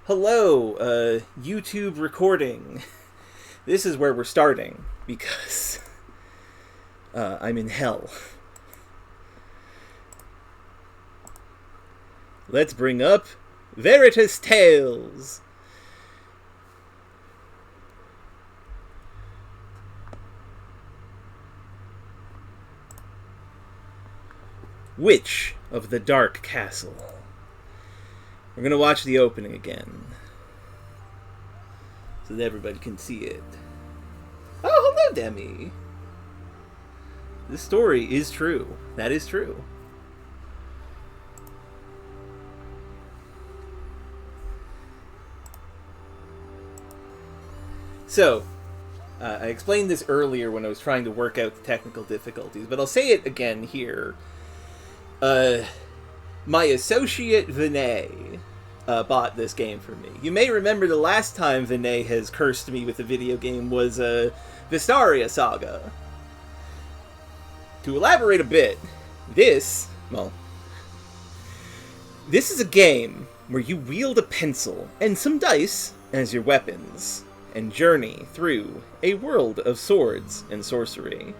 Hello, YouTube recording. This is where we're starting, because I'm in hell. Let's bring up Veritas Tales. Witch of the Dark Castle. We're going to watch the opening again, so that everybody can see it. Oh, hello, Demi! This story is true. That is true. So, I explained this earlier when I was trying to work out the technical difficulties, but I'll say it again here. My associate Vinay bought this game for me. You may remember the last time Vinay has cursed me with a video game was Vistaria Saga. To elaborate a bit, this is a game where you wield a pencil and some dice as your weapons and journey through a world of swords and sorcery.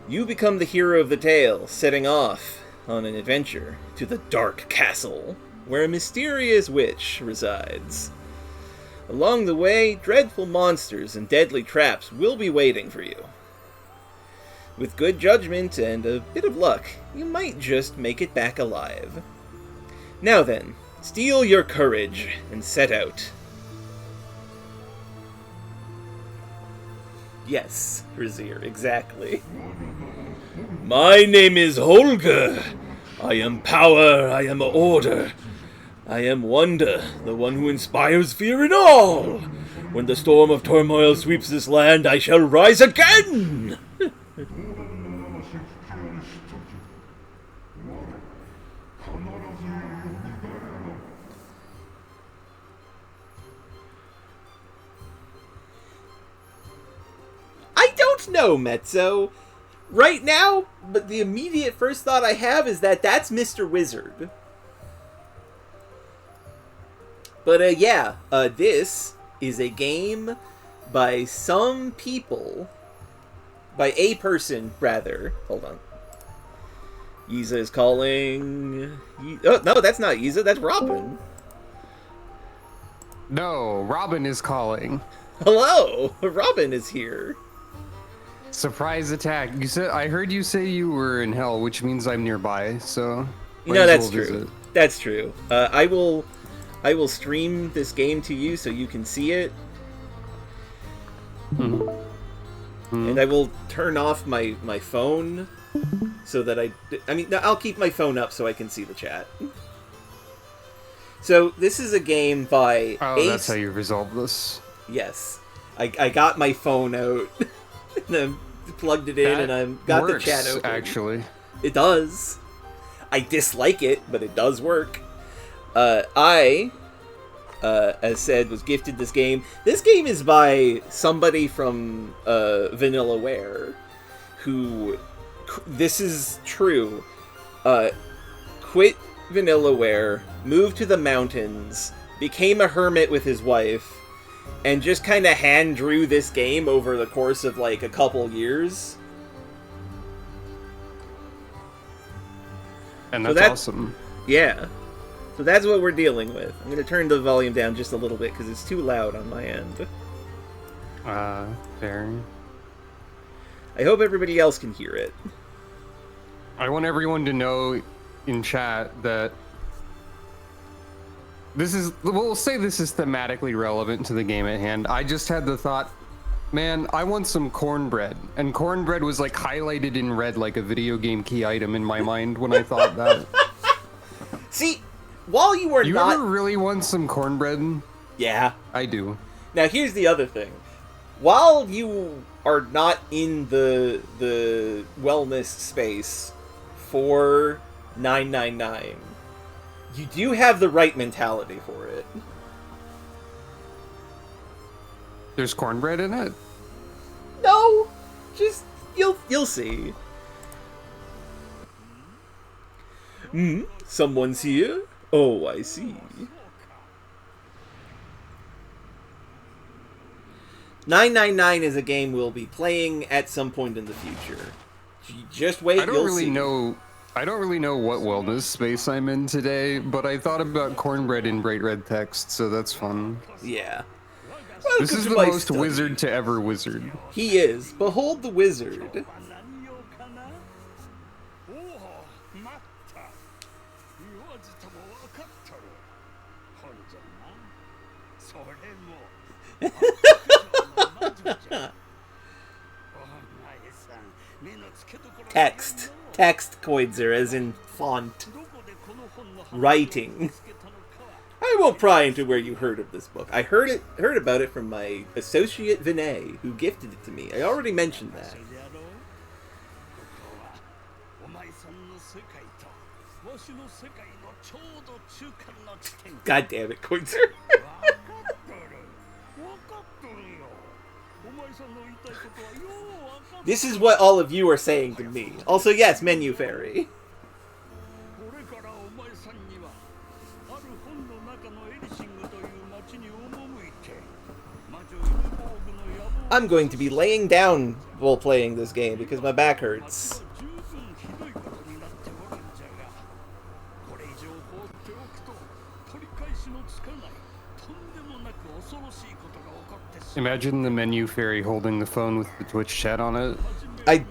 You become the hero of the tale, setting off on an adventure to the Dark Castle, where a mysterious witch resides. Along the way, dreadful monsters and deadly traps will be waiting for you. With good judgment and a bit of luck, you might just make it back alive. Now then, steel your courage and set out. Yes, Brazier, exactly. My name is Holger. I am power, I am order. I am wonder, the one who inspires fear in all. When the storm of turmoil sweeps this land, I shall rise again! I don't know, Mezzo. Right now, but the immediate first thought I have is that that's Mr. Wizard. But this is a game by some people, by a person, rather. Hold on. Yiza is calling... Oh, no, that's not Yiza, that's Robin. No, Robin is calling. Hello, Robin is here. Surprise attack. You said I heard you say you were in hell, which means I'm nearby. So no, that's true. That's true. I will stream this game to you so you can see it, and I will turn off my phone so that I'll keep my phone up so I can see the chat. So this is a game by. Oh, that's how you resolve this. Yes, I got my phone out. And I plugged it in, and I've got the chat open. Actually, it does. I dislike it, but it does work. I, as said, was gifted this game. This game is by somebody from Vanillaware, who, this is true, quit Vanillaware, moved to the mountains, became a hermit with his wife, and just kind of hand drew this game over the course of like a couple years. And that's awesome. Yeah. So that's what we're dealing with. I'm going to turn the volume down just a little bit because it's too loud on my end. Fair. I hope everybody else can hear it. I want everyone to know in chat that we'll say this is thematically relevant to the game at hand. I just had the thought, man, I want some cornbread. And cornbread was like highlighted in red like a video game key item in my mind when I thought that. See, while you are You ever really want some cornbread? Yeah. I do. Now here's the other thing. While you are not in the wellness space for 999, you do have the right mentality for it. There's cornbread in it? No, just you'll see. Someone's here? Oh, I see. 999 is a game we'll be playing at some point in the future. Just wait, I don't really know what wellness space I'm in today, but I thought about cornbread in bright red text, so that's fun. Yeah. This is the most wizard to ever wizard. He is. Behold the wizard. Text Koitzer, as in font. Writing. I won't pry into where you heard of this book. I heard about it from my associate Vinay, who gifted it to me. I already mentioned that. God damn it, Koitzer. This is what all of you are saying to me. Also, yes, Menu Fairy. I'm going to be laying down while playing this game because my back hurts. Imagine the Menu Fairy holding the phone with the Twitch chat on it.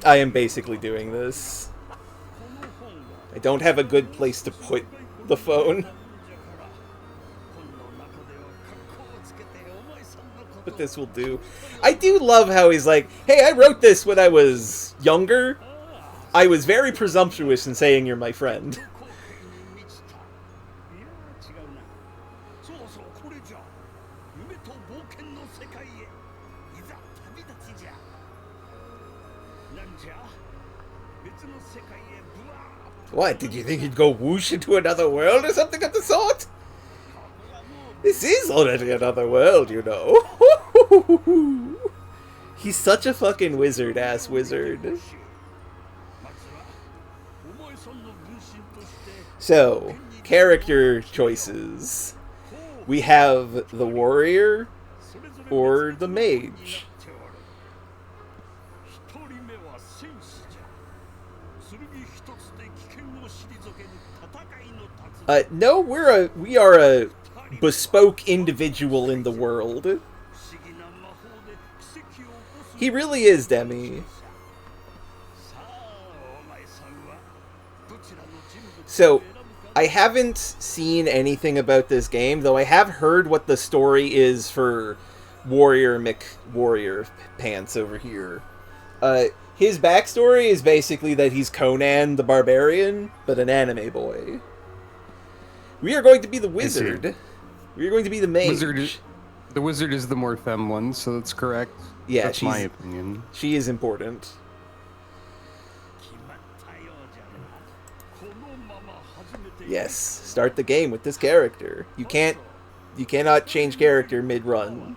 I am basically doing this. I don't have a good place to put the phone. But this will do. I do love how he's like, hey, I wrote this when I was younger. I was very presumptuous in saying you're my friend. What, did you think he'd go whoosh into another world or something of the sort? This is already another world, you know. He's such a fucking wizard-ass wizard. So, character choices. We have the warrior or the mage. No, we are a bespoke individual in the world. He really is, Demi. So, I haven't seen anything about this game, though I have heard what the story is for Warrior McWarrior Pants over here. His backstory is basically that he's Conan the Barbarian, but an anime boy. We are going to be the wizard. We are going to be the mage. The wizard is the more femme one, so that's correct. Yeah, that's my opinion. She is important. Yes, start the game with this character. You cannot change character mid-run.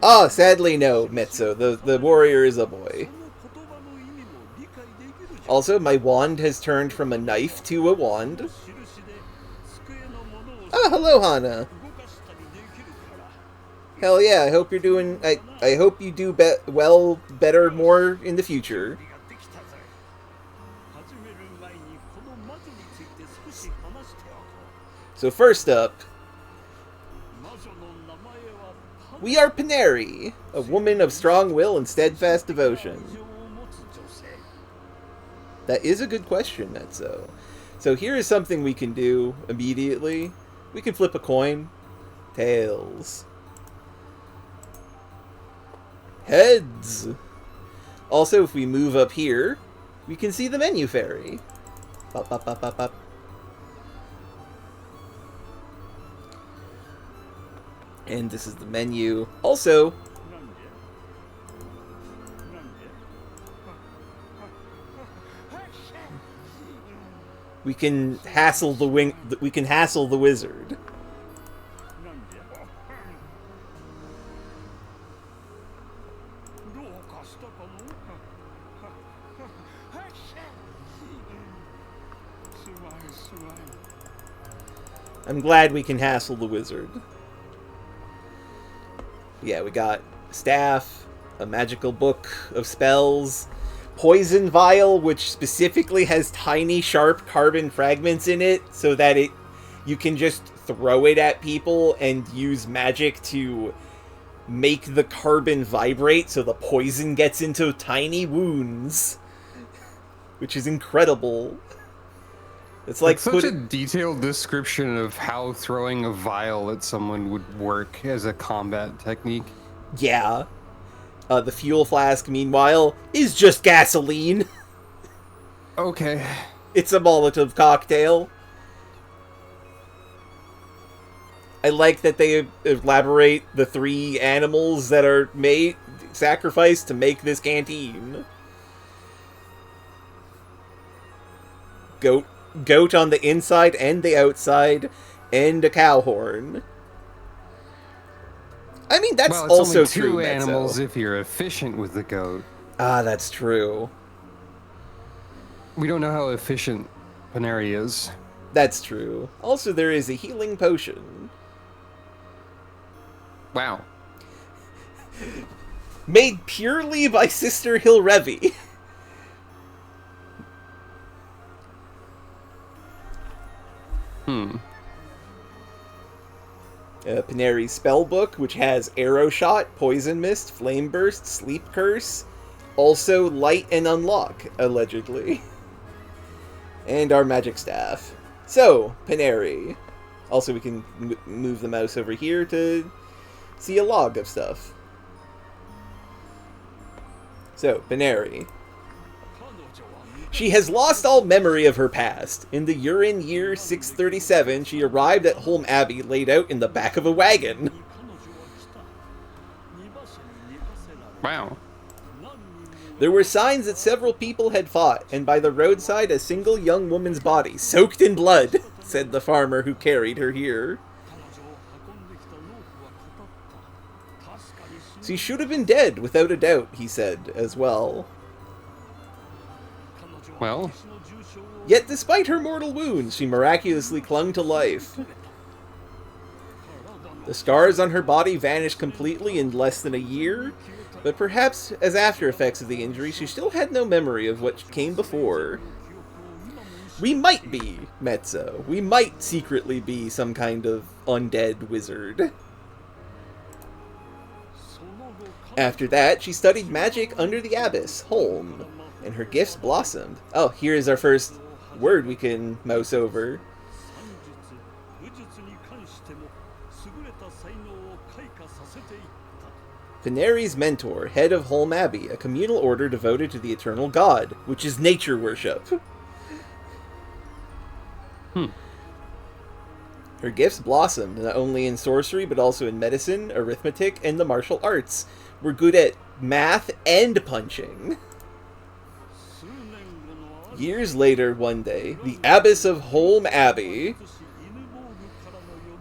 Ah, sadly no, Metzo. The warrior is a boy. Also, my wand has turned from a knife to a wand. Ah, hello, Hana. Hell yeah, I hope you're doing... I hope you do better, more in the future. So first up, we are Paneri, a woman of strong will and steadfast devotion. That is a good question, Metzo. So here is something we can do immediately. We can flip a coin. Tails. Heads. Also, if we move up here, we can see the Menu Fairy. Bop, bop, bop, bop, bop. And this is the menu. Also, we can hassle the wizard. I'm glad we can hassle the wizard. Yeah, we got staff, a magical book of spells, poison vial, which specifically has tiny, sharp carbon fragments in it, so that you can just throw it at people and use magic to make the carbon vibrate so the poison gets into tiny wounds, which is incredible. It's like such a detailed description of how throwing a vial at someone would work as a combat technique. Yeah. The fuel flask, meanwhile, is just gasoline. Okay. It's a Molotov cocktail. I like that they elaborate the 3 animals that are sacrificed to make this canteen. Goat on the inside and the outside, and a cow horn. I mean, that's also only true. 2 animals if you're efficient with the goat. Ah, that's true. We don't know how efficient Paneri is. That's true. Also, there is a healing potion. Wow. Made purely by Sister Hilrevi. Paneri's spellbook, which has Arrow Shot, Poison Mist, Flame Burst, Sleep Curse, also Light and Unlock, allegedly. And our magic staff. So, Paneri. Also, we can move the mouse over here to see a log of stuff. So, Paneri. She has lost all memory of her past. In the Urin year 637, she arrived at Holm Abbey laid out in the back of a wagon. Wow. There were signs that several people had fought, and by the roadside a single young woman's body, soaked in blood, said the farmer who carried her here. She should have been dead, without a doubt, he said, as well. Well. Yet despite her mortal wounds, she miraculously clung to life. The scars on her body vanished completely in less than a year, but perhaps as after effects of the injury, she still had no memory of what came before. We might be Mezzo. We might secretly be some kind of undead wizard. After that, she studied magic under the abbess, Holm, and her gifts blossomed. Oh, here's our first word we can mouse over. Paneri's mentor, head of Holm Abbey, a communal order devoted to the eternal god, which is nature worship. Her gifts blossomed, not only in sorcery, but also in medicine, arithmetic, and the martial arts. We're good at math and punching. Years later, one day, the abbess of Holm Abbey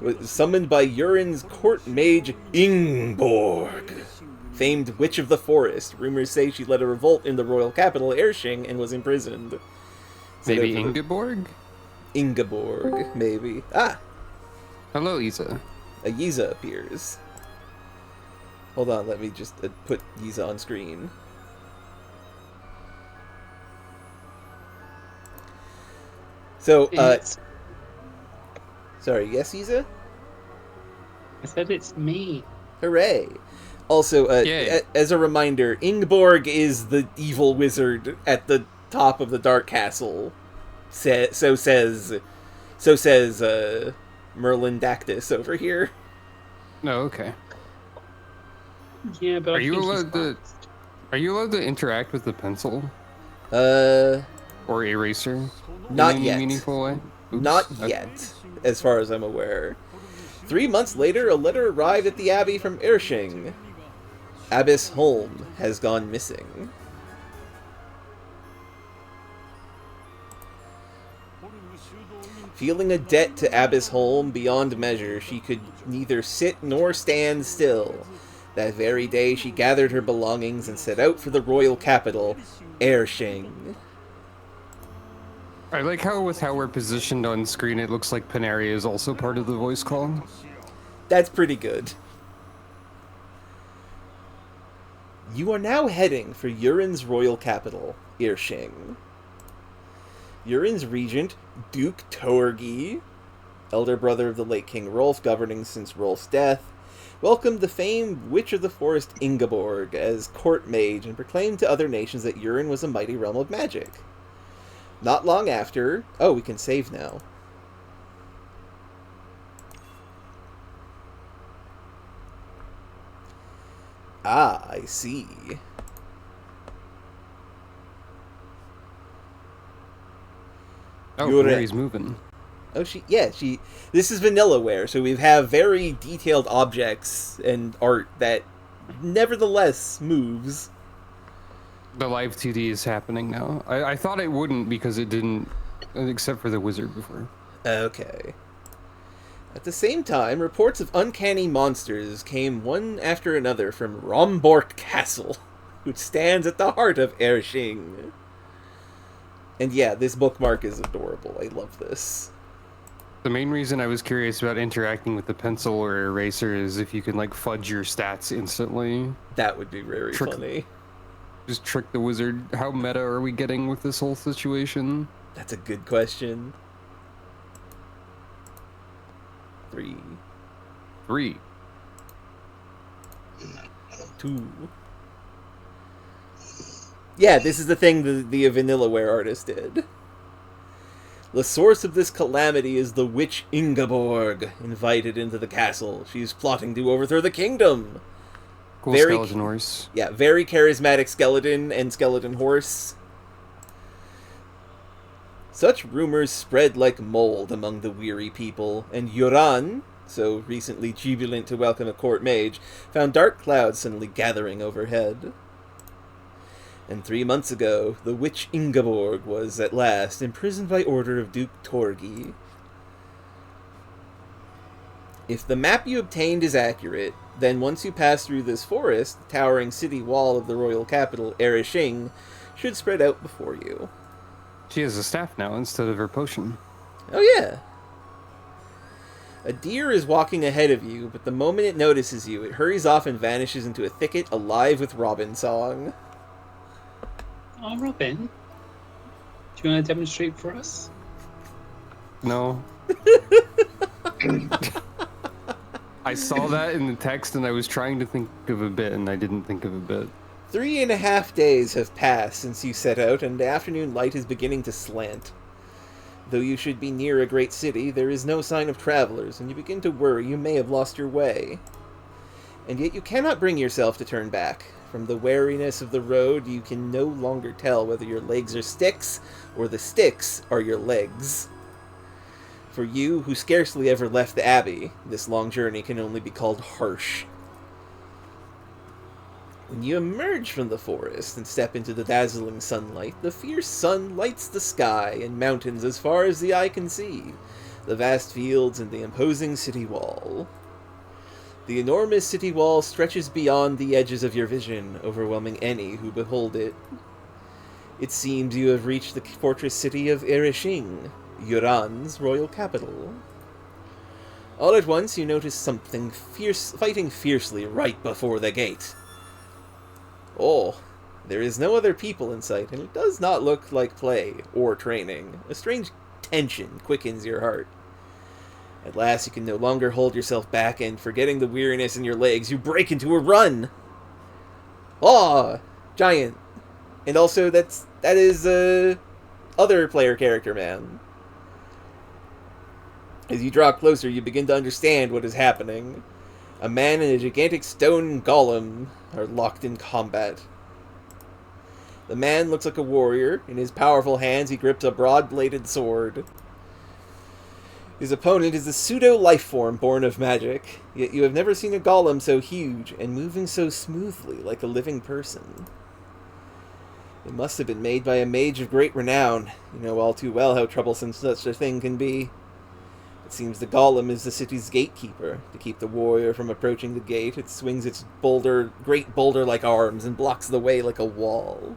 was summoned by Urin's court mage Ingborg, famed witch of the forest. Rumors say she led a revolt in the royal capital, Ershing, and was imprisoned. Maybe Ingeborg? Ingeborg, maybe. Ah! Hello, Isa. A Yiza appears. Hold on, let me just put Yiza on screen. So, sorry, yes, Yiza? I said it's me. Hooray! Also, as a reminder, Ingborg is the evil wizard at the top of the Dark Castle. So says Merlin Dactus over here. No, okay. Yeah, but Are you allowed to interact with the pencil? Or eraser? Not in yet. a meaningful way? Oops. Not yet, as far as I'm aware. 3 months later, a letter arrived at the abbey from Ershing. Abbess Holm has gone missing. Feeling a debt to Abbess Holm beyond measure, she could neither sit nor stand still. That very day, she gathered her belongings and set out for the royal capital, Ershing. I like how, with how we're positioned on screen, it looks like Paneri is also part of the voice call. That's pretty good. You are now heading for Urin's royal capital, Irshing. Urin's regent, Duke Torgi, elder brother of the late King Rolf, governing since Rolf's death, welcomed the famed Witch of the Forest Ingeborg as court mage and proclaimed to other nations that Urin was a mighty realm of magic. Not long after... Oh, we can save now. Ah, I see. Oh, Urin. Mary's moving. Oh, this is Vanillaware, so we have very detailed objects and art that nevertheless moves. The live 2D is happening now. I thought it wouldn't because it didn't, except for the wizard before. Okay. At the same time, reports of uncanny monsters came one after another from Rombork Castle, which stands at the heart of Ershing. And yeah, this bookmark is adorable. I love this. The main reason I was curious about interacting with the pencil or eraser is if you can, like, fudge your stats instantly. That would be very funny. Just trick the wizard. How meta are we getting with this whole situation? That's a good question. 3. 2. Yeah, this is the thing the Vanillaware artist did. The source of this calamity is the witch Ingeborg, invited into the castle. She's plotting to overthrow the kingdom. Cool skeleton horse. Yeah, very charismatic skeleton and skeleton horse. Such rumors spread like mold among the weary people, and Yoran, so recently jubilant to welcome a court mage, found dark clouds suddenly gathering overhead. And 3 months ago, the witch Ingeborg was, at last, imprisoned by order of Duke Torgi. If the map you obtained is accurate, then once you pass through this forest, the towering city wall of the royal capital, Ereshing, should spread out before you. She has a staff now instead of her potion. Oh yeah! A deer is walking ahead of you, but the moment it notices you, it hurries off and vanishes into a thicket alive with robin song. Oh, Robin. Do you want to demonstrate for us? No. I saw that in the text and I was trying to think of a bit and I didn't think of a bit. 3.5 days have passed since you set out, and the afternoon light is beginning to slant. Though you should be near a great city, there is no sign of travelers, and you begin to worry you may have lost your way. And yet you cannot bring yourself to turn back. From the wariness of the road, you can no longer tell whether your legs are sticks, or the sticks are your legs. For you, who scarcely ever left the Abbey, this long journey can only be called harsh. When you emerge from the forest and step into the dazzling sunlight, the fierce sun lights the sky and mountains as far as the eye can see, the vast fields and the imposing city wall. The enormous city wall stretches beyond the edges of your vision, overwhelming any who behold it. It seems you have reached the fortress city of Ereshing, Yuran's royal capital. All at once you notice something fighting fiercely right before the gate. Oh, there is no other people in sight, and it does not look like play or training. A strange tension quickens your heart. At last you can no longer hold yourself back, and forgetting the weariness in your legs, you break into a run! Oh, giant. And also, that is, other player character, man. As you draw closer, you begin to understand what is happening. A man and a gigantic stone golem are locked in combat. The man looks like a warrior. In his powerful hands, he grips a broad-bladed sword. His opponent is a pseudo-life-form born of magic, yet you have never seen a golem so huge and moving so smoothly like a living person. It must have been made by a mage of great renown. You know all too well how troublesome such a thing can be. It seems the golem is the city's gatekeeper. To keep the warrior from approaching the gate, it swings its great boulder-like arms and blocks the way like a wall.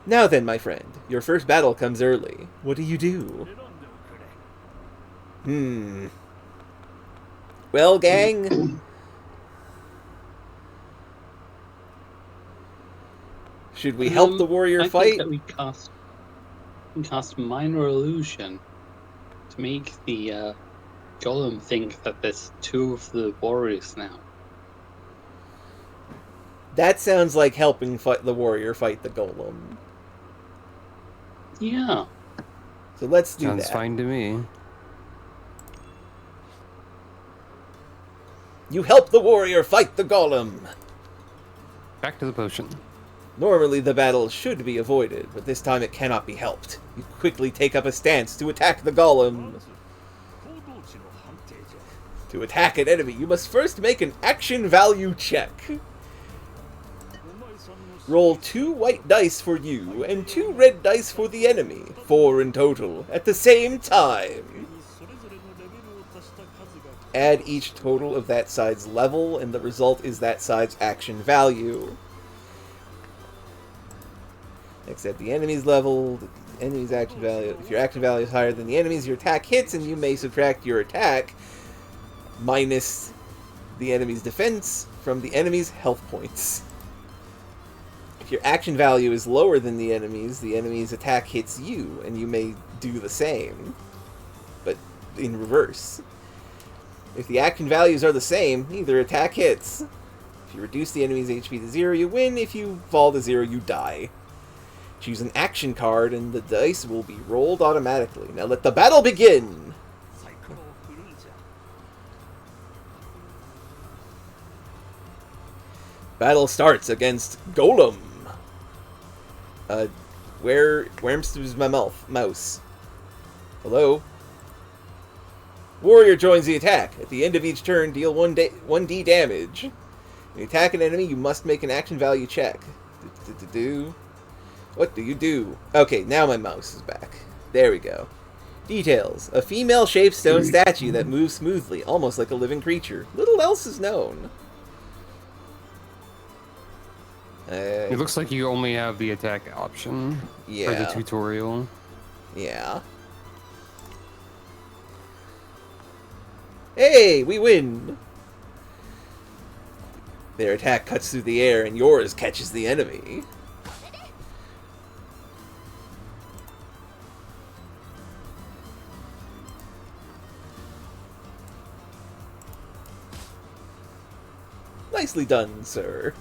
Now then, my friend, your first battle comes early. What do you do? Well, gang, Should we help the warrior I fight? think that we cast minor illusion to make the golem think that there's two of the warriors now. That sounds like helping fight the warrior fight the golem. Yeah. So let's do Sounds that. fine to me. You help the warrior fight the golem. Back to the potion. Normally the battle should be avoided, but this time it cannot be helped. You quickly take up a stance to attack the golem. To attack an enemy, you must first make an action value check. Roll 2 white dice for you, and 2 red dice for the enemy, 4 in total, at the same time. Add each total of that side's level, and the result is that side's action value. Except the enemy's level, the enemy's action value. If your action value is higher than the enemy's, your attack hits, and you may subtract your attack minus the enemy's defense from the enemy's health points. If your action value is lower than the enemy's attack hits you, and you may do the same, but in reverse. If the action values are the same, either attack hits. If you reduce the enemy's HP to 0, you win. If you fall to 0, you die. Choose an action card, and the dice will be rolled automatically. Now let the battle begin! Battle starts against Golem. Where's my mouse? Hello? Warrior joins the attack. At the end of each turn, deal 1d damage. When you attack an enemy, you must make an action value check. What do you do? Okay, now my mouse is back. There we go. Details. A female-shaped stone statue that moves smoothly, almost like a living creature. Little else is known. It looks like you only have the attack option for the tutorial. Yeah. Hey, we win! Their attack cuts through the air and yours catches the enemy. Nicely done, sir.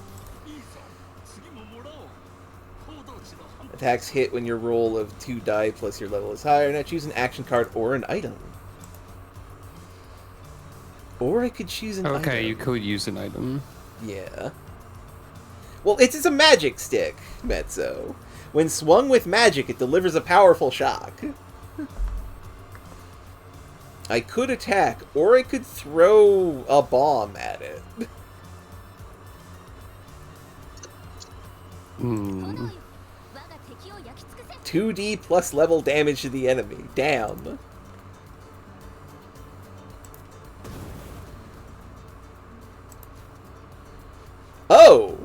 Attacks hit when your roll of 2 die plus your level is higher. Now choose an action card or an item. Or I could choose an item. Okay, you could use an item. Yeah. Well, it's a magic stick, Mezzo. When swung with magic, it delivers a powerful shock. I could attack, or I could throw a bomb at it. 2d plus level damage to the enemy. Damn. Oh!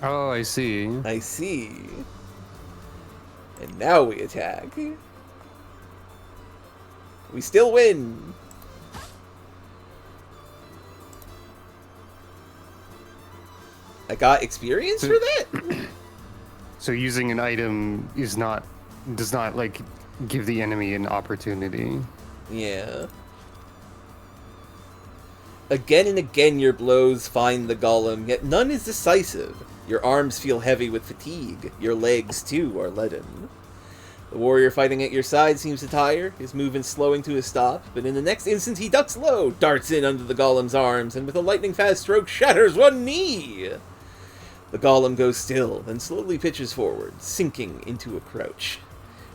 Oh, I see. I see. And now we attack. We still win. I got experience for that? So using an item does not like give the enemy an opportunity. Yeah. Again and again your blows find the golem, yet none is decisive. Your arms feel heavy with fatigue. Your legs, too, are leaden. The warrior fighting at your side seems to tire, his movement slowing to a stop, but in the next instant he ducks low, darts in under the golem's arms, and with a lightning-fast stroke shatters one knee! The golem goes still, then slowly pitches forward, sinking into a crouch.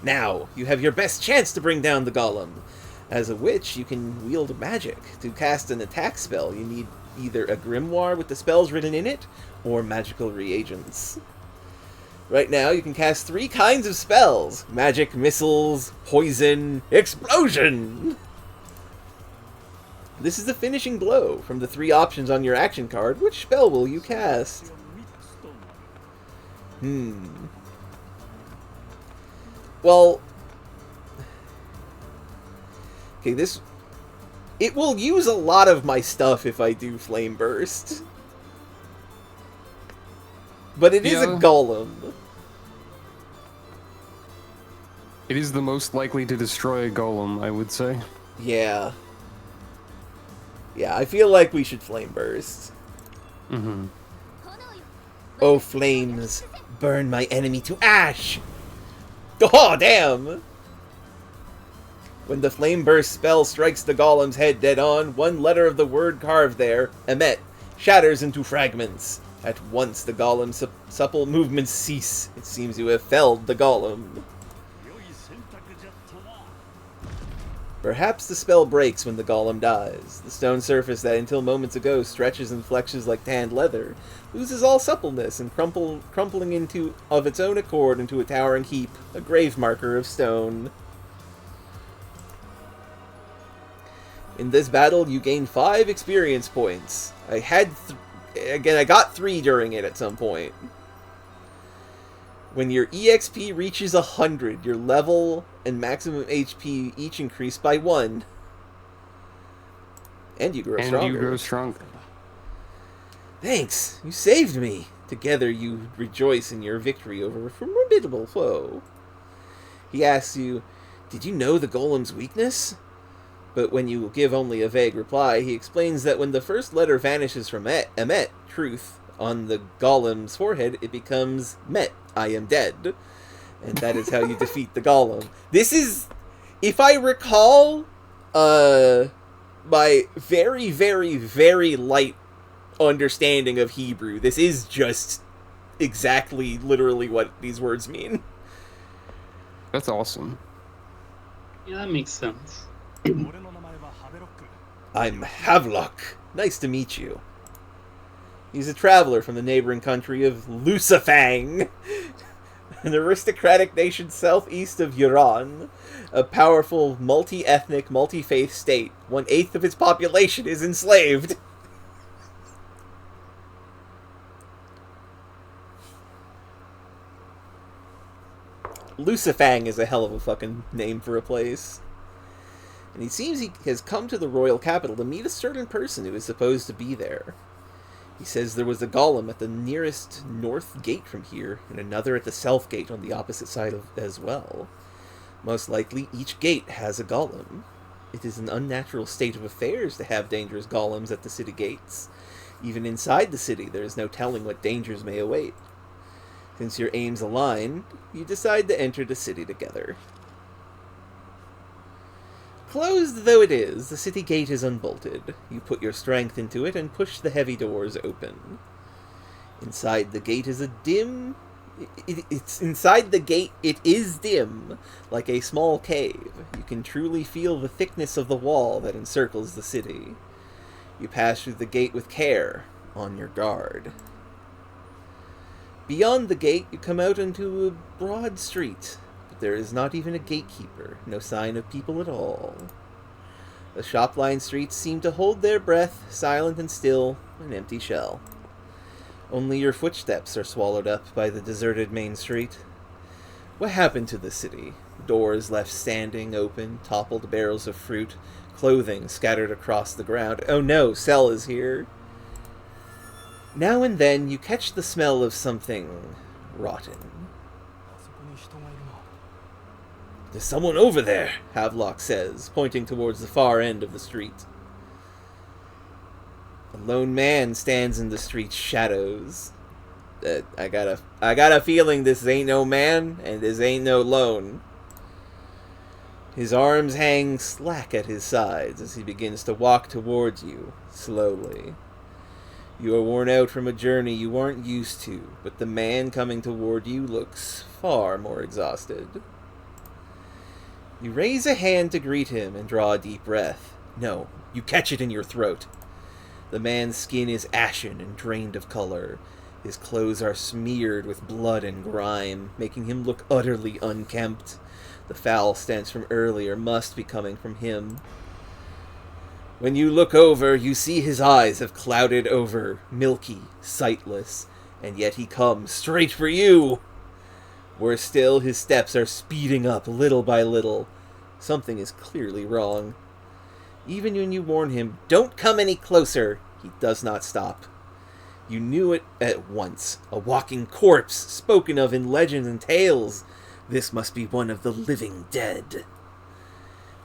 Now, you have your best chance to bring down the golem. As a witch, you can wield magic. To cast an attack spell, you need either a grimoire with the spells written in it, or magical reagents. Right now, you can cast 3 kinds of spells. Magic, missiles, poison, explosion! This is the finishing blow. From the 3 options on your action card, which spell will you cast? Well... Okay, this... It will use a lot of my stuff if I do Flame Burst. But it is a golem. It is the most likely to destroy a golem, I would say. Yeah. Yeah, I feel like we should flame burst. Mm-hmm. Oh, flames, burn my enemy to ash! Oh, damn! When the flame burst spell strikes the golem's head dead on, one letter of the word carved there, emet, shatters into fragments. At once the golem's supple movements cease. It seems you have felled the golem. Perhaps the spell breaks when the golem dies. The stone surface that until moments ago stretches and flexes like tanned leather loses all suppleness and crumpling into of its own accord into a towering heap, a grave marker of stone. In this battle, you gain 5 experience points. I got 3 during it at some point. When your EXP reaches 100, your level and maximum HP each increase by 1. And you grow stronger. Thanks, you saved me. Together you rejoice in your victory over a formidable foe. He asks you, did you know the golem's weakness? But when you give only a vague reply, he explains that when the first letter vanishes from emet, truth, on the golem's forehead, it becomes met, I am dead. And that is how you defeat the golem. This is, if I recall, my very, very, very light understanding of Hebrew, this is just exactly, literally what these words mean. That's awesome. Yeah, that makes sense. I'm Havelock. Nice to meet you. He's a traveler from the neighboring country of Lucifang, an aristocratic nation southeast of Iran, a powerful, multi-ethnic, multi-faith state. 1/8 of its population is enslaved. Lucifang is a hell of a fucking name for a place. And he seems he has come to the royal capital to meet a certain person who is supposed to be there. He says there was a golem at the nearest north gate from here, and another at the south gate on the opposite side as well. Most likely, each gate has a golem. It is an unnatural state of affairs to have dangerous golems at the city gates. Even inside the city, there is no telling what dangers may await. Since your aims align, you decide to enter the city together. Closed though it is, the city gate is unbolted. You put your strength into it and push the heavy doors open. Inside the gate is a dim... Inside the gate, it is dim, like a small cave. You can truly feel the thickness of the wall that encircles the city. You pass through the gate with care, on your guard. Beyond the gate, you come out into a broad street. There is not even a gatekeeper, no sign of people at all. The shop-lined streets seem to hold their breath, silent and still, an empty shell. Only your footsteps are swallowed up by the deserted main street. What happened to the city? Doors left standing open, toppled barrels of fruit, clothing scattered across the ground. Oh no, Cell is here. Now and then you catch the smell of something rotten. There's someone over there, Havelock says, pointing towards the far end of the street. A lone man stands in the street's shadows. I got a feeling this ain't no man, and this ain't no lone. His arms hang slack at his sides as he begins to walk towards you, slowly. You are worn out from a journey you aren't used to, but the man coming toward you looks far more exhausted. You raise a hand to greet him and draw a deep breath. No, you catch it in your throat. The man's skin is ashen and drained of color. His clothes are smeared with blood and grime, making him look utterly unkempt. The foul stench from earlier must be coming from him. When you look over, you see his eyes have clouded over, milky, sightless, and yet he comes straight for you. Worse still, his steps are speeding up little by little. Something is clearly wrong. Even when you warn him, don't come any closer, he does not stop. You knew it at once. A walking corpse, spoken of in legends and tales. This must be one of the living dead.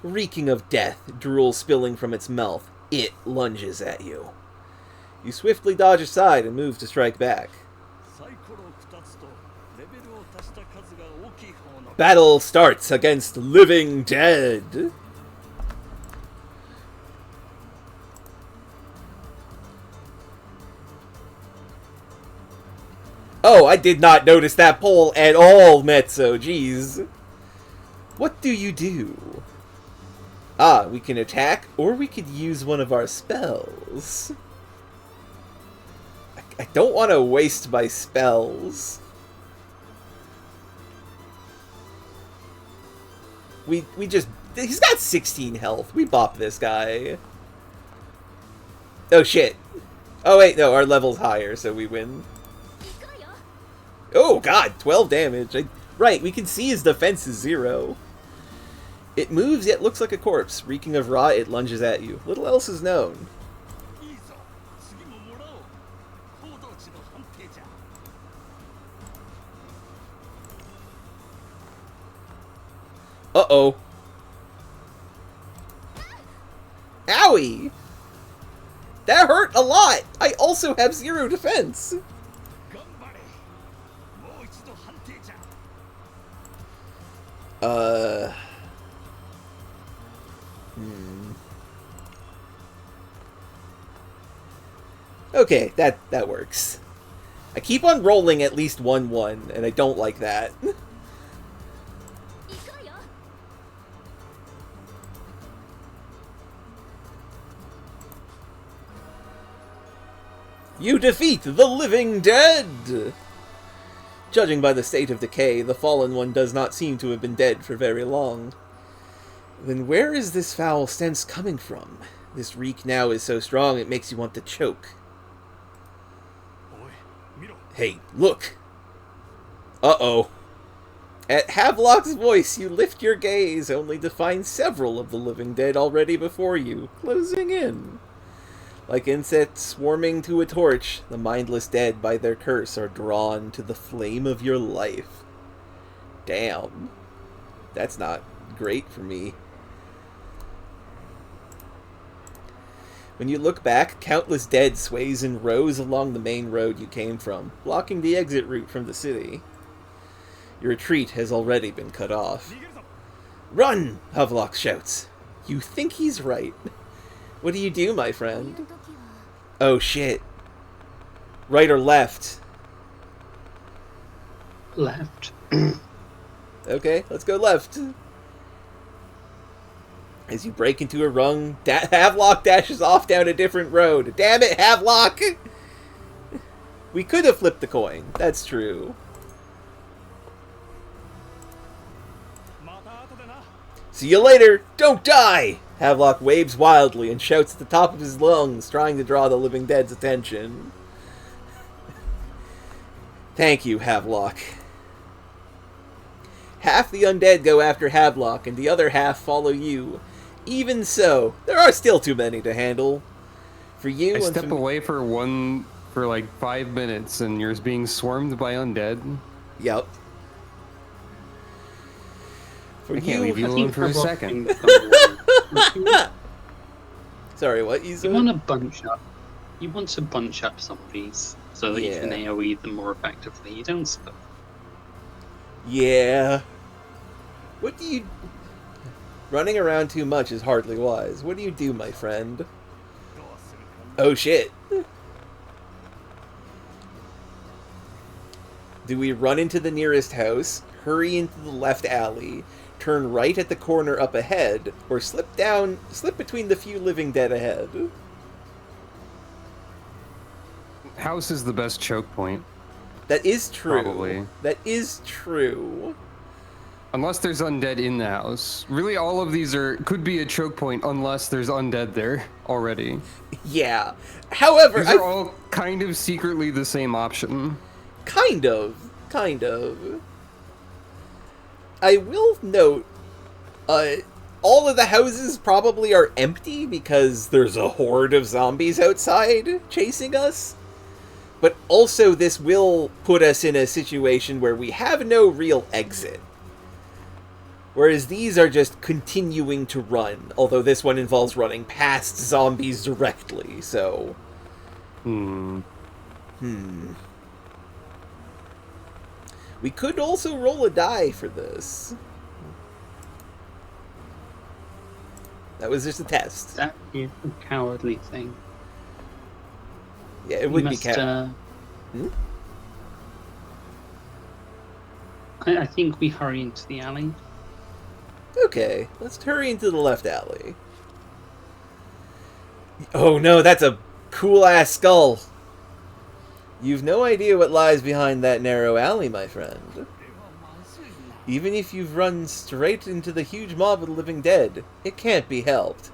Reeking of death, drool spilling from its mouth, it lunges at you. You swiftly dodge aside and move to strike back. Battle starts against living dead. Oh, I did not notice that pole at all, Mezzo. Jeez. What do you do? Ah, we can attack, or we could use one of our spells. I don't want to waste my spells. We just... He's got 16 health. We bop this guy. Oh, shit. Oh, wait, no, our level's higher, so we win. Oh, God, 12 damage. Right, we can see his defense is 0. It moves, yet looks like a corpse. Reeking of rot, it lunges at you. Little else is known. Uh-oh. Owie! That hurt a lot! I also have 0 defense! Okay, that works. I keep on rolling at least 1-1, and I don't like that. You defeat the living dead! Judging by the state of decay, the fallen one does not seem to have been dead for very long. Then where is this foul stench coming from? This reek now is so strong it makes you want to choke. Hey, look! Uh-oh. At Havelock's voice, you lift your gaze, only to find several of the living dead already before you, closing in. Like insects swarming to a torch, the mindless dead by their curse are drawn to the flame of your life. Damn. That's not great for me. When you look back, countless dead sways in rows along the main road you came from, blocking the exit route from the city. Your retreat has already been cut off. Run! Havelock shouts. You think he's right. What do you do, my friend? Oh shit. Right or left? Left. Okay, let's go left. As you break into a rung, Havelock dashes off down a different road. Damn it, Havelock! We could have flipped the coin. That's true. See you later! Don't die! Havelock waves wildly and shouts at the top of his lungs, trying to draw the living dead's attention. Thank you, Havelock. Half the undead go after Havelock, and the other half follow you. Even so, there are still too many to handle. For you, I step away for like 5 minutes, and you're being swarmed by undead. Yep. For I can't leave you alone for a second. Sorry, what you said? You want to bunch up. You want to bunch up zombies so that you can AoE them more effectively. You don't split. Yeah. What do you... Running around too much is hardly wise. What do you do, my friend? Oh, shit. Do we run into the nearest house, hurry into the left alley, turn right at the corner up ahead, or slip between the few living dead ahead? House is the best choke point. That is true. Probably. That is true. Unless there's undead in the house. Really, all of these could be a choke point unless there's undead there already. Yeah. However, these are all kind of secretly the same option. Kind of. I will note, all of the houses probably are empty because there's a horde of zombies outside chasing us. But also this will put us in a situation where we have no real exit. Whereas these are just continuing to run, although this one involves running past zombies directly, so... We could also roll a die for this. That was just a test. That is a cowardly thing. Yeah, it would be cowardly. I think we hurry into the alley. Okay, let's hurry into the left alley. Oh no, that's a cool-ass skull. You've no idea what lies behind that narrow alley, my friend. Even if you've run straight into the huge mob of the living dead, it can't be helped.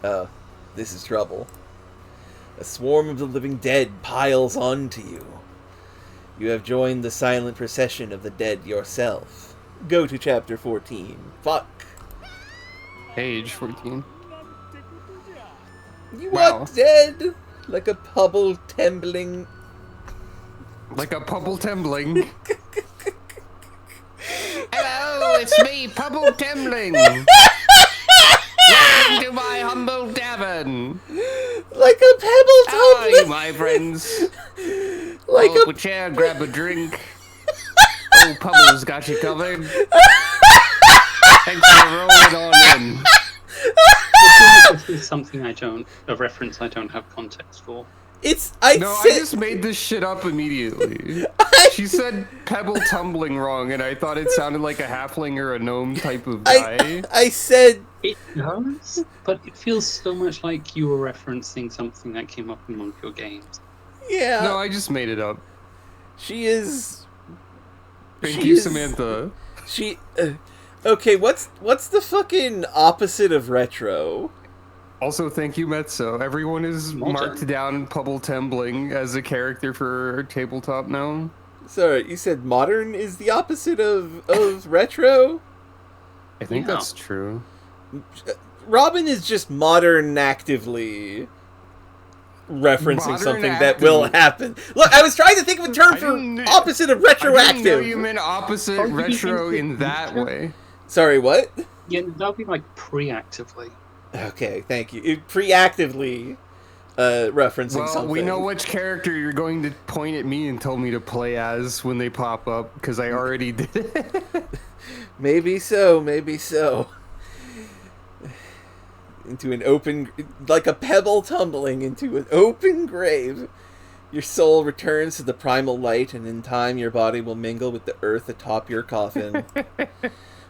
Oh, this is trouble. A swarm of the living dead piles onto you. You have joined the silent procession of the dead yourself. Go to chapter 14. Fuck. Page 14. You are dead, like a Pubble tembling. Like a Pubble tembling. Hello, it's me, Pubble Tembling. Welcome to my humble tavern. Like a pebble How are you, tumbling. my friends? Like Pull up a chair, grab a drink. Oh, Pubble's got you covered. Thanks for rolling on in. This is something a reference I don't have context for. I just made this shit up immediately. She said pebble tumbling wrong, and I thought it sounded like a halfling or a gnome type of guy. I said... It does, but it feels so much like you were referencing something that came up in one of your games. Yeah. No, I just made it up. She is... Thank you, Samantha. Okay, what's the fucking opposite of retro? Also, thank you, Mezzo. Everyone is Modern. marked down Pubble Tembling as a character for tabletop now. Sorry, you said modern is the opposite of retro? I think Yeah. that's true. Robin is just modern actively referencing Modern something that active. will happen. Look, I was trying to think of a term I for didn't- opposite of I didn't know retroactive. you meant opposite Oh, you retro mean in that future? way. Sorry, what? Yeah, that'll be like pre-actively. Okay, thank you. Preactively referencing Well, something. we know which character you're going to point at me and tell me to play as when they pop up, because I already did it. Maybe so, maybe so. Into an open... Like a pebble tumbling into an open grave. Your soul returns to the primal light, and in time your body will mingle with the earth atop your coffin.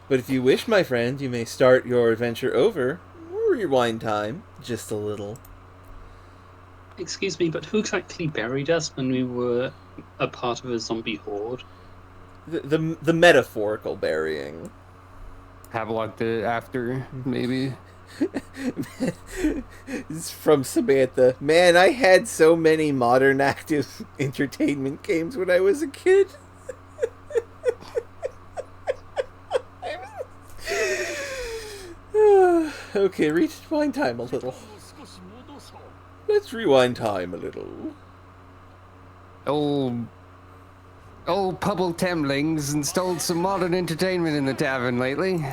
But if you wish, my friend, you may start your adventure over. Rewind time, just a little. Excuse me, but who exactly buried us when we were a part of a zombie horde? The metaphorical burying. Havelock did it after, maybe. It's from Samantha. Man, I had so many modern active entertainment games when I was a kid. Okay, rewind time a little. Let's rewind time a little. Old Pubble Tembling's installed some modern entertainment in the tavern lately.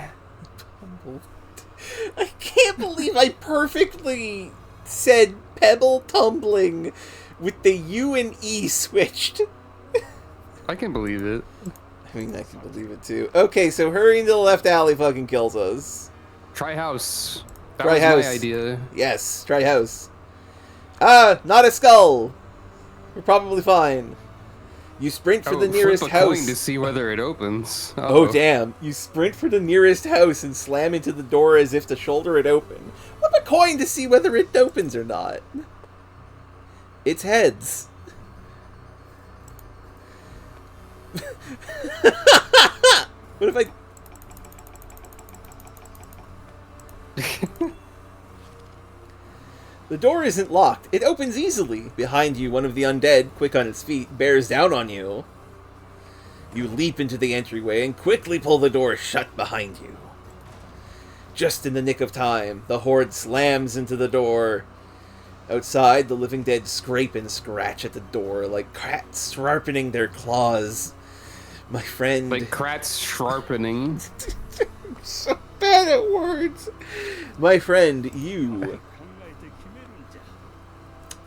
I can't believe I perfectly said pebble tumbling with the U and E switched. I can believe it. I mean, I can believe it too. Okay, so hurrying to the left alley fucking kills us. Try house. That Try was house. my idea. Yes, try house. Ah, not a skull. We're probably fine. You sprint for the nearest flip a house. coin to see whether it opens. Oh, Uh-oh. damn. You sprint for the nearest house and slam into the door as if to shoulder it open. Flip a coin to see whether it opens or not. It's heads. What if I... The door isn't locked. It opens easily. Behind you, one of the undead, quick on its feet, bears down on you. You leap into the entryway and quickly pull the door shut behind you. Just in the nick of time, the horde slams into the door. Outside, the living dead scrape and scratch at the door like cats sharpening their claws. My friend... Like crats sharpening. So bad at words. My friend, you...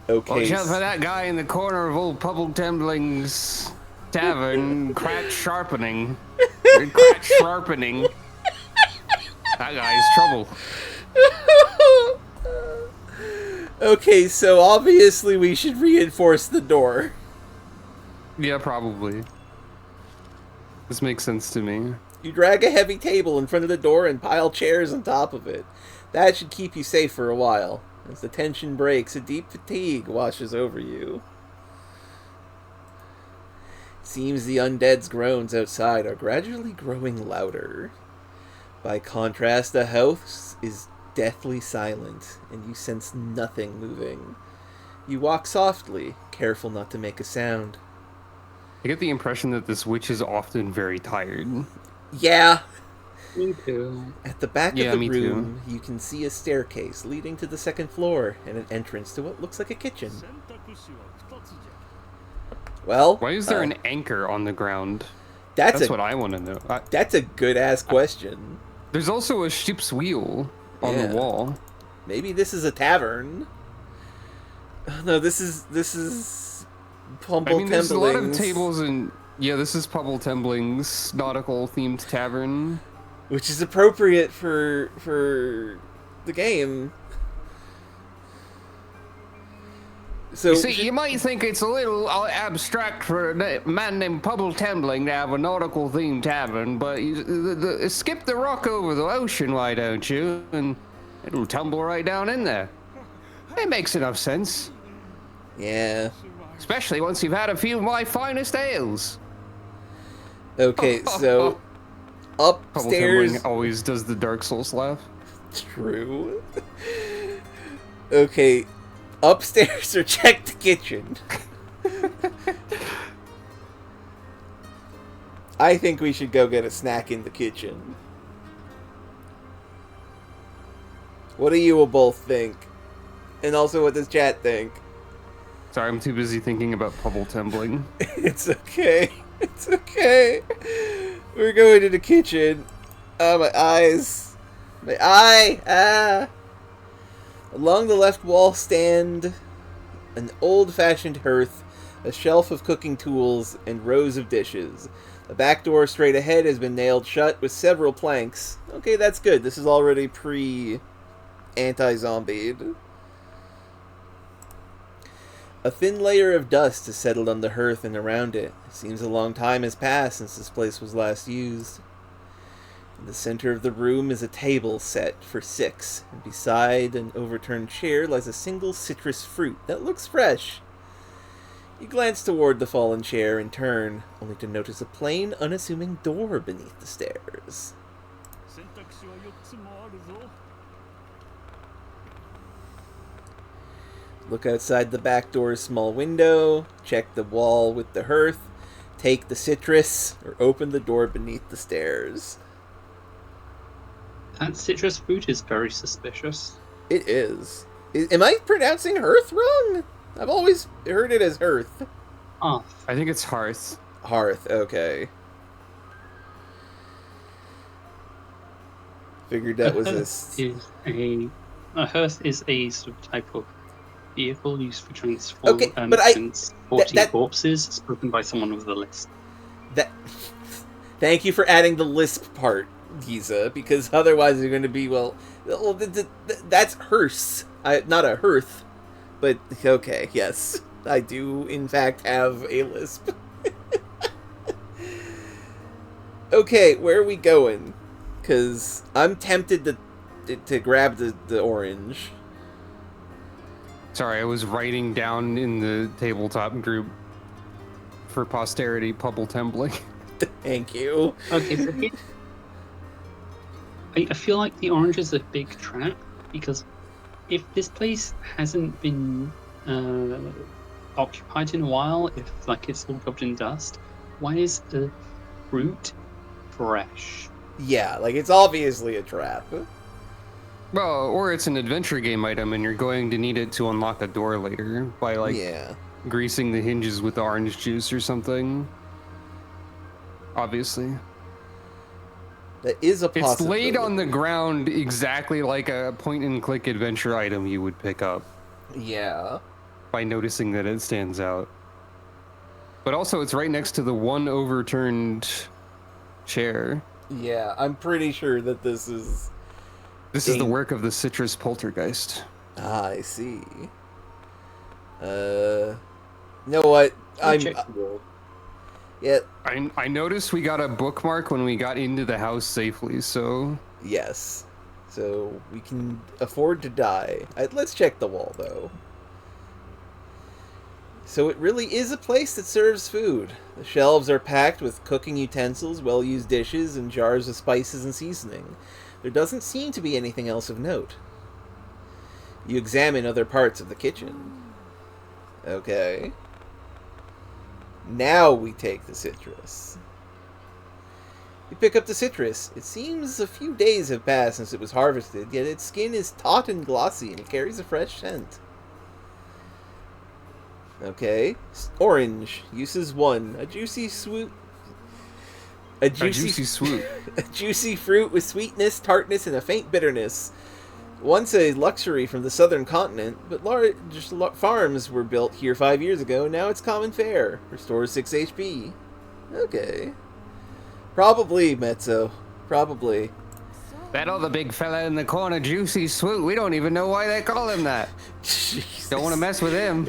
Okay. Watch out for that guy in the corner of old Pubble Tembling's tavern. Crat sharpening. Crat sharpening. That guy's trouble. Okay, so obviously we should reinforce the door. Yeah, probably. This makes sense to me. You drag a heavy table in front of the door and pile chairs on top of it. That should keep you safe for a while. As the tension breaks, a deep fatigue washes over you. It seems the undead's groans outside are gradually growing louder. By contrast, the house is deathly silent, and you sense nothing moving. You walk softly, careful not to make a sound. I get the impression that this witch is often very tired. Yeah. Me too. At the back Yeah, of the me room, you can see a staircase leading to the second floor and an entrance to what looks like a kitchen. Well, Why is there an anchor on the ground? That's what I want to know. That's a good-ass question. There's also a ship's wheel on Yeah. the wall. Maybe this is a tavern. No, this is Pubble I mean, there's a lot of Tembling's, tables and... Yeah, this is Pubble Tembling's nautical-themed tavern. which is appropriate for the game. So You see, you might think it's a little abstract for a man named Pubble Tembling to have a nautical-themed tavern, but skip the rock over the ocean, why don't you? And it'll tumble right down in there. It makes enough sense. yeah. Especially once you've had a few of my finest ales. Okay, so Pubble upstairs. Tembling always does the Dark Souls laugh. True. Okay, upstairs or check the kitchen. I think we should go get a snack in the kitchen. What do you both think? And also, what does chat think? Sorry, I'm too busy thinking about Pubble Tembling. It's okay. It's okay. We're going to the kitchen. My eyes. My eye. Ah. Along the left wall stand an old-fashioned hearth, a shelf of cooking tools, and rows of dishes. The back door straight ahead has been nailed shut with several planks. Okay, that's good. This is already pre-anti-zombied. A thin layer of dust has settled on the hearth and around it. It seems a long time has passed since this place was last used. In the center of the room is a table set for 6, and beside an overturned chair lies a single citrus fruit that looks fresh. You glance toward the fallen chair and turn, only to notice a plain, unassuming door beneath the stairs. Look outside the back door's small window, check the wall with the hearth, take the citrus, or open the door beneath the stairs. That citrus fruit is very suspicious. It is. Am I pronouncing hearth wrong? I've always heard it as hearth. Ah, I think it's Hearth. Hearth, okay. Figured that was a hearth is a sort of type of vehicle used for transform Okay, but I- transporting corpses, spoken by someone with a lisp. that. Thank you for adding the lisp part, Giza, because otherwise you're going to be, that's hearse, not a hearth. But, okay, yes. I do, in fact, have a lisp. Okay, where are we going? Because I'm tempted to grab the orange. Sorry, I was writing down in the tabletop group for posterity Pubble Tembling. Thank you. Okay, so I feel like the orange is a big trap, because if this place hasn't been occupied in a while, if it's all covered in dust, why is the fruit fresh? Yeah, it's obviously a trap. Well, or it's an adventure game item, and you're going to need it to unlock a door later by like Yeah. greasing the hinges with orange juice or something. Obviously. That is a It's possibility. laid on the ground exactly like a point-and-click adventure item you would pick up. Yeah. By noticing that it stands out. But also, it's right next to the one overturned chair. Yeah, I'm pretty sure that this is... This is the work of the citrus poltergeist. Ah, I see. You know what? Yeah. I noticed we got a bookmark when we got into the house safely, so... Yes. So, we can afford to die. Let's check the wall, though. So it really is a place that serves food. The shelves are packed with cooking utensils, well-used dishes, and jars of spices and seasoning. There doesn't seem to be anything else of note. You examine other parts of the kitchen. Okay. Now we take the citrus. You pick up the citrus. It seems a few days have passed since it was harvested, yet its skin is taut and glossy, and it carries a fresh scent. Okay. Orange. Uses 1. A juicy swoop. A juicy swoop. A juicy fruit with sweetness, tartness, and a faint bitterness. Once a luxury from the southern continent, but large farms were built here 5 years ago, and now it's common fare. Restores 6 HP. Okay. Probably, Mezzo. Probably. That other big fella in the corner, Juicy Swoot, we don't even know why they call him that. Jesus. Don't want to mess with him.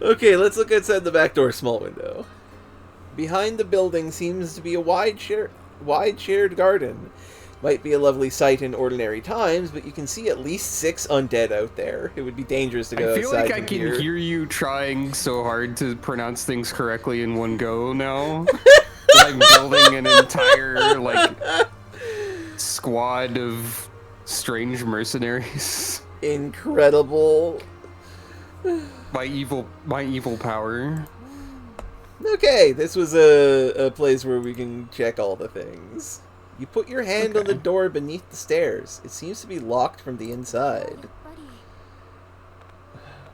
Okay, let's look outside the back door small window. Behind the building seems to be a wide shared garden. Might be a lovely sight in ordinary times, but you can see at least 6 undead out there. It would be dangerous to go outside. I feel like I from can here. hear you trying so hard to pronounce things correctly in one go now. I'm building an entire, like, squad of strange mercenaries. Incredible. My evil power. Okay, this was a place where we can check all the things. You put your hand on the door beneath the stairs. It seems to be locked from the inside.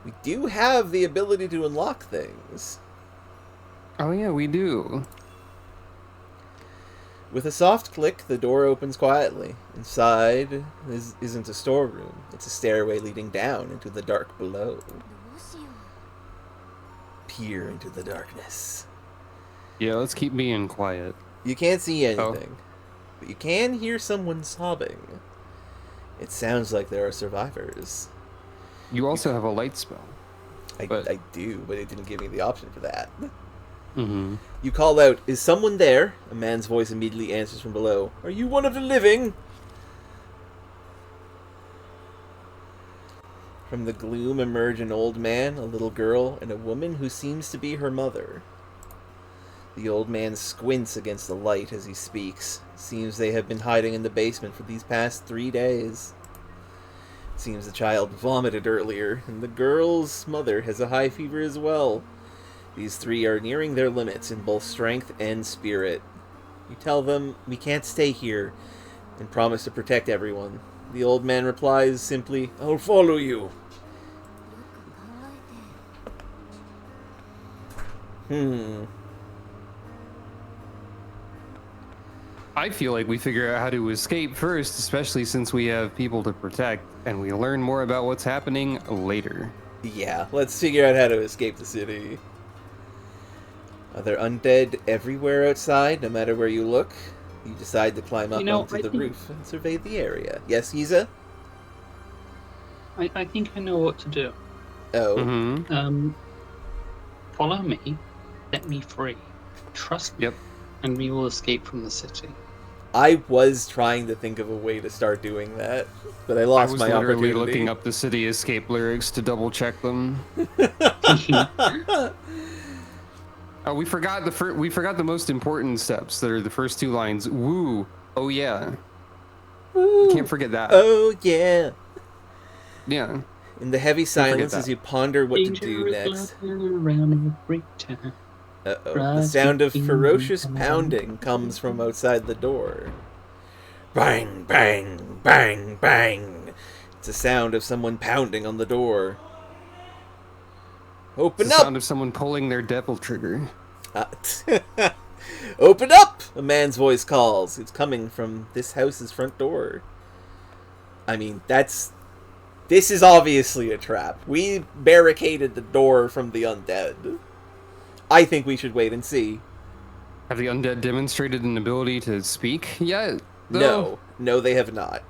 We do have the ability to unlock things. Oh yeah, we do. With a soft click, the door opens quietly. Inside isn't a storeroom. It's a stairway leading down into the dark below. Peer into the darkness. Yeah, let's keep being quiet. You can't see anything, but you can hear someone sobbing. It sounds like there are survivors. You also have a light spell. I do, but it didn't give me the option for that. Mm-hmm. You call out, "Is someone there?" A man's voice immediately answers from below. "Are you one of the living?" From the gloom emerge an old man, a little girl, and a woman who seems to be her mother. The old man squints against the light as he speaks. Seems they have been hiding in the basement for these past 3 days. Seems the child vomited earlier, and the girl's mother has a high fever as well. These 3 are nearing their limits in both strength and spirit. You tell them, "We can't stay here," and promise to protect everyone. The old man replies simply, "I'll follow you." I feel like we figure out how to escape first, especially since we have people to protect, and we learn more about what's happening later. Yeah, let's figure out how to escape the city. Are there undead everywhere outside, no matter where you look? You decide to climb up onto the roof and survey the area. Yes, Giza? I think I know what to do. Oh. Mm-hmm. Follow me. Set me free. Trust me. Yep. And we will escape from the city. I was trying to think of a way to start doing that, but I lost my opportunity. I was literally looking up the city escape lyrics to double check them. Oh, we forgot the most important steps. That are the first 2 lines. Woo. Oh yeah. Woo. Can't forget that. Oh yeah. Yeah. In the heavy silence as you ponder what to do next. Around every time. Uh-oh. The sound of ferocious pounding comes from outside the door. Bang, bang, bang, bang. It's the sound of someone pounding on the door. Open It's the up! sound of someone pulling their devil trigger. Open up! A man's voice calls. It's coming from this house's front door. I mean, this is obviously a trap. We barricaded the door from the undead. I think we should wait and see. Have the undead demonstrated an ability to speak yet? No, they have not.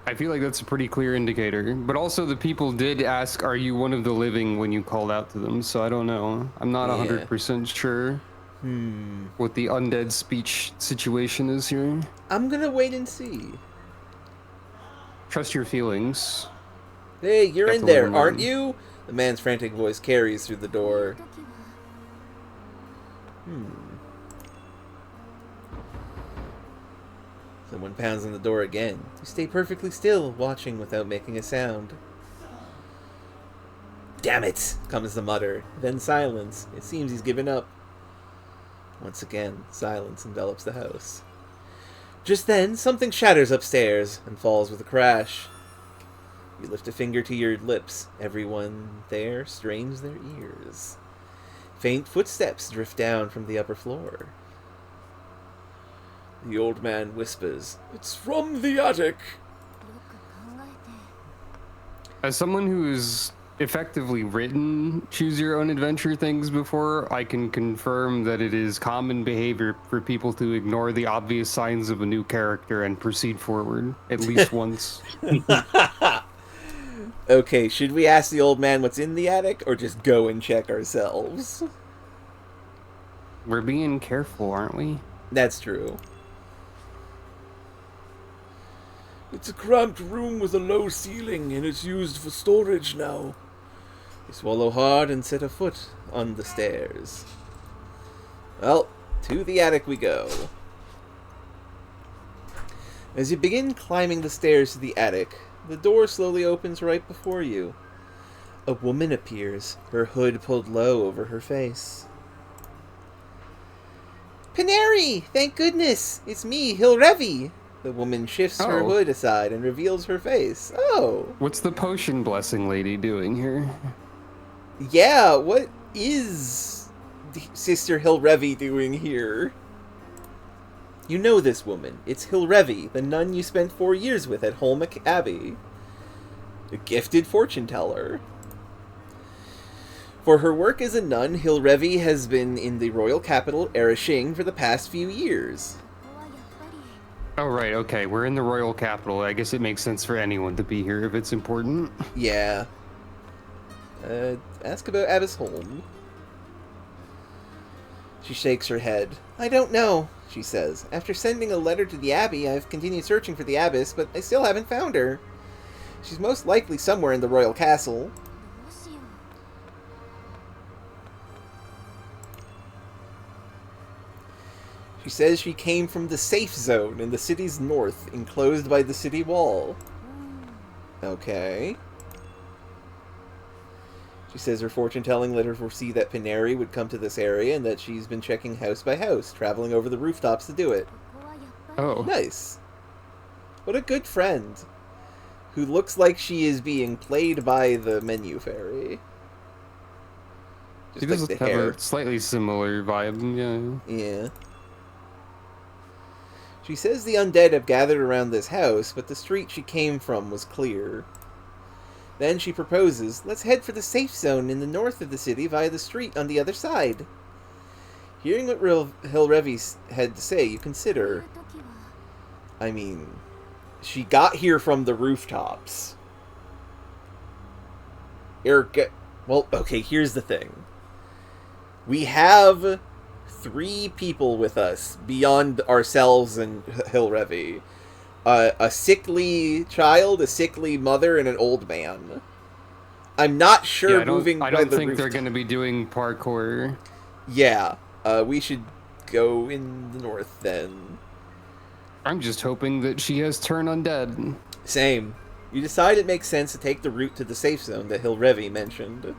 I feel like that's a pretty clear indicator. But also the people did ask, are you one of the living when you called out to them? So I don't know. I'm not 100% sure what the undead speech situation is here. I'm gonna wait and see. Trust your feelings. Hey, you're in Definitely there, aren't wrong. you? The man's frantic voice carries through the door. Someone pounds on the door again. You stay perfectly still, watching without making a sound. Damn it, comes the mutter. Then silence. It seems he's given up. Once again, silence envelops the house. Just then, something shatters upstairs and falls with a crash. You lift a finger to your lips. Everyone there strains their ears. Faint footsteps drift down from the upper floor. The old man whispers, "It's from the attic." As someone who's effectively written choose your own adventure things before, I can confirm that it is common behavior for people to ignore the obvious signs of a new character and proceed forward at least once. Okay, should we ask the old man what's in the attic, or just go and check ourselves? We're being careful, aren't we? That's true. It's a cramped room with a low ceiling, and it's used for storage now. You swallow hard and set a foot on the stairs. Well, to the attic we go. As you begin climbing the stairs to the attic, the door slowly opens right before you. A woman appears, her hood pulled low over her face. Paneri! Thank goodness! It's me, Hilrevi! The woman shifts her hood aside and reveals her face. Oh! What's the potion blessing lady doing here? Yeah, what is Sister Hilrevi doing here? You know this woman. It's Hilrevi, the nun you spent 4 years with at Holmach Abbey. A gifted fortune teller. For her work as a nun, Hilrevi has been in the royal capital, Erishing, for the past few years. Oh, right, okay. We're in the royal capital. I guess it makes sense for anyone to be here if it's important. Yeah. Ask about Abbess Holm. She shakes her head. I don't know, she says. After sending a letter to the Abbey, I've continued searching for the Abbess, but I still haven't found her. She's most likely somewhere in the royal castle. She says she came from the safe zone in the city's north, enclosed by the city wall. Okay. She says her fortune-telling let her foresee that Paneri would come to this area and that she's been checking house by house, traveling over the rooftops to do it. Oh. Nice. What a good friend. Who looks like she is being played by the menu fairy. She does have a slightly similar vibe, yeah. Yeah. She says the undead have gathered around this house, but the street she came from was clear. Then she proposes, let's head for the safe zone in the north of the city via the street on the other side. Hearing what Hilrevi had to say, you consider... I mean, she got here from the rooftops. Well, okay, here's the thing. We have 3 people with us beyond ourselves and Hilrevi. A sickly child, a sickly mother, and an old man. I'm not sure I don't think they're going to be doing parkour. Yeah, we should go in the north then. I'm just hoping that she has turn undead. Same. You decide it makes sense to take the route to the safe zone that Hilrevi mentioned.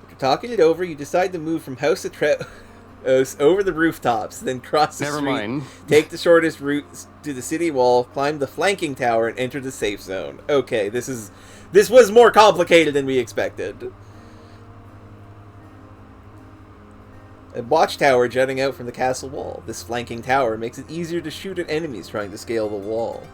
After talking it over, you decide to move from house to house over the rooftops, then cross the Never street, mind. take the shortest route to the city wall, climb the flanking tower, and enter the safe zone. Okay, this was more complicated than we expected. A watchtower jutting out from the castle wall. This flanking tower makes it easier to shoot at enemies trying to scale the wall.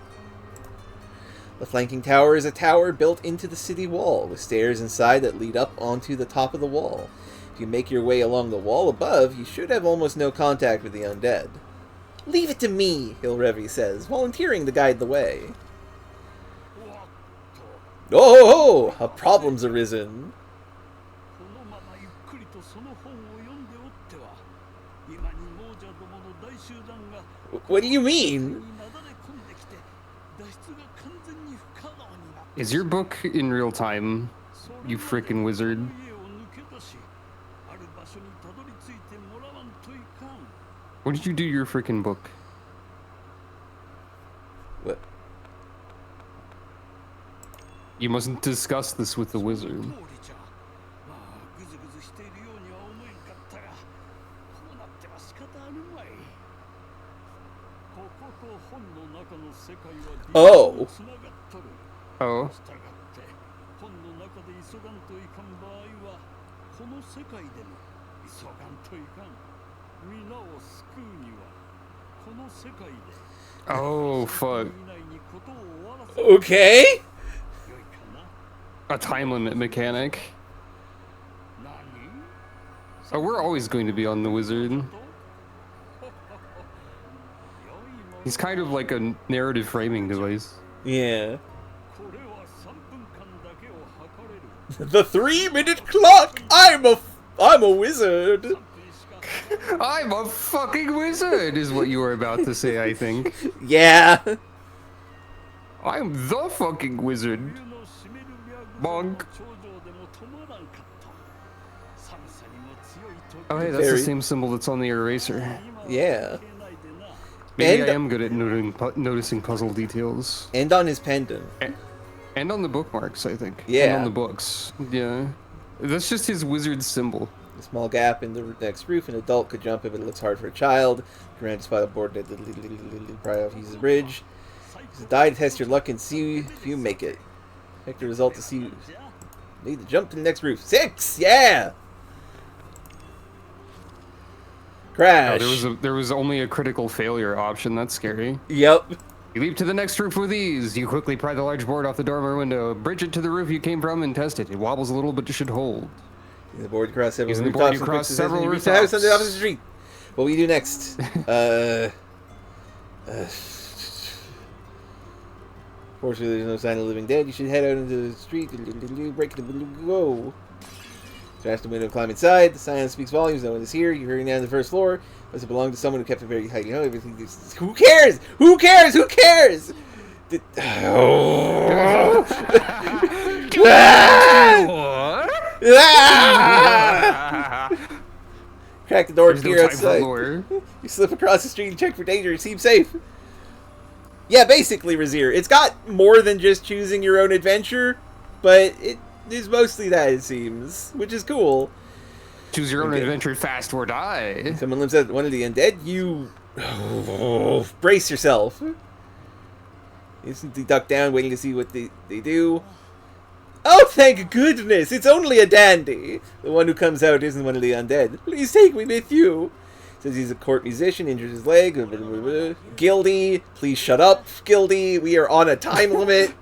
The flanking tower is a tower built into the city wall, with stairs inside that lead up onto the top of the wall. If you make your way along the wall above, you should have almost no contact with the undead. Leave it to me, Hilrevi says, volunteering to guide the way. Oh, ho, ho! A problem's arisen. What do you mean? Is your book in real time, you frickin' wizard? When did you do your frickin' book? What? You mustn't discuss this with the wizard. Oh. Oh. Oh, fuck. Okay. A time limit mechanic. Oh, we're always going to be on the wizard. He's kind of like a narrative framing device. Yeah. The 3-minute clock! I'm a wizard! I'm a fucking wizard, is what you were about to say, I think. Yeah. I'm the fucking wizard. Bonk. Oh, hey, that's the same symbol that's on the eraser. Yeah. Maybe I am good at noticing puzzle details. And on his pendant. And on the bookmarks, I think. Yeah. And on the books. Yeah. That's just his wizard symbol. A small gap in the next roof. An adult could jump if it looks hard for a child. Grand spot aboard that probably uses a bridge. Use a die to test your luck and see if you make it. Check the result to see. Need to jump to the next roof. 6! Yeah! Crash. Oh, there was only a critical failure option. That's scary. Yep. You leap to the next roof with ease. You quickly pry the large board off the dormer window, bridge it to the roof you came from, and test it. It wobbles a little, but it should hold. The board across several Using the rooftops. board, you cross several the rooftops. house on the opposite street. What will you do next? Fortunately, there's no sign of living dead. You should head out into the street. Break the go. Smash the window and climb inside. The silence speaks volumes. No one is here. You're hurrying down to the first floor. Must have belonged to someone who kept a very high. You know, everything. Who cares? Who cares? Who cares? Crack the door and peer outside. You slip across the street and check for danger. It seems safe. Yeah, basically, Razir. It's got more than just choosing your own adventure, but it is mostly that, it seems, which is cool. Choose your own adventure, fast or die. Someone lives at one of the undead. You brace yourself. You instantly duck down, waiting to see what they do. Oh, thank goodness! It's only a dandy! The one who comes out isn't one of the undead. Please take me with you. Says he's a court musician, injured his leg. Gildy, please shut up, Gildy. We are on a time limit.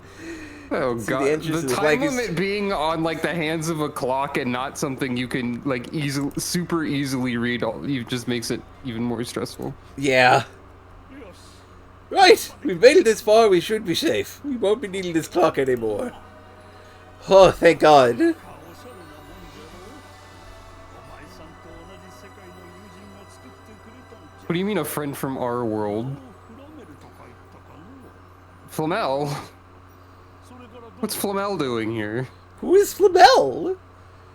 Oh god, the time limit being on like the hands of a clock and not something you can like super easily read, just makes it even more stressful. Yeah. Right, we've made it this far, we should be safe. We won't be needing this clock anymore. Oh, thank God. What do you mean a friend from our world? Flamel? What's Flamel doing here? Who is Flamel?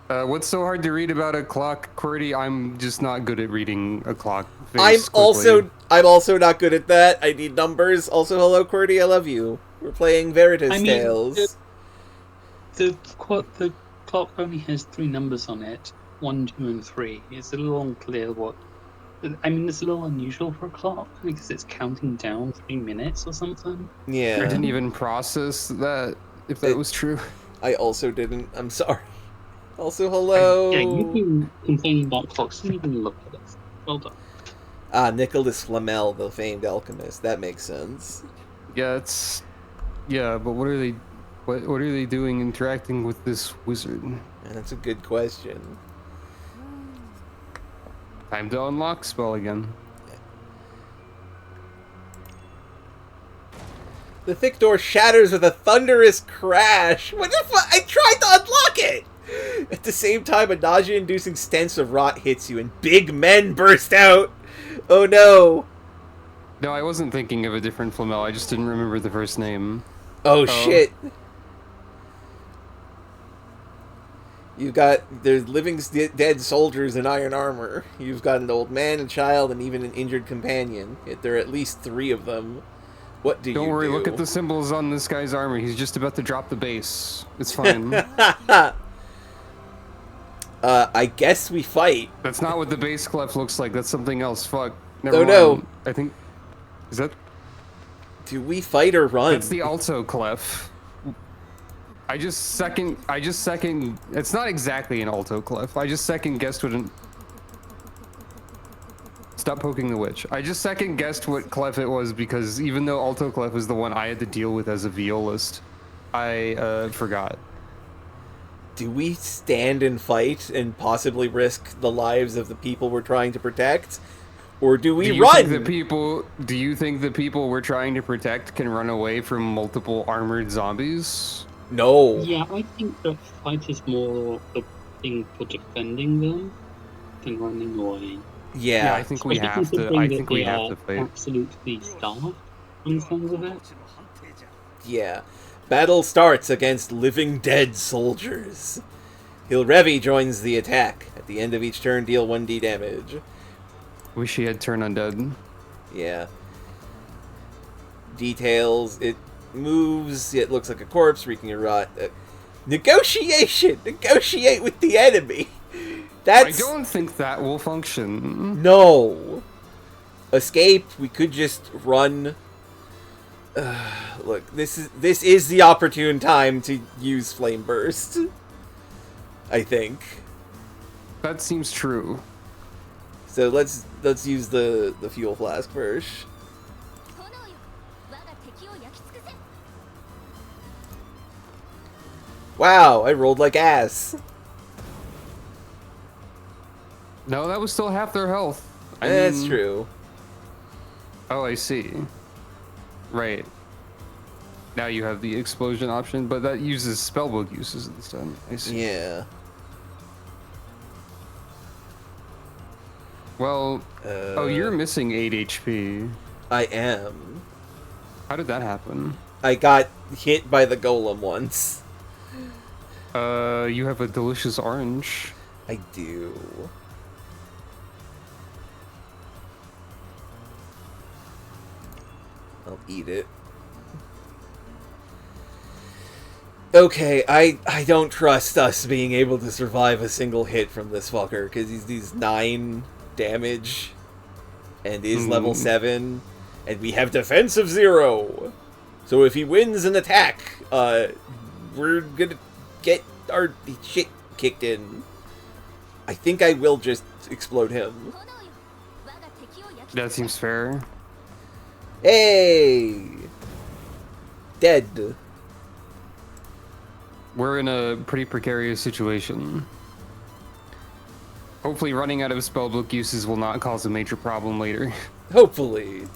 What's so hard to read about a clock, QWERTY? I'm just not good at reading a clock face I'm quickly. also not good at that. I need numbers. Also, hello, QWERTY, I love you. We're playing Veritas I mean, Tales. The clock only has 3 numbers on it, 1, 2, and 3. It's a little unclear what. I mean, it's a little unusual for a clock because it's counting down 3 minutes or something. Yeah. I didn't even process that, if that was true. I also didn't. I'm sorry. Also, hello. Yeah, you've been complaining about clocks. You didn't even look at it. Well done. Ah, Nicholas Flamel, the famed alchemist. That makes sense. Yeah, but what are they? What are they doing interacting with this wizard? And that's a good question. Time to unlock spell again. The thick door shatters with a thunderous crash. What the fuck? I tried to unlock it! At the same time, a nausea-inducing stench of rot hits you, and big men burst out. Oh no! No, I wasn't thinking of a different Flamel. I just didn't remember the first name. Oh shit! There's living dead soldiers in iron armor. You've got an old man, a child, and even an injured companion. Yet there are at least 3 of them. What do you do? Don't worry, look at the symbols on this guy's armor. He's just about to drop the base. It's fine. I guess we fight. That's not what the base clef looks like. That's something else. Fuck. Never mind. No. I think... Is that... Do we fight or run? It's the alto clef. I just second... It's not exactly an alto clef. I just second guessed what an... Stop poking the witch. I just second guessed what clef it was because even though alto clef was the one I had to deal with as a violist, I forgot. Do we stand and fight and possibly risk the lives of the people we're trying to protect? Or do we run? Do you think the people we're trying to protect can run away from multiple armored zombies? No. Yeah, I think the fight is more the thing for defending them than running away. Yeah, I think we have to. I think we have to fight. Absolutely starved on the sounds of it. Yeah. Battle starts against living dead soldiers. Hilrevi joins the attack. At the end of each turn, deal 1d damage. Wish he had turn undead. Yeah. Details. It moves. It looks like a corpse, reeking of rot. Negotiation! Negotiate with the enemy! I don't think that will function. No. Escape. We could just run. Look, this is the opportune time to use Flame Burst. I think. That seems true. So let's use the fuel flask first. Wow, I rolled like ass. No, that was still half their health. That's true. Oh, I see. Right. Now you have the explosion option, but that uses spellbook uses instead. I see. Yeah. Well, oh, you're missing 8 HP. I am. How did that happen? I got hit by the golem once. You have a delicious orange. I do. I'll eat it. Okay, I don't trust us being able to survive a single hit from this fucker, because he's 9 damage, and is level 7, and we have defense of 0. So if he wins an attack, we're gonna get our shit kicked in. I think I will just explode him. That seems fair. Hey! Dead. We're in a pretty precarious situation. Hopefully running out of spellbook uses will not cause a major problem later. Hopefully.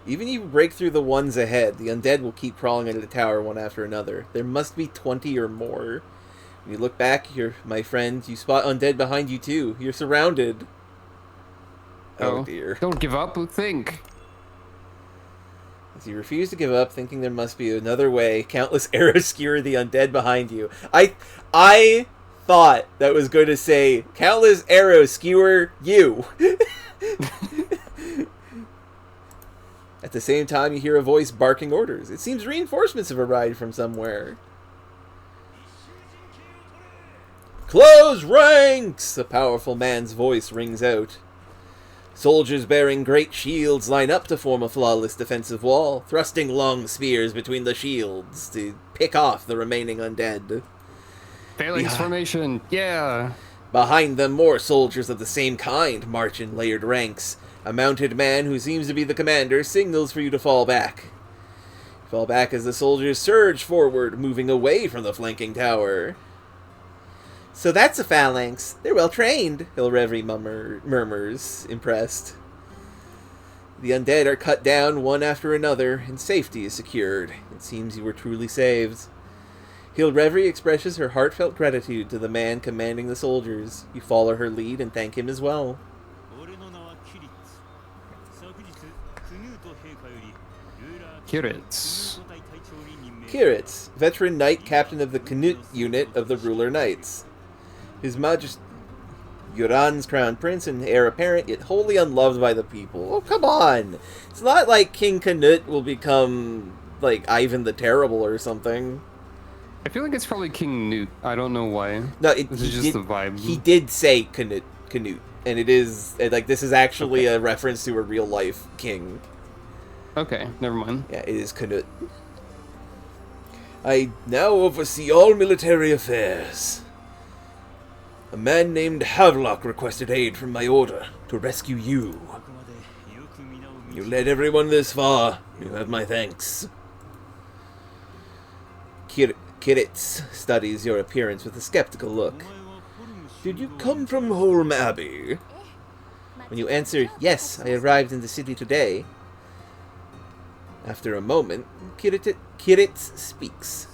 Even if you break through the ones ahead, the undead will keep crawling into the tower one after another. There must be 20 or more. When you look back, my friend, you spot undead behind you too. You're surrounded. Oh dear. Don't give up, think. As you refuse to give up, thinking there must be another way, countless arrows skewer the undead behind you. I thought that was going to say, countless arrows skewer you. At the same time, you hear a voice barking orders. It seems reinforcements have arrived from somewhere. Close ranks! A powerful man's voice rings out. Soldiers bearing great shields line up to form a flawless defensive wall, thrusting long spears between the shields to pick off the remaining undead. Phalanx formation, yeah! Behind them, more soldiers of the same kind march in layered ranks. A mounted man who seems to be the commander signals for you to fall back. Fall back as the soldiers surge forward, moving away from the flanking tower. So that's a phalanx. They're well trained, Hilrevri murmurs, impressed. The undead are cut down one after another, and safety is secured. It seems you were truly saved. Hilrevri expresses her heartfelt gratitude to the man commanding the soldiers. You follow her lead and thank him as well. Kiritz. Kiritz, veteran knight captain of the Canute unit of the ruler knights. His Majesty Yuran's crown prince and heir apparent, yet wholly unloved by the people. Oh, come on! It's not like King Canute will become, like, Ivan the Terrible or something. I feel like it's probably King Newt. I don't know why. No, this is just the vibe. He did say Canute, and it is, like, this is actually a reference to a real-life king. Okay, never mind. Yeah, it is Canute. I now oversee all military affairs. A man named Havelock requested aid from my order to rescue you. You led everyone this far. You have my thanks. Kiritz studies your appearance with a skeptical look. Did you come from Holm Abbey? When you answer, yes, I arrived in the city today. After a moment, Kiritz speaks.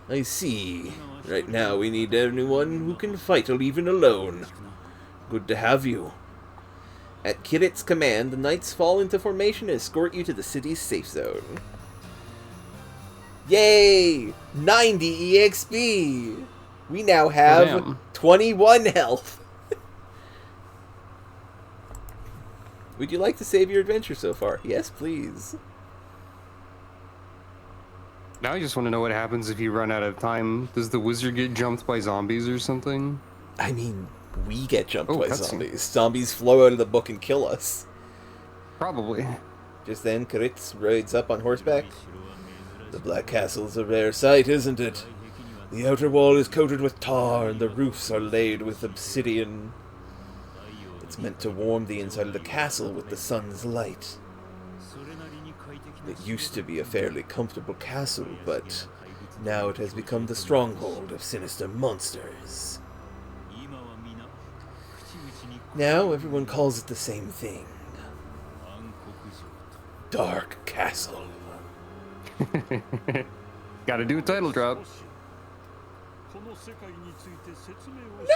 I see. Right now we need anyone who can fight or even alone. Good to have you. At Kiritz's command, the knights fall into formation and escort you to the city's safe zone. Yay! 90 EXP! We now have 21 health. Would you like to save your adventure so far? Yes, please. Now I just want to know what happens if you run out of time. Does the wizard get jumped by zombies or something? I mean, we get jumped by zombies. Zombies flow out of the book and kill us. Probably. Just then, Kiritz rides up on horseback. The Black Castle's a rare sight, isn't it? The outer wall is coated with tar, and the roofs are laid with obsidian. It's meant to warm the inside of the castle with the sun's light. It used to be a fairly comfortable castle, but now it has become the stronghold of sinister monsters. Now everyone calls it the same thing. Dark Castle. Gotta do a title drop.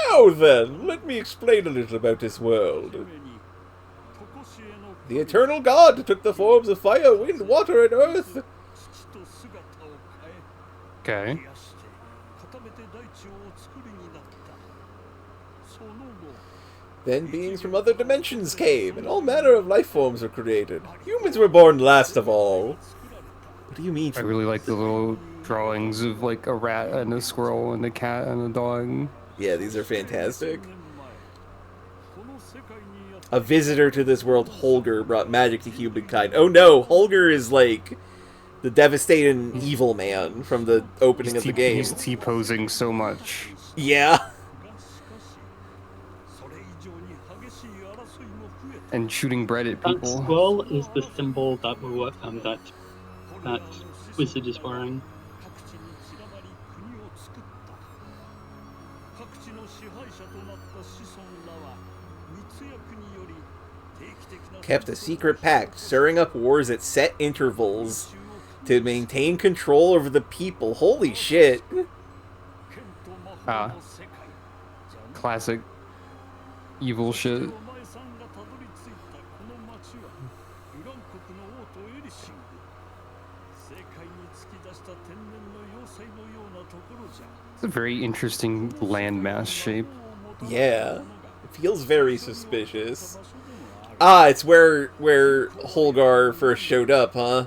Now then, let me explain a little about this world. The eternal god took the forms of fire, wind, water, and earth. Okay. Then beings from other dimensions came, and all manner of life forms were created. Humans were born last of all. What do you mean? I really like the little drawings of like a rat and a squirrel and a cat and a dog. Yeah, these are fantastic. A visitor to this world, Holger, brought magic to humankind. Oh no, Holger is like the devastating evil man from the opening of the game. He's T-posing so much. Yeah. And shooting bread at people. That squirrel is the symbol that that wizard is wearing. Kept a secret pact, stirring up wars at set intervals to maintain control over the people. Holy shit. Classic evil shit. It's a very interesting landmass shape. Yeah. It feels very suspicious. Ah, it's where Holgar first showed up, huh?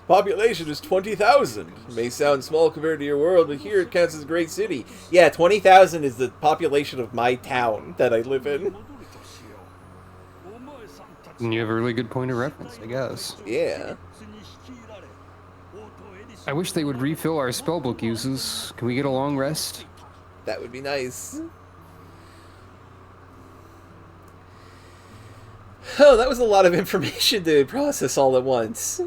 Population is 20,000. May sound small compared to your world, but here it counts as a great city. Yeah, 20,000 is the population of my town that I live in. And you have a really good point of reference, I guess. Yeah. I wish they would refill our spellbook uses. Can we get a long rest? That would be nice. Oh, that was a lot of information to process all at once.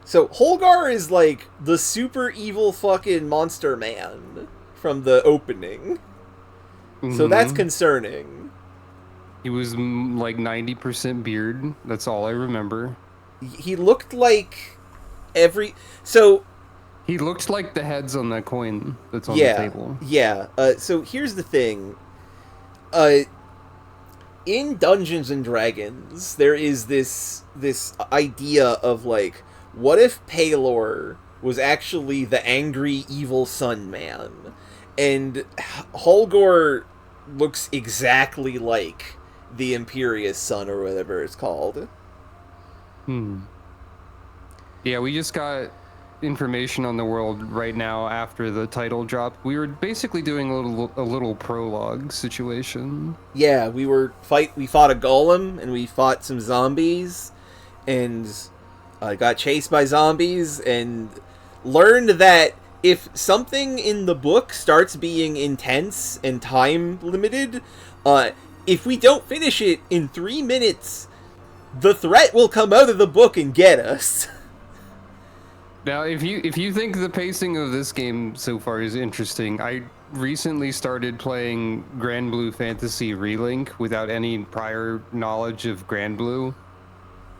So, Holgar is like the super evil fucking monster man from the opening. So that's concerning. He was like 90% beard. That's all I remember. He looked like So... He looked like the heads on that coin that's on the table. Yeah. So here's the thing. In Dungeons and Dragons, there is this idea of like, what if Palor was actually the angry evil sun man, and Holgor looks exactly like the Imperious Sun or whatever it's called. Yeah, we just got information on the world right now after the title dropped. We were basically doing a little prologue situation. Yeah, we fought a golem and we fought some zombies and got chased by zombies and learned that if something in the book starts being intense and time limited, if we don't finish it in 3 minutes, the threat will come out of the book and get us. Now, if you think the pacing of this game so far is interesting, I recently started playing Grand Blue Fantasy Relink without any prior knowledge of Grand Blue.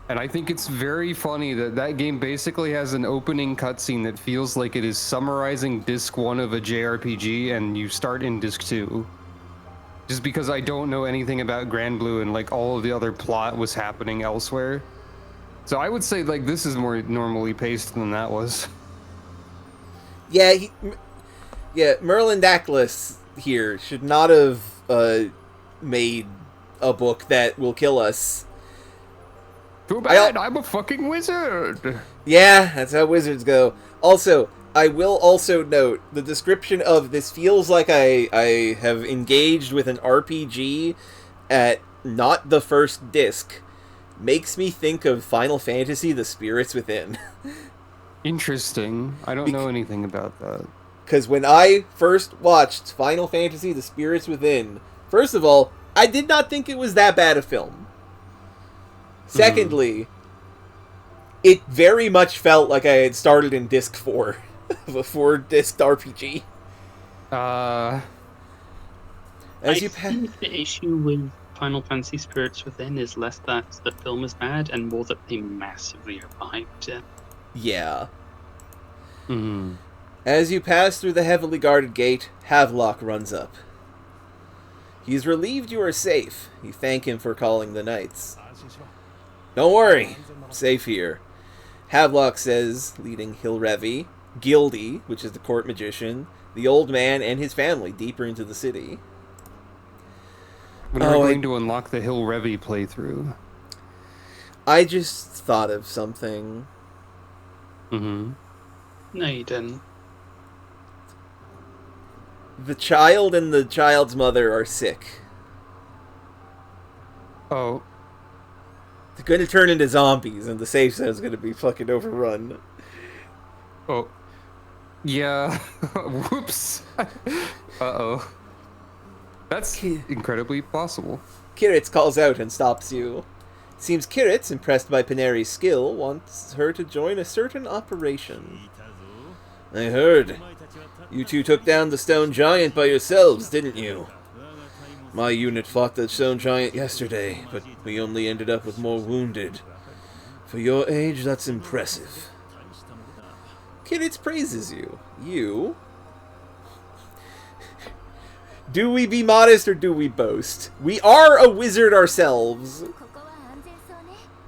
And I think it's very funny that game basically has an opening cutscene that feels like it is summarizing Disc 1 of a JRPG, and you start in Disc 2. Just because I don't know anything about Grand Blue and like all of the other plot was happening elsewhere. So I would say like this is more normally paced than that was. Yeah, Merlin Daclus here should not have made a book that will kill us. Too bad, I'm a fucking wizard! Yeah, that's how wizards go. Also, I will also note, the description of this feels like I have engaged with an RPG at not the first disc makes me think of Final Fantasy The Spirits Within. Interesting. I don't know anything about that. Because when I first watched Final Fantasy The Spirits Within, first of all, I did not think it was that bad a film. Secondly, it very much felt like I had started in Disc 4 of a 4-disc RPG. I think the issue with Final Fantasy Spirits Within is less that the film is bad and more that they massively overhyped it. Yeah. As you pass through the heavily guarded gate, Havelock runs up. He is relieved you are safe. You thank him for calling the knights. Don't worry, I'm safe here. Havelock says, leading Hilrevi, Gildy, which is the court magician, the old man, and his family deeper into the city. When are we going to unlock the Hilrevi playthrough? I just thought of something. No, you didn't. The child and the child's mother are sick. Oh. They're going to turn into zombies, and the safe zone is going to be fucking overrun. Oh. Yeah. Whoops. Uh-oh. That's incredibly possible. Kiritz calls out and stops you. It seems Kiritz, impressed by Paneri's skill, wants her to join a certain operation. I heard. You two took down the stone giant by yourselves, didn't you? My unit fought the stone giant yesterday, but we only ended up with more wounded. For your age, that's impressive. Kiritz praises you. You? Do we be modest or do we boast? We are a wizard ourselves.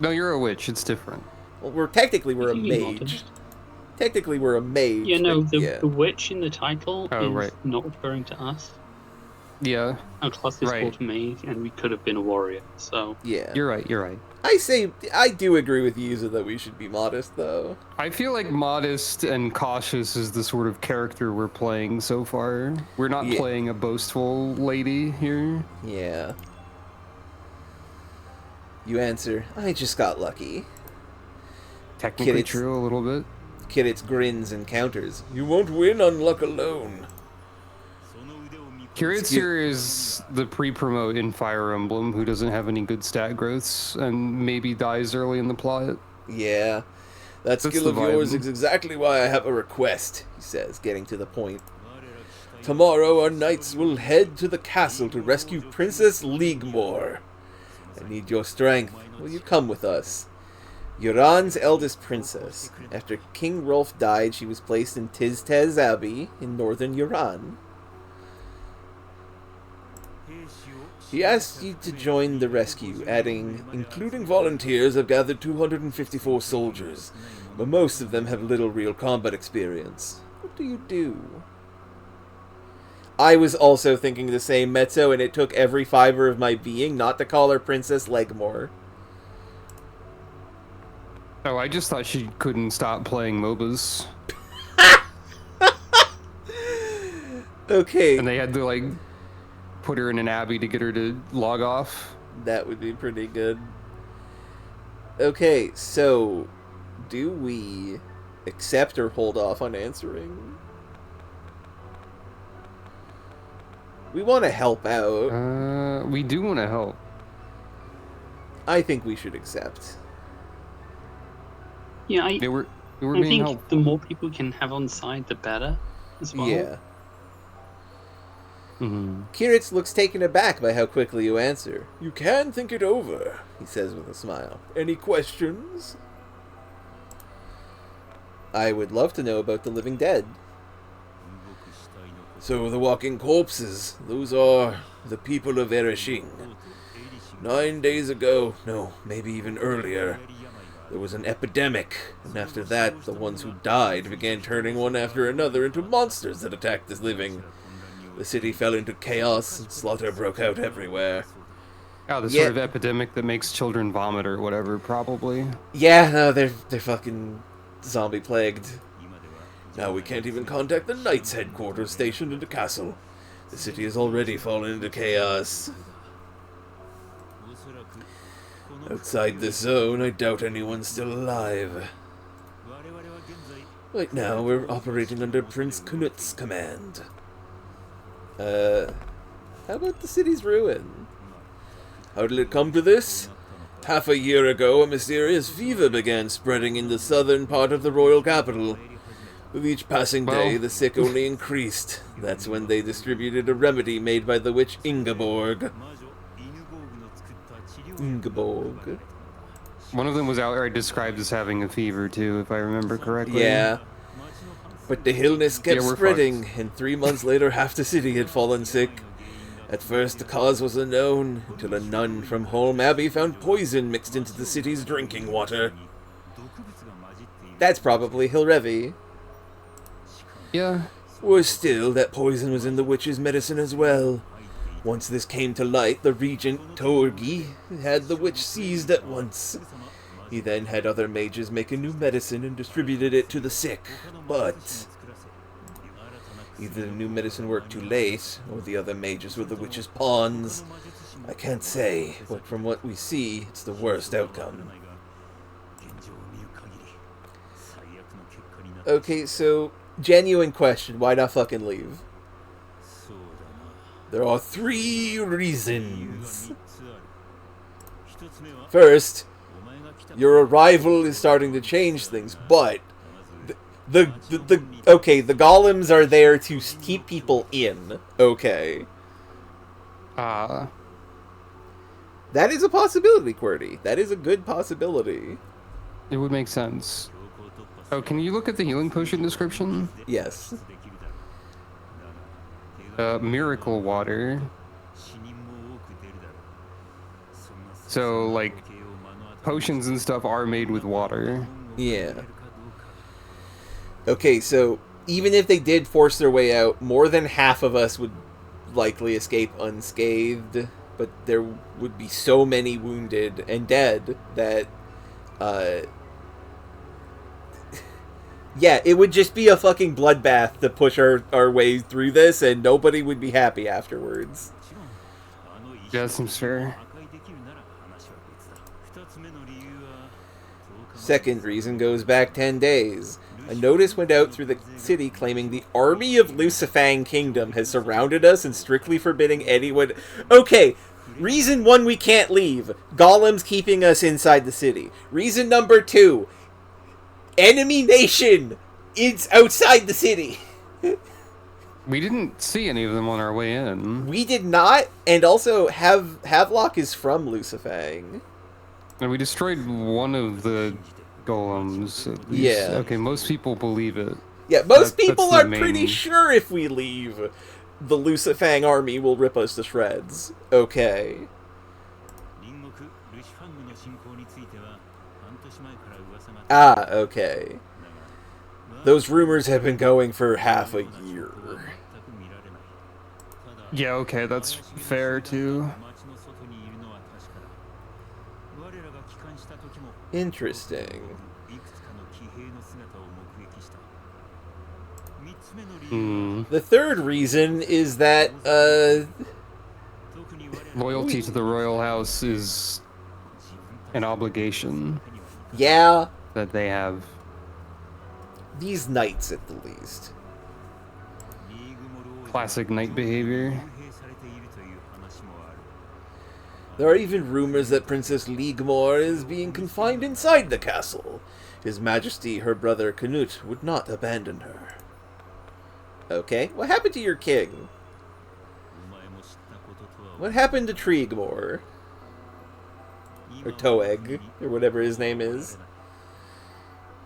No, you're a witch. It's different. Well, we're a mage. Technically, we're a mage. Yeah, no, but the witch in the title Oh, is right. not referring to us. Yeah, Our class is Right. called mage, and we could have been a warrior. So yeah. you're right. You're right. I do agree with Yuza that we should be modest, though. I feel like modest and cautious is the sort of character we're playing so far. We're not Yeah. playing a boastful lady here. Yeah. You answer, I just got lucky. Technically it's- true, a little bit. Kidditz grins and counters. You won't win on luck alone. Kiritsu is the pre-promote in Fire Emblem who doesn't have any good stat growths and maybe dies early in the plot. Yeah. That That's skill the of yours vibe. is exactly why I have a request, he says, getting to the point. Tomorrow our knights will head to the castle to rescue Princess Leaguemore. I need your strength. Will you come with us? Yuran's eldest princess. After King Rolf died, she was placed in Tiztez Abbey in northern Yuran. He asked you to join the rescue, adding, including volunteers, I've gathered 254 soldiers, but most of them have little real combat experience. What do you do? I was also thinking the same, Mezzo, and it took every fiber of my being not to call her Princess Legmore. Oh, I just thought she couldn't stop playing MOBAs. Okay, And they had to, like, put her in an abbey to get her to log off. that would be pretty good. Okay, so do we accept or hold off on answering? We want to help out. We do want to help. I think we should accept. yeah, I They were I being think helpful. the more people can have on side, the better. As well. Yeah. Mm-hmm. Kiritz looks taken aback by how quickly you answer. You can think it over, he says with a smile. Any questions? I would love to know about the living dead. So the walking corpses, those are the people of Ereshing. 9 days ago, no, maybe even earlier, there was an epidemic, and after that, the ones who died began turning one after another into monsters that attacked the living. The city fell into chaos, and slaughter broke out everywhere. Oh, the Yeah. sort of epidemic that makes children vomit or whatever, probably. Yeah, no, they're fucking zombie plagued. Now we can't even contact the Knights headquarters stationed in the castle. The city has already fallen into chaos. Outside this zone, I doubt anyone's still alive. Right now, we're operating under Prince Knuts's command. How about the city's ruin? How did it come to this? Half a year ago, a mysterious fever began spreading in the southern part of the royal capital. With each passing day, Well- the sick only increased. That's when they distributed a remedy made by the witch Ingeborg. Ingeborg. One of them was outright described as having a fever, too, if I remember correctly. Yeah. But the illness kept Yeah, we're spreading, and 3 months later half the city had fallen sick. At first the cause was unknown, until a nun from Holm Abbey found poison mixed into the city's drinking water. That's probably Hilrevi. Yeah. Worse still, that poison was in the witch's medicine as well. Once this came to light, the regent, Torgi, had the witch seized at once. He then had other mages make a new medicine and distributed it to the sick, but either the new medicine worked too late, or the other mages were the witch's pawns. I can't say, but from what we see, it's the worst outcome. Okay, so, genuine question, why not fucking leave? There are 3 reasons. First, your arrival is starting to change things, but the golems are there to keep people in. Okay. Uh, That is a possibility, QWERTY. That is a good possibility. it would make sense. Oh, can you look at the healing potion description? Yes. Miracle water. So, like, potions and stuff are made with water. Yeah. Okay, so even if they did force their way out, more than half of us would likely escape unscathed, but there would be so many wounded and dead that, yeah, it would just be a fucking bloodbath to push our way through this, and nobody would be happy afterwards. Yeah, seems fair. Second reason goes back 10 days. A notice went out through the city claiming the army of Lucifang Kingdom has surrounded us and strictly forbidding anyone... Okay, reason 1, we can't leave. Golem's keeping us inside the city. Reason number 2, enemy nation is outside the city. We didn't see any of them on our way in. We did not, and also Havelock is from Lucifang. And we destroyed one of the golems, at least. Yeah. Okay, most people believe it. Yeah, most people that's are the pretty main- sure if we leave, the Lucifang army will rip us to shreds. Okay. Ah, okay. Those rumors have been going for half a year. Yeah, okay, that's fair too. Interesting. The third reason is that, Loyalty to the royal house is an obligation yeah, that they have. these knights at the least. Classic knight behavior. There are even rumors that Princess Ligmor is being confined inside the castle. His Majesty, her brother Canute, would not abandon her. Okay, what happened to your king? What happened to Trigmor? Or Toeg, or whatever his name is.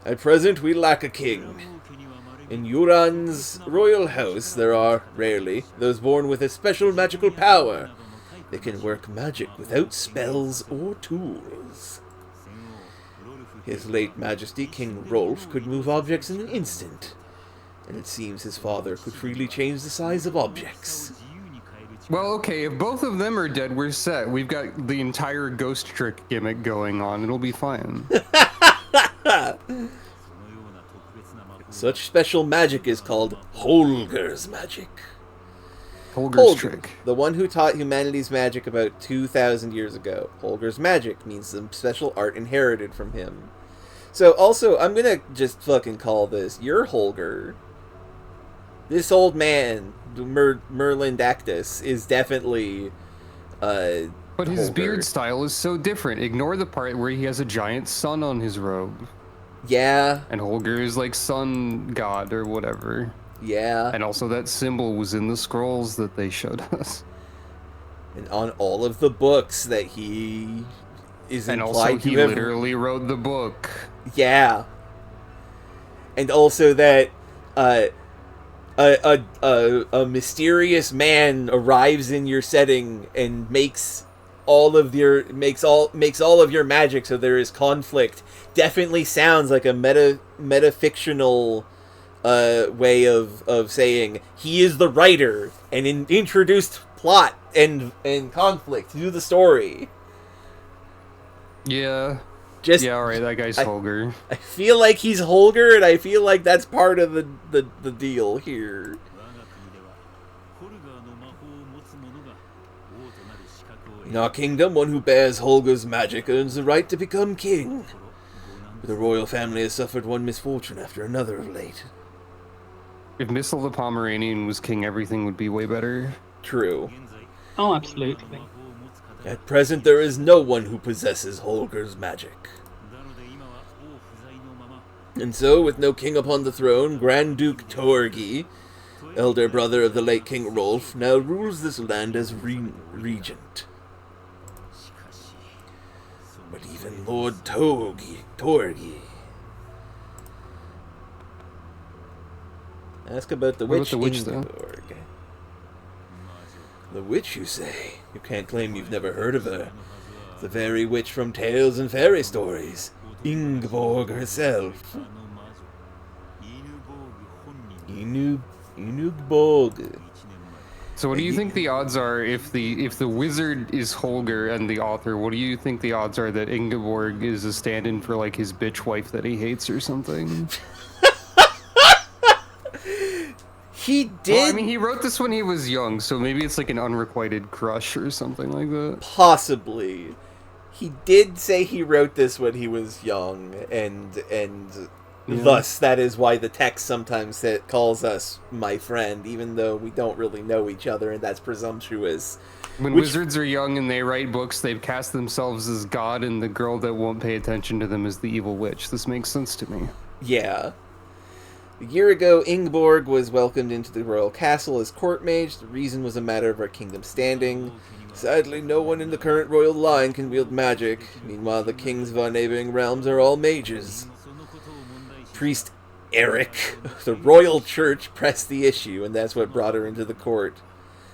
At present, we lack a king. In Yuran's royal house, there are, rarely, those born with a special magical power. They can work magic without spells or tools. His late Majesty, King Rolf, could move objects in an instant. And it seems his father could freely change the size of objects. Well, okay, if both of them are dead, we're set. We've got the entire ghost trick gimmick going on. It'll be fine. Such special magic is called Holger's magic. Holger's Holger, trick. the one who taught humanity's magic about 2,000 years ago. Holger's magic means some special art inherited from him. So, also, I'm gonna just fucking call this. You're Holger. This old man, Merlin Dactus, is definitely, But his Holger. beard style is so different. Ignore the part where he has a giant sun on his robe. Yeah, And Holger is like sun god or whatever. yeah. And also that symbol was in the scrolls that they showed us. And on all of the books that he is And implied also he to have... literally wrote the book. Yeah. And also that a mysterious man arrives in your setting and makes all of your magic so there is conflict. Definitely sounds like a metafictional way of saying he is the writer and introduced plot and conflict to the story. Yeah. Just Yeah, alright, that guy's Holger. I feel like he's Holger, and I feel like that's part of the deal here. In our kingdom, one who bears Holger's magic earns the right to become king. But the royal family has suffered one misfortune after another of late. If Missile the Pomeranian was king, everything would be way better. True. Oh, absolutely. At present, there is no one who possesses Holger's magic. And so, with no king upon the throne, Grand Duke Torgi, elder brother of the late King Rolf, now rules this land as regent. But even Lord Torgi. Ask about the What witch, about the witch, though? Ingeborg. The witch, you say? You can't claim you've never heard of her. The very witch from tales and fairy stories. Ingeborg herself. Inugborg. So what do you think the odds are if the wizard is Holger and the author? What do you think the odds are that Ingeborg is a stand-in for like his bitch wife that he hates or something? He did. Well, I mean, he wrote this when he was young, so maybe it's like an unrequited crush or something like that. Possibly. He did say he wrote this when he was young, and thus that is why the text sometimes calls us my friend, even though we don't really know each other, and that's presumptuous. When wizards are young and they write books, they've cast themselves as God, and the girl that won't pay attention to them is the evil witch. This makes sense to me. Yeah. A year ago, Ingeborg was welcomed into the royal castle as court mage. The reason was a matter of our kingdom's standing. Sadly, no one in the current royal line can wield magic. Meanwhile, the kings of our neighboring realms are all mages. Priest Eric, the royal church, pressed the issue, and that's what brought her into the court.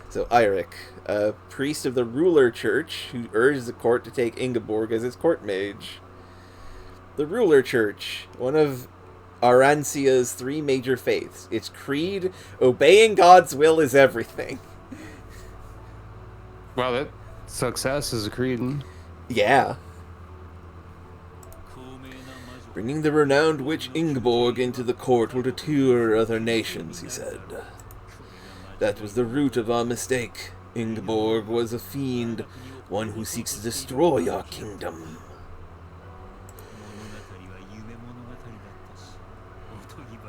So Eric, a priest of the ruler church, who urged the court to take Ingeborg as its court mage. The ruler church, one of Arancia's 3 major faiths. Its creed, obeying God's will is everything. Well, that success is a creed. Yeah. Bringing the renowned witch Ingeborg into the court will deter other nations, he said. That was the root of our mistake. Ingeborg was a fiend, one who seeks to destroy our kingdom.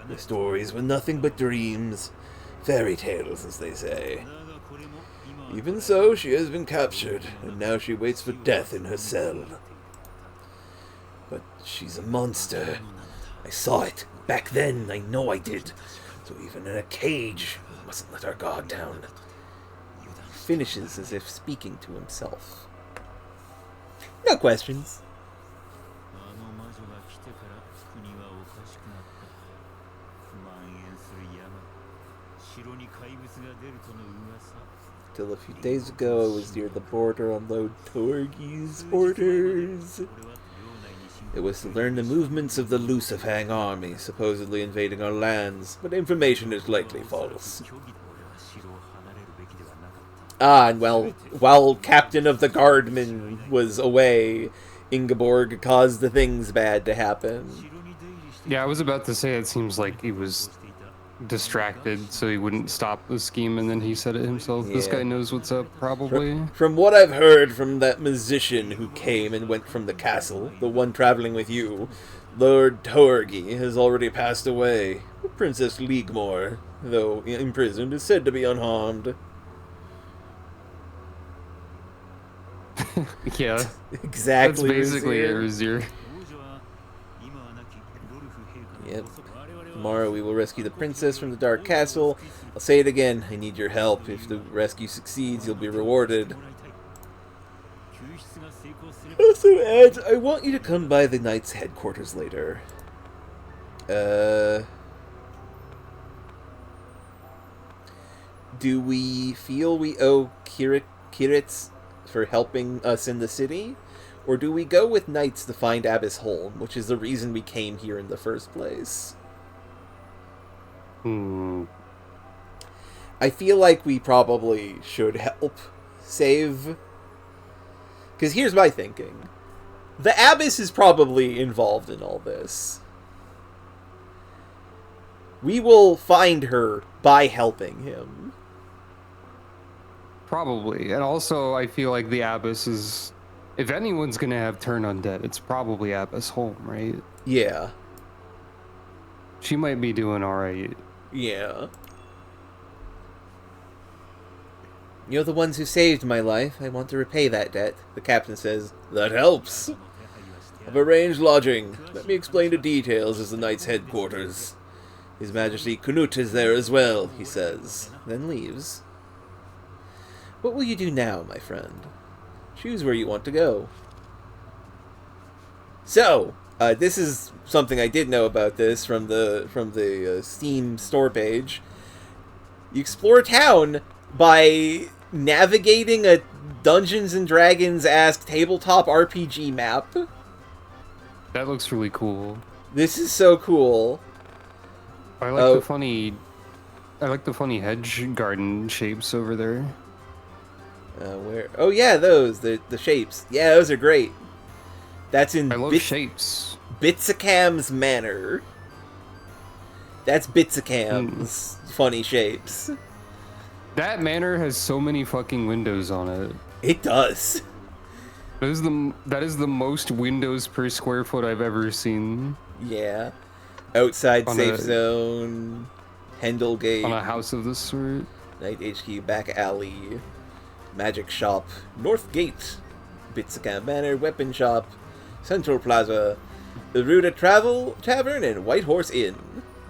The stories were nothing but dreams, fairy tales, as they say. Even so, she has been captured, and now she waits for death in her cell. But she's a monster. I saw it. Back then, I know I did. So even in a cage, we mustn't let our guard down. He finishes as if speaking to himself. No questions. Till a few days ago, I was near the border on LaZodiac's orders. It was to learn the movements of the Lucifang army, supposedly invading our lands, but information is likely false. Ah, and while Captain of the Guardmen was away, Ingeborg caused the things bad to happen. Yeah, I was about to say it seems like he was distracted so he wouldn't stop the scheme, and then he said it himself. Yeah. This guy knows what's up, probably. From what I've heard from that musician who came and went from the castle, the one traveling with you, Lord Torgi has already passed away. Princess Leaguemore, though imprisoned, is said to be unharmed. Yeah. Exactly. That's basically it, Razier. Yep. Tomorrow we will rescue the princess from the Dark Castle. I'll say it again, I need your help. If the rescue succeeds, you'll be rewarded. Also, Ed, I want you to come by the Knight's headquarters later. Do we feel we owe Kiritz for helping us in the city? Or do we go with Knights to find Abbess Holm, which is the reason we came here in the first place? I feel like we probably should help save. Because here's my thinking. The Abbess is probably involved in all this. We will find her by helping him. Probably. And also, I feel like the Abbess is... If anyone's gonna have turn undead, it's probably Abbess Holm, right? Yeah. She might be doing alright. Yeah. You're the ones who saved my life. I want to repay that debt. The captain says, that helps. I've arranged lodging. Let me explain the details as the Knight's headquarters. His Majesty Knut is there as well, he says, then leaves. What will you do now, my friend? Choose where you want to go. So, this is something I did know about this from the Steam store page. You explore town by navigating a Dungeons and Dragons-esque tabletop RPG map. That looks really cool. This is so cool. I like the funny like the funny hedge garden shapes over there. Where? Oh yeah, those the shapes. Yeah, those are great. That's in I love shapes. Bitsicam's Manor. That's Bitsicam's funny shapes. That manor has so many fucking windows on it. It does. That is the most windows per square foot I've ever seen. Yeah. Outside safe zone. Hendel Gate. On a house of this sort. Night HQ, back alley. Magic shop. North Gate. Bitsicam Manor, weapon shop. Central Plaza. The Ruta Travel Tavern, and White Horse Inn.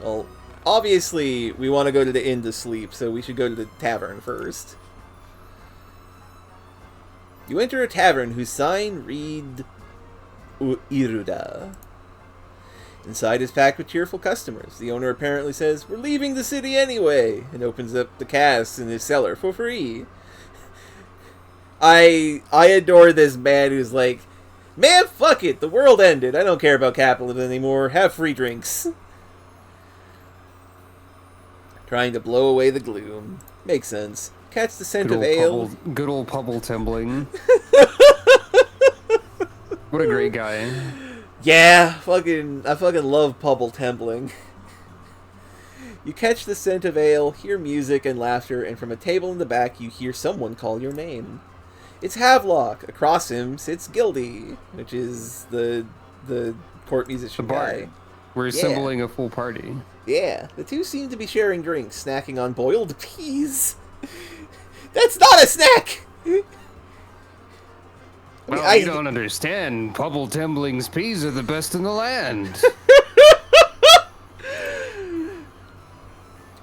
Well, obviously, we want to go to the inn to sleep, so we should go to the tavern first. You enter a tavern whose sign read Iruda. Inside is packed with cheerful customers. The owner apparently says, "We're leaving the city anyway," and opens up the casks in his cellar for free. I adore this man who's like, "Man, fuck it, the world ended. I don't care about capitalism anymore. Have free drinks." Trying to blow away the gloom. Makes sense. Catch the scent of ale. Good old Pubble Tembling. What a great guy. Yeah, I fucking love Pubble Tembling. You catch the scent of ale, hear music and laughter, and from a table in the back you hear someone call your name. It's Havelock. Across him sits Gildy, which is the court musician guy. We're assembling a full party. Yeah, the two seem to be sharing drinks, snacking on boiled peas. That's not a snack! Well, you don't understand. Pubble Tembling's peas are the best in the land.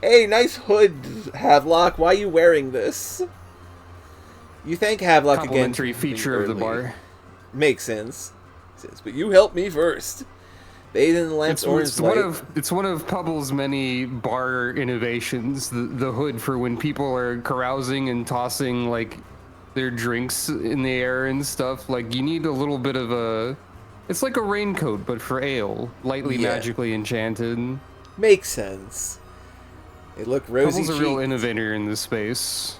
Hey, nice hood, Havelock. Why are you wearing this? You thank Havelock again. Complimentary feature of the bar. Makes sense. Says, but you helped me first. Bathe in the lamp's orange light. It's one of Pubble's many bar innovations. The hood for when people are carousing and tossing like their drinks in the air and stuff. Like you need a little bit of a. It's like a raincoat, but for ale, lightly magically enchanted. Makes sense. They look rosy. Pubble's a real innovator in this space.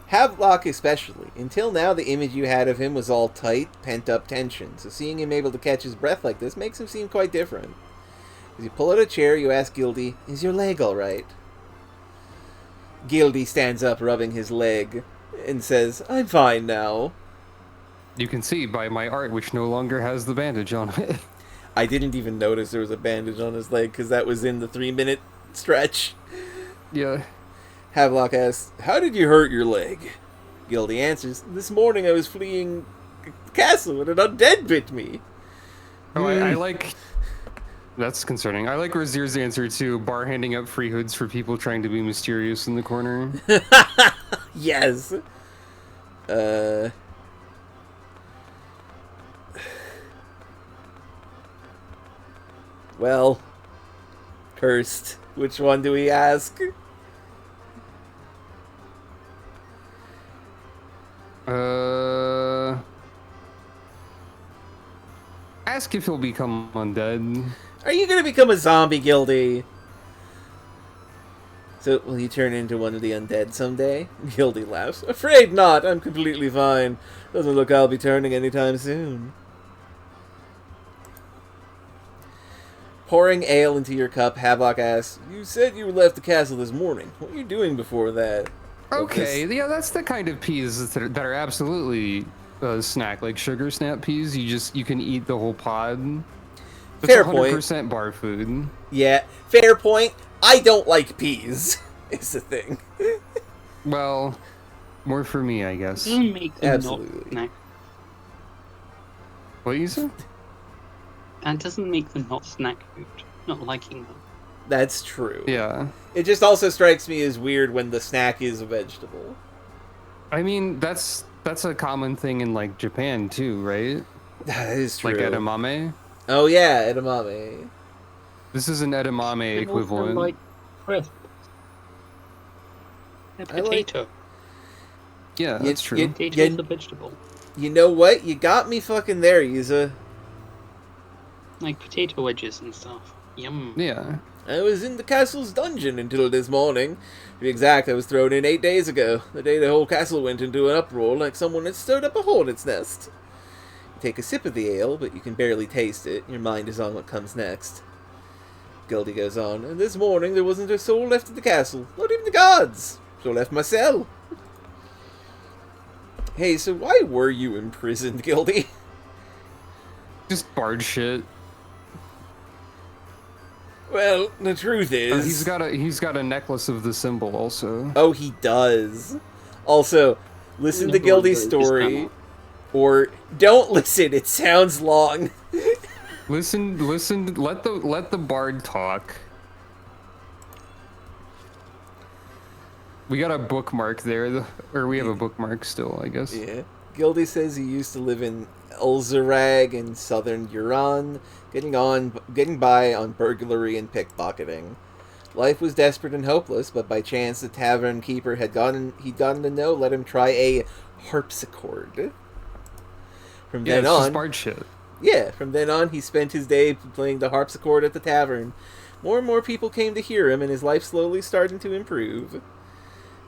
Havelock especially. Until now, the image you had of him was all tight, pent-up tension, so seeing him able to catch his breath like this makes him seem quite different. As you pull out a chair, you ask Gildy, "Is your leg all right?" Gildy stands up, rubbing his leg, and says, "I'm fine now." You can see by my art, which no longer has the bandage on it. I didn't even notice there was a bandage on his leg, because that was in the 3-minute stretch. Yeah. Havelock asks, "How did you hurt your leg?" Gildy answers, "This morning I was fleeing the castle and an undead bit me." Oh, I like... That's concerning. I like Razir's answer to bar handing out free hoods for people trying to be mysterious in the corner. Yes. Well, cursed. Which one do we ask? Ask if he'll become undead. Are you gonna become a zombie, Gildy? So, will you turn into one of the undead someday? Gildy laughs. "Afraid not. I'm completely fine. Doesn't look I'll be turning anytime soon." Pouring ale into your cup, Havelock asks, "You said you left the castle this morning. What were you doing before that?" Okay, yeah, that's the kind of peas that are absolutely a snack, like sugar snap peas. You can eat the whole pod. It's Fair 100% bar food. Yeah, fair point. I don't like peas. Is the thing. Well, more for me, I guess. Make them Absolutely. not snack. What you said? That doesn't make them not snack food. Not liking them. That's true. Yeah. It just also strikes me as weird when the snack is a vegetable. I mean, that's a common thing in like Japan too, right? That is true. Like edamame. Oh yeah, edamame. This is an edamame And also equivalent. like crisp. A potato. Yeah, that's true. Potato's a vegetable. You know what? You got me fucking there, Yuza. Like potato wedges and stuff. Yum. Yeah. I was in the castle's dungeon until this morning. To be exact, I was thrown in 8 days ago, the day the whole castle went into an uproar like someone had stirred up a hornet's nest. You take a sip of the ale, but you can barely taste it. Your mind is on what comes next. Gildy goes on, and this morning there wasn't a soul left at the castle, not even the guards. So I left my cell. Hey, so why were you imprisoned, Gildy? Just bard shit. Well, the truth is... he's got a necklace of the symbol also. Oh, he does. Also, listen to Gildy's story, or don't listen, it sounds long. Listen, let the bard talk. We got a bookmark there, or we have a bookmark still, I guess. Yeah. Gildy says he used to live in Elzarag in southern Huron, getting by on burglary and pickpocketing. Life was desperate and hopeless, but by chance the tavern keeper he'd gotten to know let him try a harpsichord. From then on, bard shit. Yeah, from then on he spent his day playing the harpsichord at the tavern. More and more people came to hear him, and his life slowly started to improve.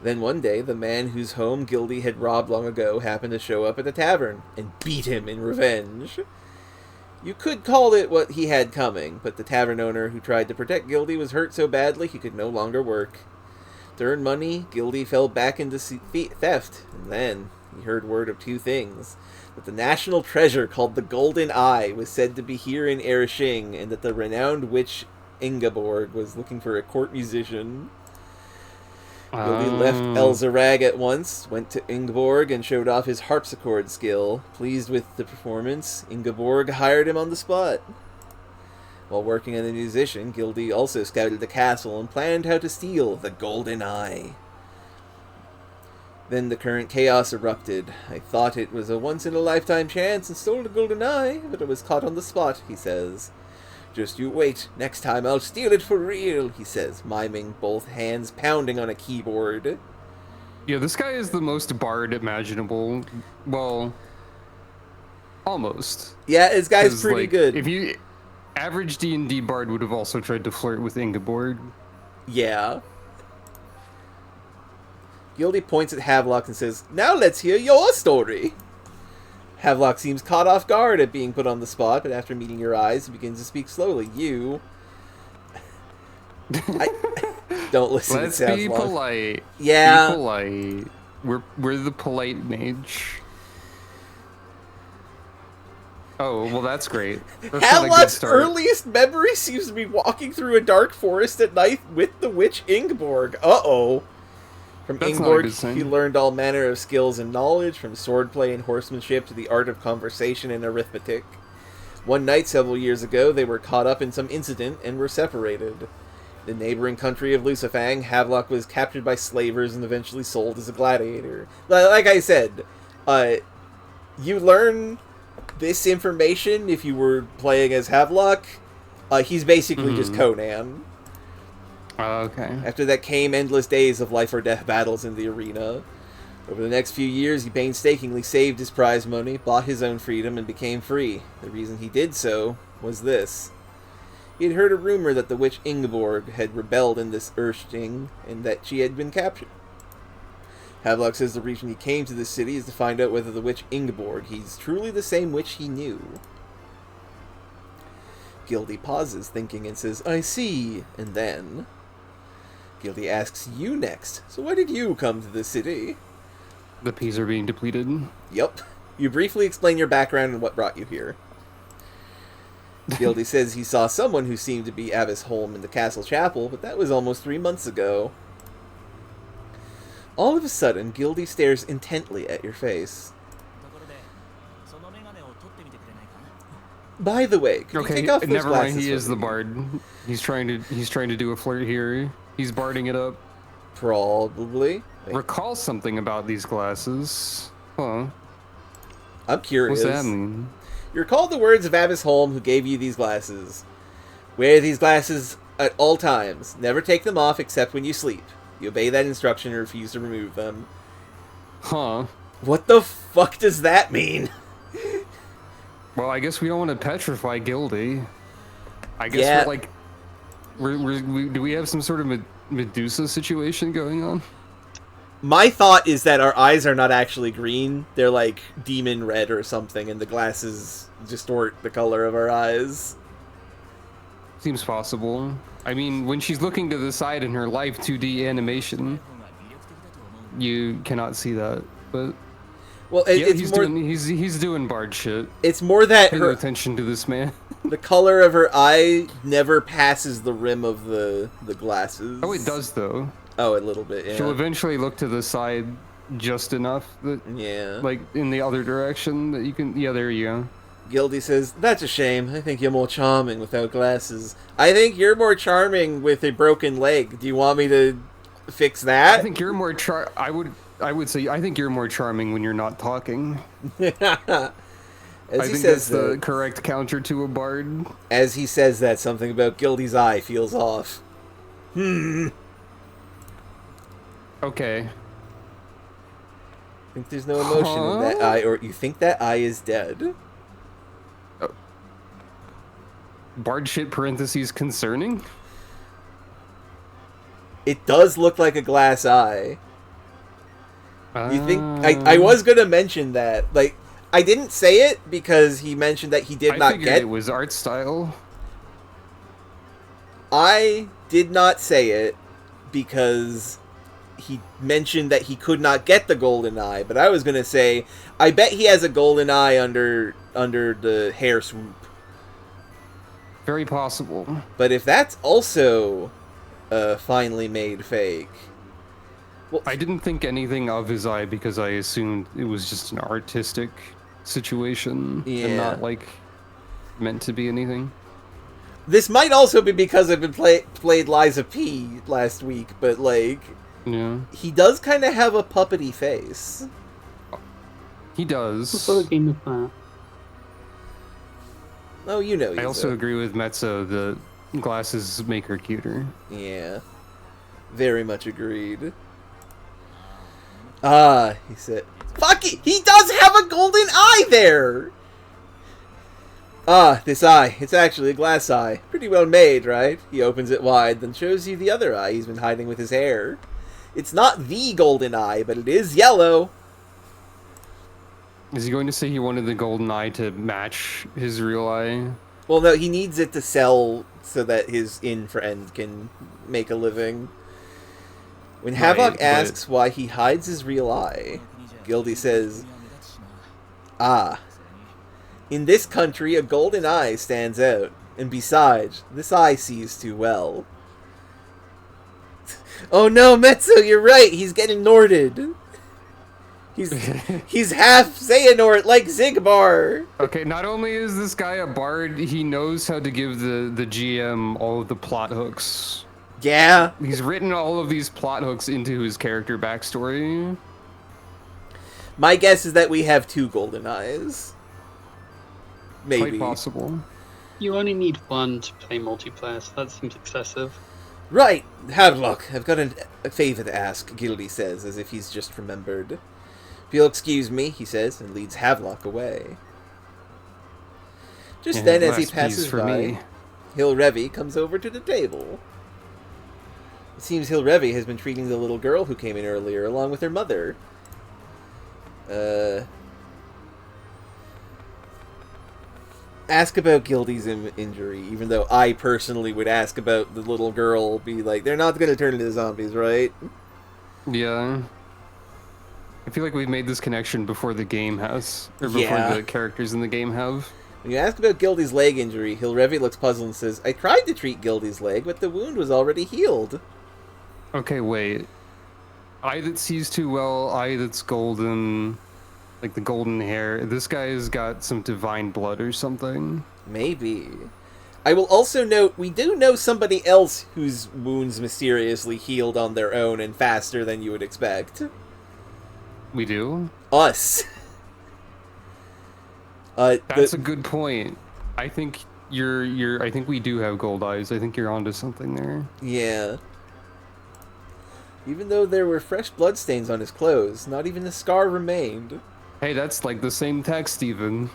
Then one day, the man whose home Gildy had robbed long ago happened to show up at the tavern and beat him in revenge. You could call it what he had coming, but the tavern owner who tried to protect Gildy was hurt so badly he could no longer work. To earn money, Gildy fell back into theft, and then he heard word of two things. That the national treasure called the Golden Eye was said to be here in Erishing, and that the renowned witch Ingeborg was looking for a court musician. Gildy left Elzarag at once, went to Ingeborg, and showed off his harpsichord skill. Pleased with the performance, Ingeborg hired him on the spot. While working as a musician, Gildy also scouted the castle and planned how to steal the Golden Eye. Then the current chaos erupted. I thought it was a once-in-a-lifetime chance and stole the Golden Eye, but I was caught on the spot, he says. Just you wait. Next time I'll steal it for real, he says, miming, both hands pounding on a keyboard. Yeah, this guy is the most bard imaginable. Well, almost. Yeah, this guy's pretty like, good. If you... Average D&D bard would have also tried to flirt with Ingeborg. Yeah. Gildy points at Havelock and says, "Now let's hear your story." Havelock seems caught off guard at being put on the spot, but after meeting your eyes, he begins to speak slowly. Don't listen. Let's be long. polite. Yeah. Be polite. We're the polite mage. Oh, well, that's great. That's Havelock's earliest memory seems to be walking through a dark forest at night with the witch Ingeborg. Uh-oh. From Ingeborg, he learned all manner of skills and knowledge, from swordplay and horsemanship to the art of conversation and arithmetic. One night several years ago, they were caught up in some incident and were separated. In the neighboring country of Lucifang, Havelock was captured by slavers and eventually sold as a gladiator. Like I said, you learn this information if you were playing as Havelock. He's basically just Conan. Okay. After that came endless days of life or death battles in the arena. Over the next few years, he painstakingly saved his prize money, bought his own freedom, and became free. The reason he did so was this. He had heard a rumor that the witch Ingeborg had rebelled in this Ershting, and that she had been captured. Havelock says the reason he came to this city is to find out whether the witch Ingeborg is truly the same witch he knew. Gildy pauses, thinking, and says, "I see," and then... Gildy asks you next. So why did you come to this city? The peas are being depleted. Yep. You briefly explain your background and what brought you here. Gildy says he saw someone who seemed to be Abbess Holm in the castle chapel, but that was almost 3 months ago. All of a sudden, Gildy stares intently at your face. By the way, can you take off those never glasses? Mind, he is the bard. He's trying to do a flirt here. He's barding it up. Probably. Wait. Recall something about these glasses. Huh. I'm curious. What's that mean? You recall the words of Abbess Holm, who gave you these glasses. Wear these glasses at all times. Never take them off except when you sleep. You obey that instruction and refuse to remove them. Huh. What the fuck does that mean? Well, I guess we don't want to petrify Gildy. I guess we're like... Do we have some sort of Medusa situation going on? My thought is that our eyes are not actually green. They're like demon red or something, and the glasses distort the color of our eyes. Seems possible. I mean, when she's looking to the side in her live 2D animation, you cannot see that. But well, yeah, it's more. He's doing Bard shit. It's more that Pay attention to this man. The color of her eye never passes the rim of the glasses. Oh, it does though. Oh, a little bit, yeah. She'll eventually look to the side just enough that, yeah, like in the other direction that you can. Yeah, there you go. Gildy says, "That's a shame. I think you're more charming without glasses. I think you're more charming with a broken leg. Do you want me to fix that?" I think you're more I would say I think you're more charming when you're not talking. As I think that's the correct counter to a bard. As he says that, something about Gildy's eye feels off. Okay. Think there's no emotion in that eye, or you think that eye is dead? Bard shit parentheses concerning? It does look like a glass eye. You think... I was gonna mention that. Like, I didn't say it because he mentioned that he did not get... it was art style. I did not say it because he mentioned that he could not get the golden eye, but I was gonna say, I bet he has a golden eye under the hair swoop. Very possible. But if that's also a finely made fake... Well, I didn't think anything of his eye because I assumed it was just an artistic situation and not, like, meant to be anything. This might also be because I've been played Liza P last week, but, like... Yeah. He does kind of have a puppety face. He does. What's the game with that? Oh, you know. I also agree with Mezzo. The glasses make her cuter. Yeah. Very much agreed. Ah, he said... Fuck it! He does have a golden eye there! Ah, this eye. It's actually a glass eye. Pretty well made, right? He opens it wide, then shows you the other eye he's been hiding with his hair. It's not the golden eye, but it is yellow. Is he going to say he wanted the golden eye to match his real eye? Well, no, he needs it to sell so that his in-friend can make a living. When Havok asks why he hides his real eye, Gildy says, "Ah, in this country a golden eye stands out, and besides, this eye sees too well." Oh no, Mezzo, you're right, he's getting Norded. He's half Xehanort like Zigbar. Okay, not only is this guy a bard, he knows how to give the GM all of the plot hooks. Yeah. He's written all of these plot hooks into his character backstory. My guess is that we have 2 golden eyes. Maybe. Quite possible. You only need one to play multiplayer, so that seems excessive. Right, Havelock, I've got a favor to ask, Gildy says, as if he's just remembered. If you'll excuse me, he says, and leads Havelock away. Just then, as he passes by, Hilrevi comes over to the table. It seems Hilrevi has been treating the little girl who came in earlier, along with her mother. Ask about Gildy's injury, even though I personally would ask about the little girl, be like, they're not going to turn into zombies, right? Yeah. I feel like we've made this connection before the game has, or before the characters in the game have. When you ask about Gildy's leg injury, Hilrevi looks puzzled and says, I tried to treat Gildy's leg, but the wound was already healed. Okay, wait. Eye that sees too well, eye that's golden... Like the golden hair. This guy's got some divine blood or something. Maybe. I will also note, we do know somebody else whose wounds mysteriously healed on their own and faster than you would expect. We do? Us. That's a good point. I think I think we do have gold eyes. I think you're onto something there. Yeah. Even though there were fresh bloodstains on his clothes, not even a scar remained. Hey, that's like the same text even.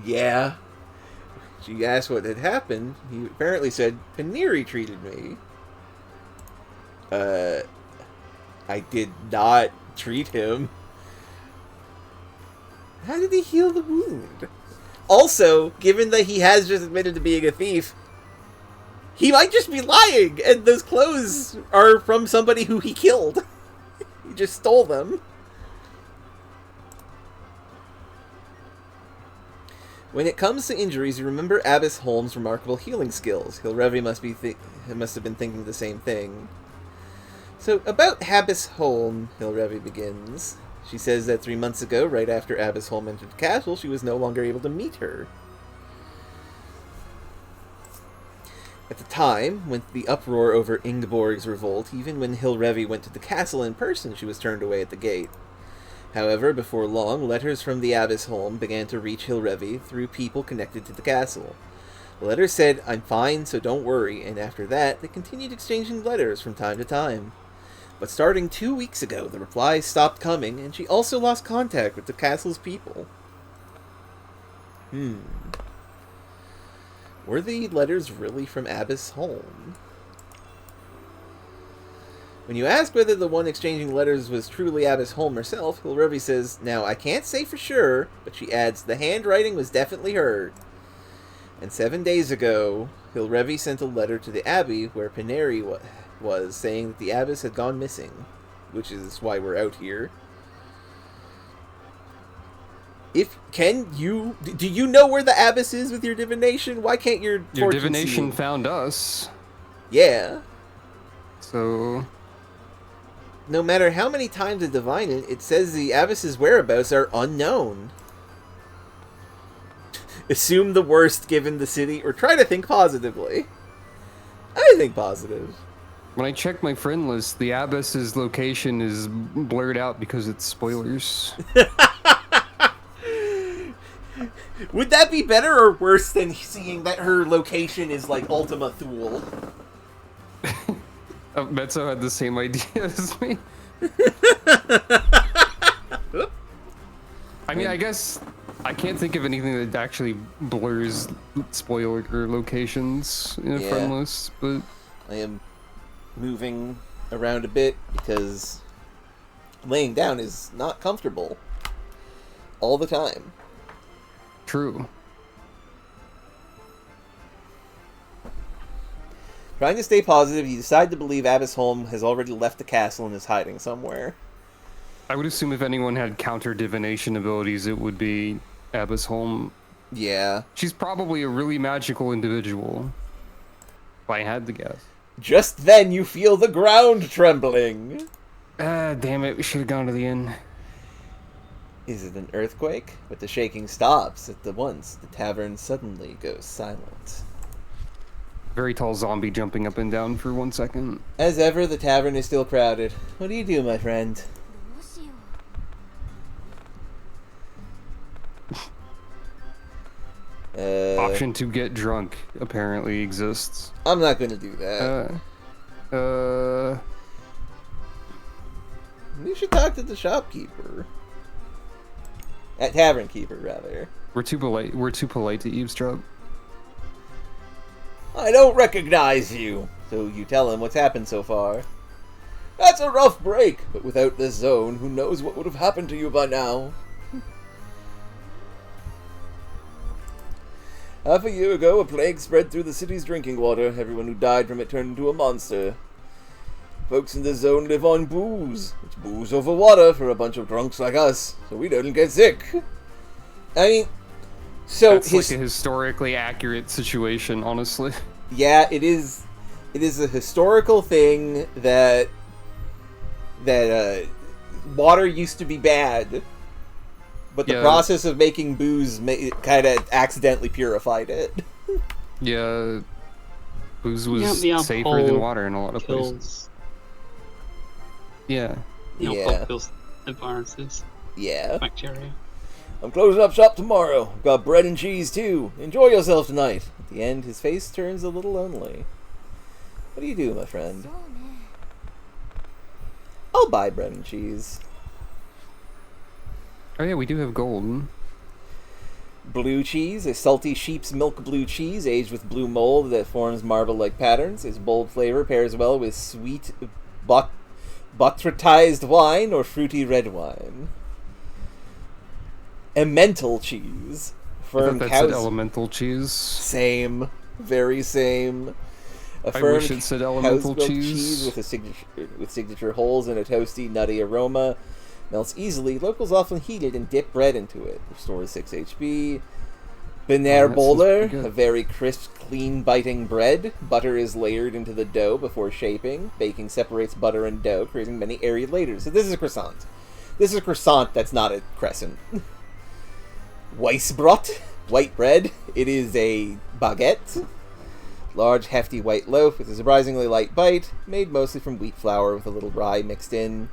Yeah. She asked what had happened. He apparently said, Paneri treated me. I did not treat him. How did he heal the wound? Also, given that he has just admitted to being a thief, he might just be lying, and those clothes are from somebody who he killed. He just stole them. When it comes to injuries, you remember Abbess Holmes' remarkable healing skills. Hilrevi must have been thinking the same thing. So, about Abbess Holm, Hilrevi begins. She says that 3 months ago, right after Abbess Holm entered the castle, she was no longer able to meet her. At the time, with the uproar over Ingeborg's revolt, even when Hilrevi went to the castle in person, she was turned away at the gate. However, before long, letters from the Abbess Holm began to reach Hilrevi through people connected to the castle. The letters said, I'm fine, so don't worry, and after that, they continued exchanging letters from time to time. But starting 2 weeks ago, the replies stopped coming, and she also lost contact with the castle's people. Were the letters really from Abbess Holm? When you ask whether the one exchanging letters was truly Abbess Holm herself, Hilrevi says, now, I can't say for sure, but she adds, the handwriting was definitely her. And 7 days ago, Hilrevi sent a letter to the Abbey where Paneri was saying that the Abbess had gone missing, which is why we're out here. Do you know where the Abbess is with your divination? Why can't your divination found us? Yeah. So, no matter how many times I divine it, it says the Abbess's whereabouts are unknown. Assume the worst given the city, or try to think positively. I think positive. When I check my friend list, the Abbess's location is blurred out because it's spoilers. Would that be better or worse than seeing that her location is like Ultima Thule? Metzo had the same idea as me. I mean, I guess I can't think of anything that actually blurs spoiler locations in a friend list, but I am moving around a bit because laying down is not comfortable all the time. True. Trying to stay positive, you decide to believe Abbess Holm has already left the castle and is hiding somewhere. I would assume if anyone had counter divination abilities, it would be Abbess Holm. Yeah. She's probably a really magical individual, if I had to guess. Just then you feel the ground trembling. Damn it, we should have gone to the inn. Is it an earthquake? But the shaking stops at the once. The tavern suddenly goes silent. Very tall zombie jumping up and down for 1 second. As ever, the tavern is still crowded. What do you do, my friend? Option to get drunk apparently exists. I'm not gonna do that. You should talk to the shopkeeper. Tavern keeper, rather. We're too polite to eavesdrop. I don't recognize you. So you tell him what's happened so far. That's a rough break, but without this zone, who knows what would have happened to you by now. Half a year ago, a plague spread through the city's drinking water. Everyone who died from it turned into a monster. Folks in this zone live on booze. It's booze over water for a bunch of drunks like us, so we don't get sick. I mean, so that's like a historically accurate situation, honestly. Yeah, it is. It is a historical thing that water used to be bad, but the process of making booze kind of accidentally purified it. Yeah, booze was safer than water in a lot of places. Yeah. Yeah. Kills the viruses. Yeah. Bacteria. I'm closing up shop tomorrow. I've got bread and cheese too. Enjoy yourself tonight. At the end, his face turns a little lonely. What do you do, my friend? I'll buy bread and cheese. Oh yeah, we do have gold. Blue cheese, a salty sheep's milk blue cheese aged with blue mold that forms marble-like patterns. Its bold flavor pairs well with sweet botrytized wine or fruity red wine. Emmental cheese. Firm that cow's... said elemental cheese. Same. Very same. I wish it said elemental cow's milk cheese. with signature holes and a toasty, nutty aroma. Melts easily. Locals often heat it and dip bread into it. Restores 6 HP. Benair bowler, a very crisp, clean biting bread. Butter is layered into the dough before shaping. Baking separates butter and dough, creating many airy layers. So this is a croissant. This is a croissant that's not a crescent. Weissbrot, white bread. It is a baguette. Large, hefty white loaf with a surprisingly light bite, made mostly from wheat flour with a little rye mixed in.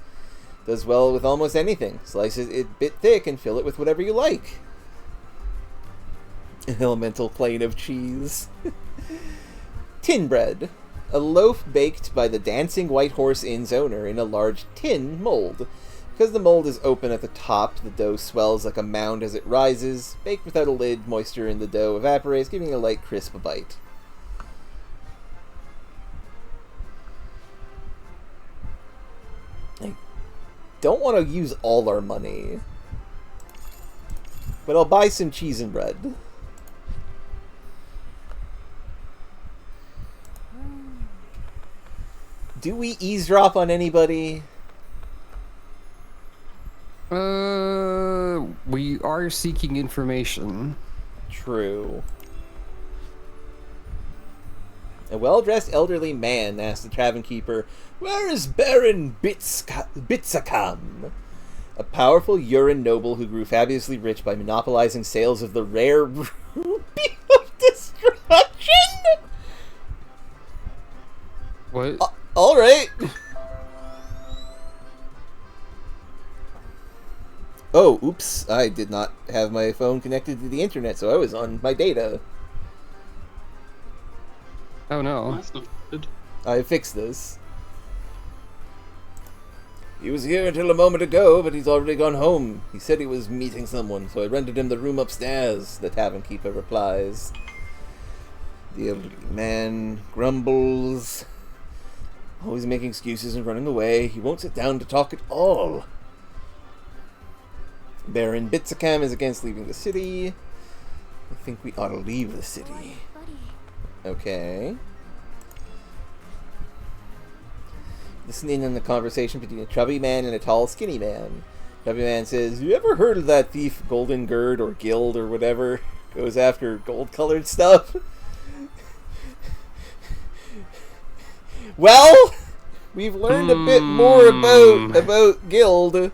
Does well with almost anything. Slice it a bit thick and fill it with whatever you like. An elemental plane of cheese. Tin bread. A loaf baked by the Dancing White Horse Inn's owner in a large tin mold. Because the mold is open at the top, the dough swells like a mound as it rises. Baked without a lid, moisture in the dough evaporates, giving a light, crisp bite. I don't want to use all our money, but I'll buy some cheese and bread. Do we eavesdrop on anybody? We are seeking information. True. A well-dressed elderly man asked the tavern keeper, "Where is Baron Bitsakam?" A powerful Urin noble who grew fabulously rich by monopolizing sales of the rare Ruby of Destruction? What? Alright. Oh, oops. I did not have my phone connected to the internet, so I was on my data. Oh no. That's not good. I fixed this. He was here until a moment ago, but he's already gone home. He said he was meeting someone, so I rented him the room upstairs, the tavern keeper replies. The elderly man grumbles, always making excuses and running away. He won't sit down to talk at all. Baron Bitsakam is against leaving the city. I think we ought to leave the city. Okay. Listening in the conversation between a chubby man and a tall, skinny man. Chubby man says, "You ever heard of that thief Golden Gird or Guild or whatever? Goes after gold-colored stuff?" Well, we've learned a bit more about Guild.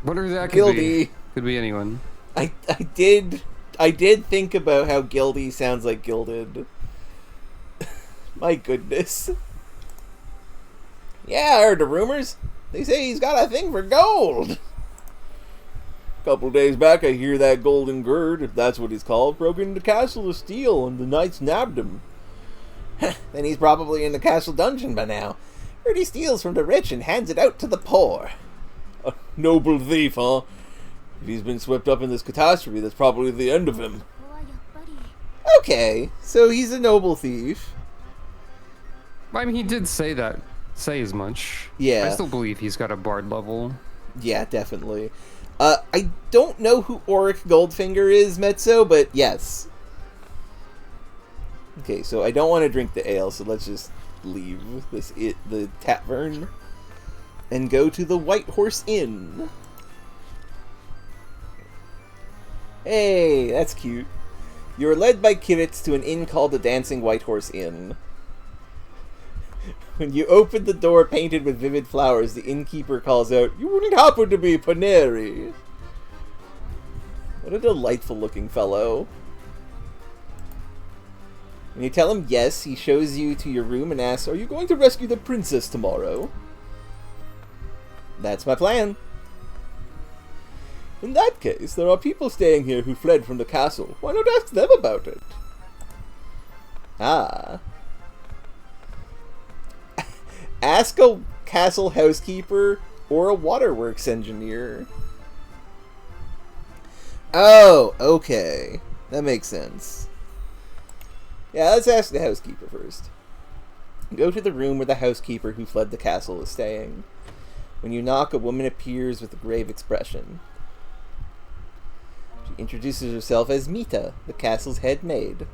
Whatever that could Guildy. be. Could be anyone. I did think about how Guildy sounds like Gilded. My goodness. Yeah, I heard the rumors. They say he's got a thing for gold. A couple days back, I hear that Golden Gird, if that's what he's called, broke into the castle to steal, and the knights nabbed him. Then he's probably in the castle dungeon by now. Heard he steals from the rich and hands it out to the poor. A noble thief, huh? If he's been swept up in this catastrophe, that's probably the end of him. Okay, so he's a noble thief. I mean, he did say that. Say as much. Yeah. I still believe he's got a bard level. Yeah, definitely. I don't know who Auric Goldfinger is, Mezzo, but yes. Okay, so I don't want to drink the ale, so let's just leave the tavern and go to the White Horse Inn. Hey, that's cute. You're led by Kiritz to an inn called the Dancing White Horse Inn. When you open the door painted with vivid flowers, the innkeeper calls out, "You wouldn't happen to be Paneri?" What a delightful looking fellow. When you tell him yes, he shows you to your room and asks, "Are you going to rescue the princess tomorrow?" That's my plan. In that case, there are people staying here who fled from the castle. Why not ask them about it? Ah. Ask a castle housekeeper or a waterworks engineer. Oh, okay. That makes sense. Yeah, let's ask the housekeeper first. Go to the room where the housekeeper who fled the castle is staying. When you knock, a woman appears with a grave expression. She introduces herself as Mita, the castle's head maid.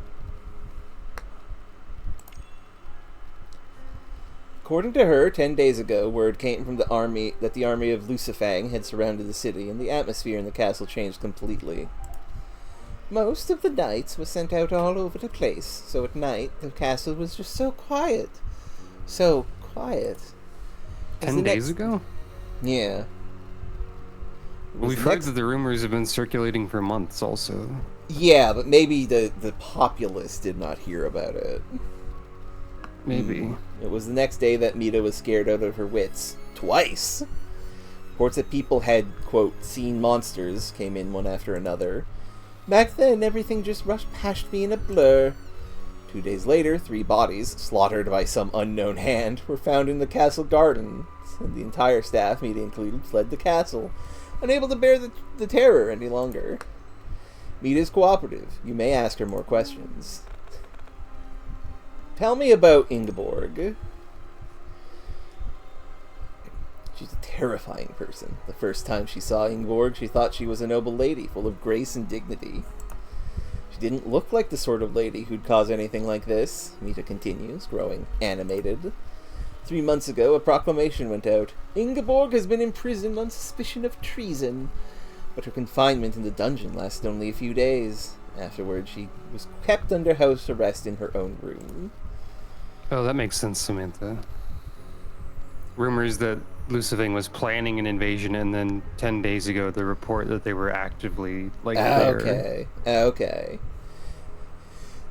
According to her, 10 days ago, word came from the army that the army of Lucifang had surrounded the city, and the atmosphere in the castle changed completely. Most of the knights were sent out all over the place, so at night the castle was just so quiet. So quiet. 10 days ago? Yeah. We've heard that the rumors have been circulating for months also. Yeah, but maybe the populace did not hear about it. Maybe. It was the next day that Mita was scared out of her wits. Twice! Reports that people had, quote, seen monsters came in one after another. Back then, everything just rushed past me in a blur. 2 days later, 3 bodies, slaughtered by some unknown hand, were found in the castle gardens, and the entire staff, Mita included, fled the castle, unable to bear the terror any longer. Mita is cooperative. You may ask her more questions. Tell me about Ingeborg. She's a terrifying person. The first time she saw Ingeborg, she thought she was a noble lady, full of grace and dignity. She didn't look like the sort of lady who'd cause anything like this, Mita continues, growing animated. 3 months ago, a proclamation went out. Ingeborg has been imprisoned on suspicion of treason, but her confinement in the dungeon lasted only a few days. Afterwards, she was kept under house arrest in her own room. Oh, that makes sense, Samantha. Rumors that Lucifang was planning an invasion, and then 10 days ago, the report that they were actively, there. Okay.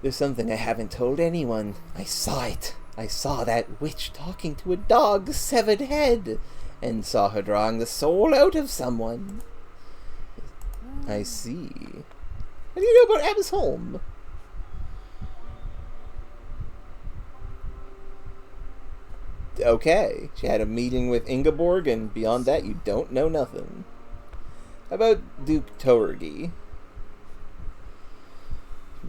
There's something I haven't told anyone. I saw it. I saw that witch talking to a dog's severed head, and saw her drawing the soul out of someone. I see. What do you know about Abbas Holm? Okay, she had a meeting with Ingeborg, and beyond that, you don't know nothing. How about Duke Torgi?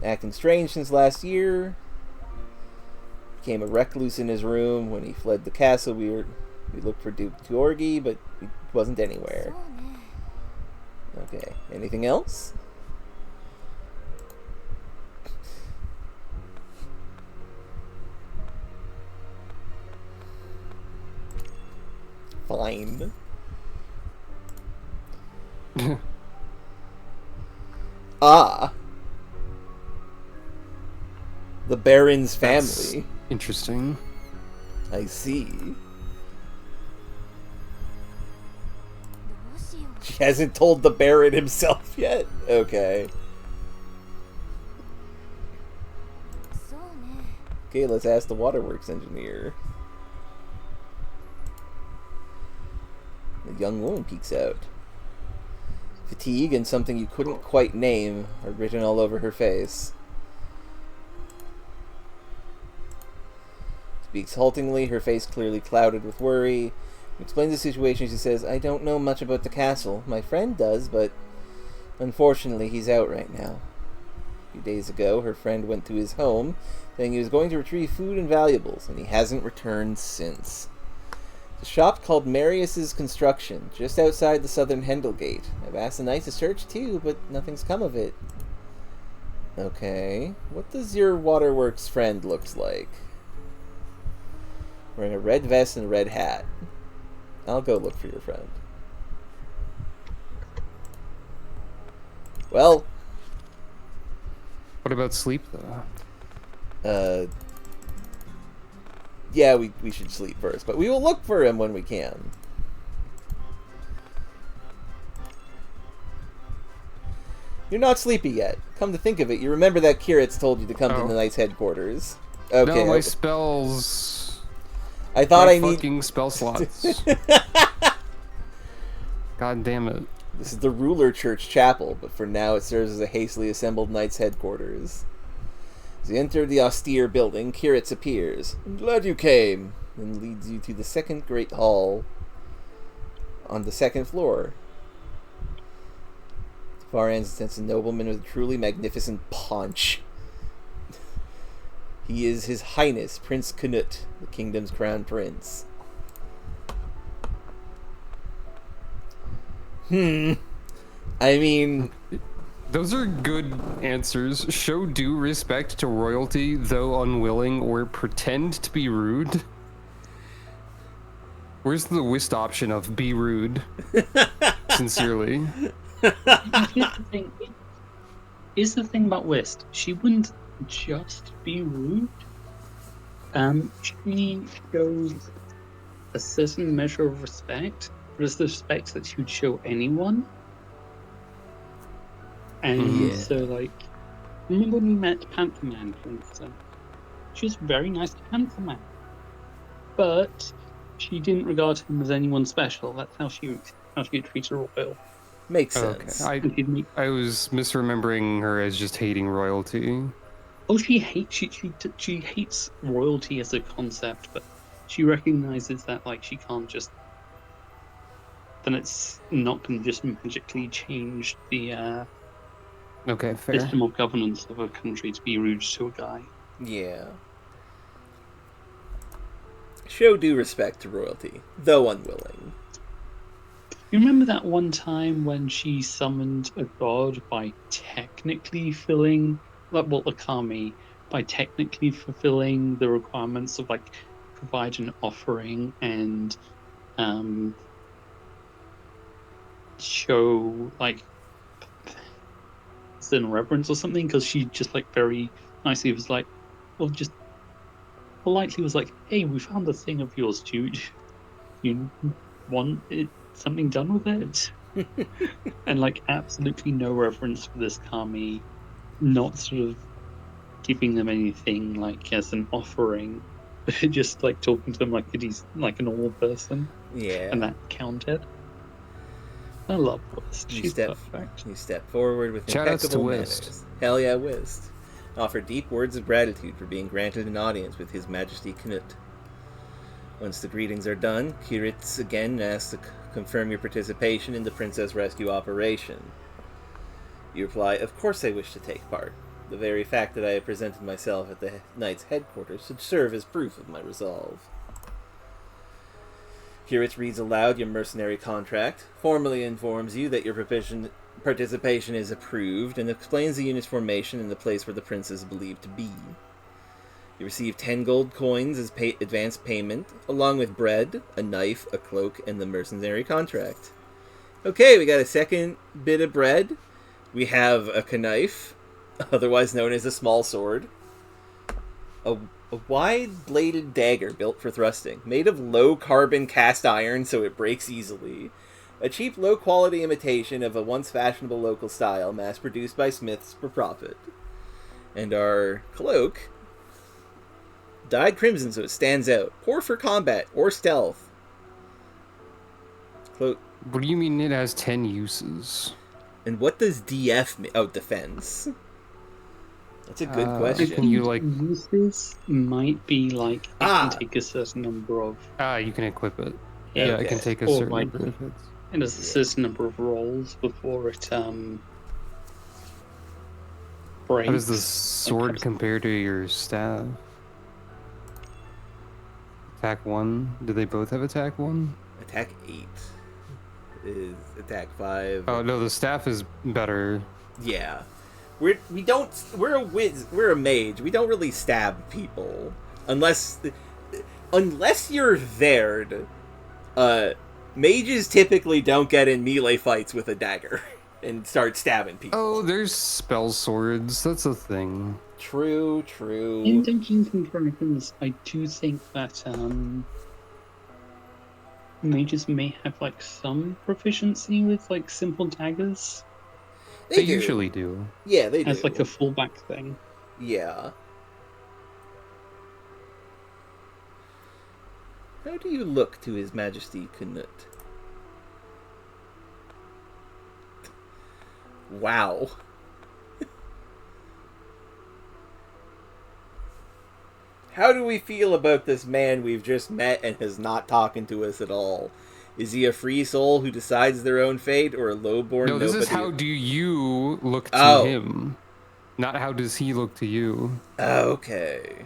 Acting strange since last year. Became a recluse in his room when he fled the castle. We looked for Duke Torgi, but he wasn't anywhere. Okay, anything else? Fine. Ah. The Baron's family. That's interesting. I see. She hasn't told the Baron himself yet? Okay. Okay, let's ask the waterworks engineer. The young woman peeks out. Fatigue and something you couldn't quite name are written all over her face. Speaks haltingly, her face clearly clouded with worry. Explains the situation. She says, I don't know much about the castle. My friend does, but unfortunately he's out right now. A few days ago, her friend went to his home, saying he was going to retrieve food and valuables, and he hasn't returned since. The shop called Marius's Construction, just outside the southern Hendel Gate. I've asked the knights to search too, but nothing's come of it. Okay, what does your waterworks friend looks like? Wearing a red vest and a red hat. I'll go look for your friend. Well. What about sleep, though? Yeah, we should sleep first, but we will look for him when we can. You're not sleepy yet. Come to think of it, you remember that Kiritz told you to come to the Knight's headquarters. Okay. No, my spells... I thought my I need fucking spell slots. God damn it. This is the Ruler Church Chapel, but for now it serves as a hastily assembled knight's headquarters. As you enter the austere building, Kiritz appears. I'm glad you came, and leads you to the second great hall on the second floor. Far ancestors, a nobleman with a truly magnificent paunch. He is His Highness Prince Canute, the kingdom's crown prince. I mean, Those are good answers. Show due respect to royalty, though unwilling, or pretend to be rude. Where's the whist option of be rude? Sincerely. Here's the thing about Whist. She wouldn't just be rude. She shows a certain measure of respect, but it's the respect that she would show anyone. And so, like, remember when we met Panther Man, for instance? She was very nice to Panther Man. But she didn't regard him as anyone special. That's how she treated royal. makes sense. Okay. I was misremembering her as just hating royalty. Oh, she hates royalty as a concept, but she recognizes that, like, she can't just... Then it's not going to just magically change the Okay, fair. system of governance of a country to be rude to a guy. Yeah. Show due respect to royalty, though unwilling. You remember that one time when she summoned a god by technically filling, a kami, by technically fulfilling the requirements of, like, provide an offering and show, like, certain reverence or something, because she just, like, very nicely was like, well, just politely was like, hey, we found a thing of yours, dude. You want something done with it? And, like, absolutely no reverence for this kami, not sort of giving them anything, like, as an offering, just, like, talking to them like he's like a normal person. Yeah. And that counted. I love Whist. She's perfect. You step forward with Shoutouts to impeccable Whist. manners. Hell yeah, Whist. Offer deep words of gratitude for being granted an audience with His Majesty Canute. Once the greetings are done, Kiritz again asks to confirm your participation in the Princess Rescue operation. You reply, of course I wish to take part. The very fact that I have presented myself at the Knight's headquarters should serve as proof of my resolve. Kiritz reads aloud your mercenary contract, formally informs you that your participation is approved, and explains the unit's formation and the place where the prince is believed to be. You receive 10 gold coins as advance payment, along with bread, a knife, a cloak, and the mercenary contract. Okay, we got a second bit of bread. We have a knife, otherwise known as a small sword. A wide-bladed dagger built for thrusting, made of low-carbon cast iron so it breaks easily. A cheap, low-quality imitation of a once-fashionable local style, mass-produced by smiths for profit. And our cloak, dyed crimson so it stands out, poor for combat or stealth. Cloak. What do you mean it has 10 uses? And what does DF mean? Oh, defense. That's a good question. Can you, like... Uses might be, like, it can take a certain number of... you can equip it. Yeah, Yeah, okay. it can take a Or, certain like, number of hits. and there's a certain number of rolls before it breaks. How does the sword compare to your staff? Attack 1? Do they both have attack 1? Attack 8 is attack 5. Oh no, the staff is better. Yeah. We're a mage. We don't really stab people unless you're Verd. Mages typically don't get in melee fights with a dagger and start stabbing people. Oh, there's spell swords. That's a thing. True. In Dungeons and Dragons, I do think that mages may have, like, some proficiency with, like, simple daggers. They usually do. Yeah, they do. As, like, a fallback thing. Yeah. How do you look to His Majesty Canute? Wow. How do we feel about this man we've just met and is not talking to us at all? Is he a free soul who decides their own fate, or a low-born No, this nobody? is how do you look to Oh. him, not how does he look to you. Okay.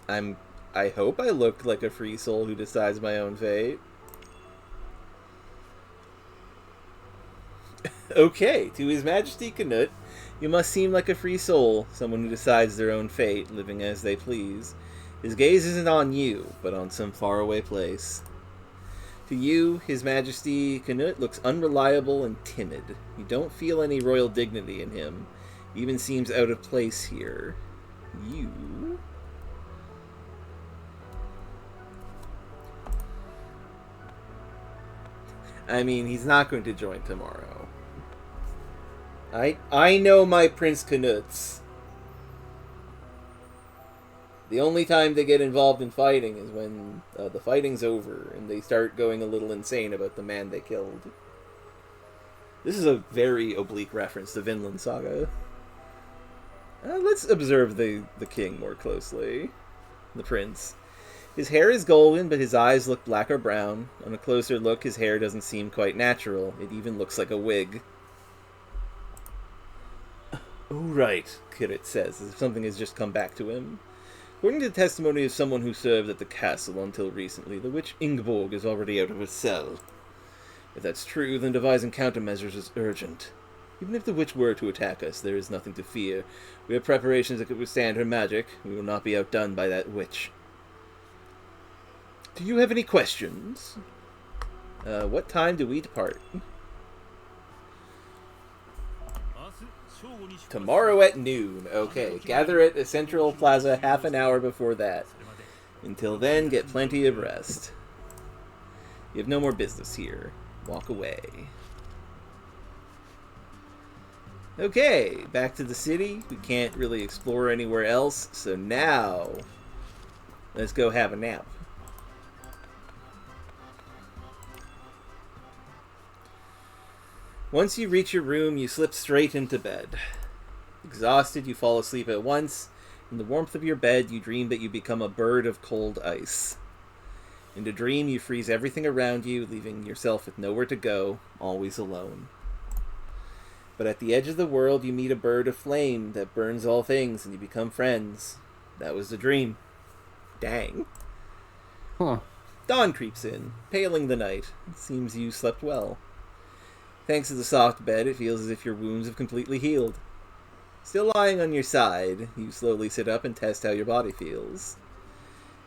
I hope I look like a free soul who decides my own fate. Okay, to His Majesty Canute, you must seem like a free soul, someone who decides their own fate, living as they please. His gaze isn't on you, but on some faraway place. To you, His Majesty Canute looks unreliable and timid. You don't feel any royal dignity in him. He even seems out of place here. You... I mean, he's not going to join tomorrow. I know my Prince Canutes. The only time they get involved in fighting is when the fighting's over and they start going a little insane about the man they killed. This is a very oblique reference to Vinland Saga. Let's observe the king more closely. The prince. His hair is golden, but his eyes look black or brown. On a closer look, his hair doesn't seem quite natural. It even looks like a wig. Oh, right, Kirit says, as if something has just come back to him. According to the testimony of someone who served at the castle until recently, the witch Ingeborg is already out of her cell. If that's true, then devising countermeasures is urgent. Even if the witch were to attack us, there is nothing to fear. We have preparations that could withstand her magic. We will not be outdone by that witch. Do you have any questions? What time do we depart? Tomorrow at noon. Okay, gather at the Central Plaza half an hour before that. Until then, get plenty of rest. You have no more business here. Walk away. Okay, back to the city. We can't really explore anywhere else, so now let's go have a nap. Once you reach your room, you slip straight into bed. Exhausted, you fall asleep at once. In the warmth of your bed, you dream that you become a bird of cold ice. In the dream, you freeze everything around you, leaving yourself with nowhere to go, always alone. But at the edge of the world, you meet a bird of flame that burns all things, and you become friends. That was the dream. Dang. Huh. Dawn creeps in, paling the night. It seems you slept well. Thanks to the soft bed, it feels as if your wounds have completely healed. Still lying on your side, you slowly sit up and test how your body feels.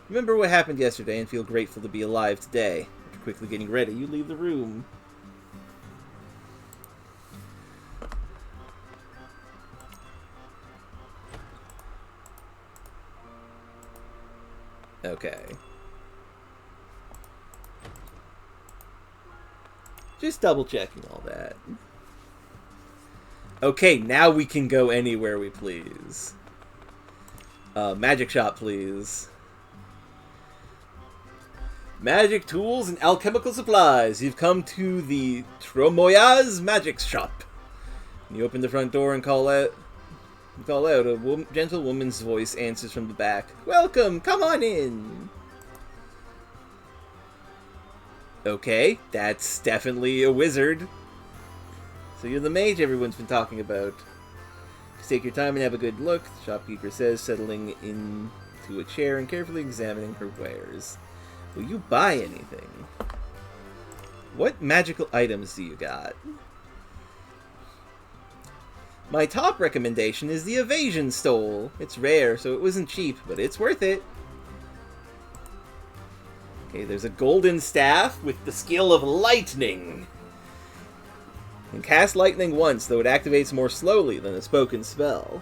Remember what happened yesterday and feel grateful to be alive today. After quickly getting ready, you leave the room. Okay. Just double checking all that. Okay, now we can go anywhere we please. Magic shop, please. Magic tools and alchemical supplies. You've come to the Tromoyaz Magic Shop. You open the front door and call out. A gentle woman's voice answers from the back. Welcome, come on in. Okay, that's definitely a wizard. So you're the mage everyone's been talking about. Just take your time and have a good look, the shopkeeper says, settling into a chair and carefully examining her wares. Will you buy anything? What magical items do you got? My top recommendation is the Evasion Stole. It's rare, so it wasn't cheap, but it's worth it. Okay, there's a golden staff with the skill of lightning. You can cast lightning once, though it activates more slowly than a spoken spell.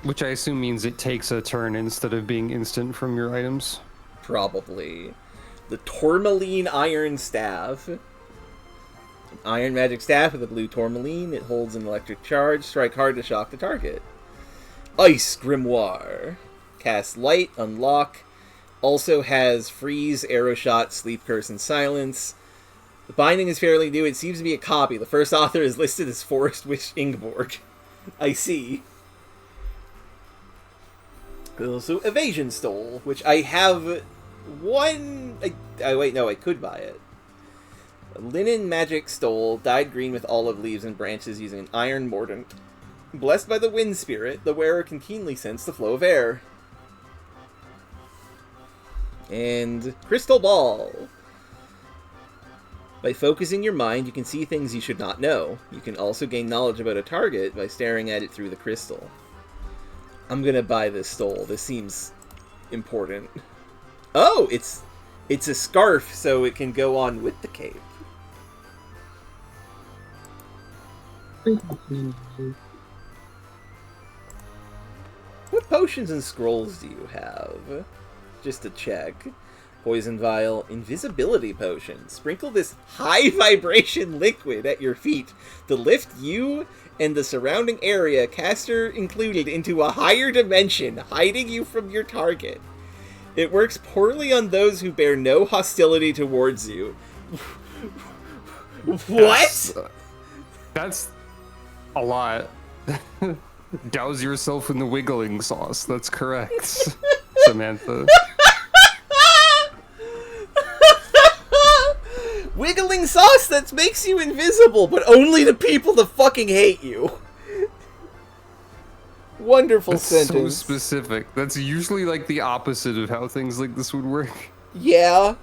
Which I assume means it takes a turn instead of being instant from your items. Probably. The Tourmaline Iron Staff. An iron magic staff with a blue tourmaline. It holds an electric charge. Strike hard to shock the target. Ice Grimoire. Cast light, unlock. Also has freeze, arrow shot, sleep curse, and silence. The binding is fairly new. It seems to be a copy. The first author is listed as Forest Witch Ingeborg. I see. Also, Evasion Stole, which I have one... wait, no, I could buy it. Linen Magic Stole, dyed green with olive leaves and branches using an iron mordant. Blessed by the wind spirit, the wearer can keenly sense the flow of air. And Crystal Ball. By focusing your mind, you can see things you should not know. You can also gain knowledge about a target by staring at it through the crystal. I'm gonna buy this stole. This seems important. Oh, it's a scarf, so it can go on with the cape. What potions and scrolls do you have? Just to check. Poison Vial, Invisibility Potion. Sprinkle this high vibration liquid at your feet to lift you and the surrounding area, caster included, into a higher dimension, hiding you from your target. It works poorly on those who bear no hostility towards you. What? That's a lot. Douse yourself in the wiggling sauce. That's correct, Samantha. Wiggling sauce that makes you invisible, but only to people that fucking hate you. Wonderful That's sentence. so specific. That's usually like the opposite of how things like this would work. Yeah.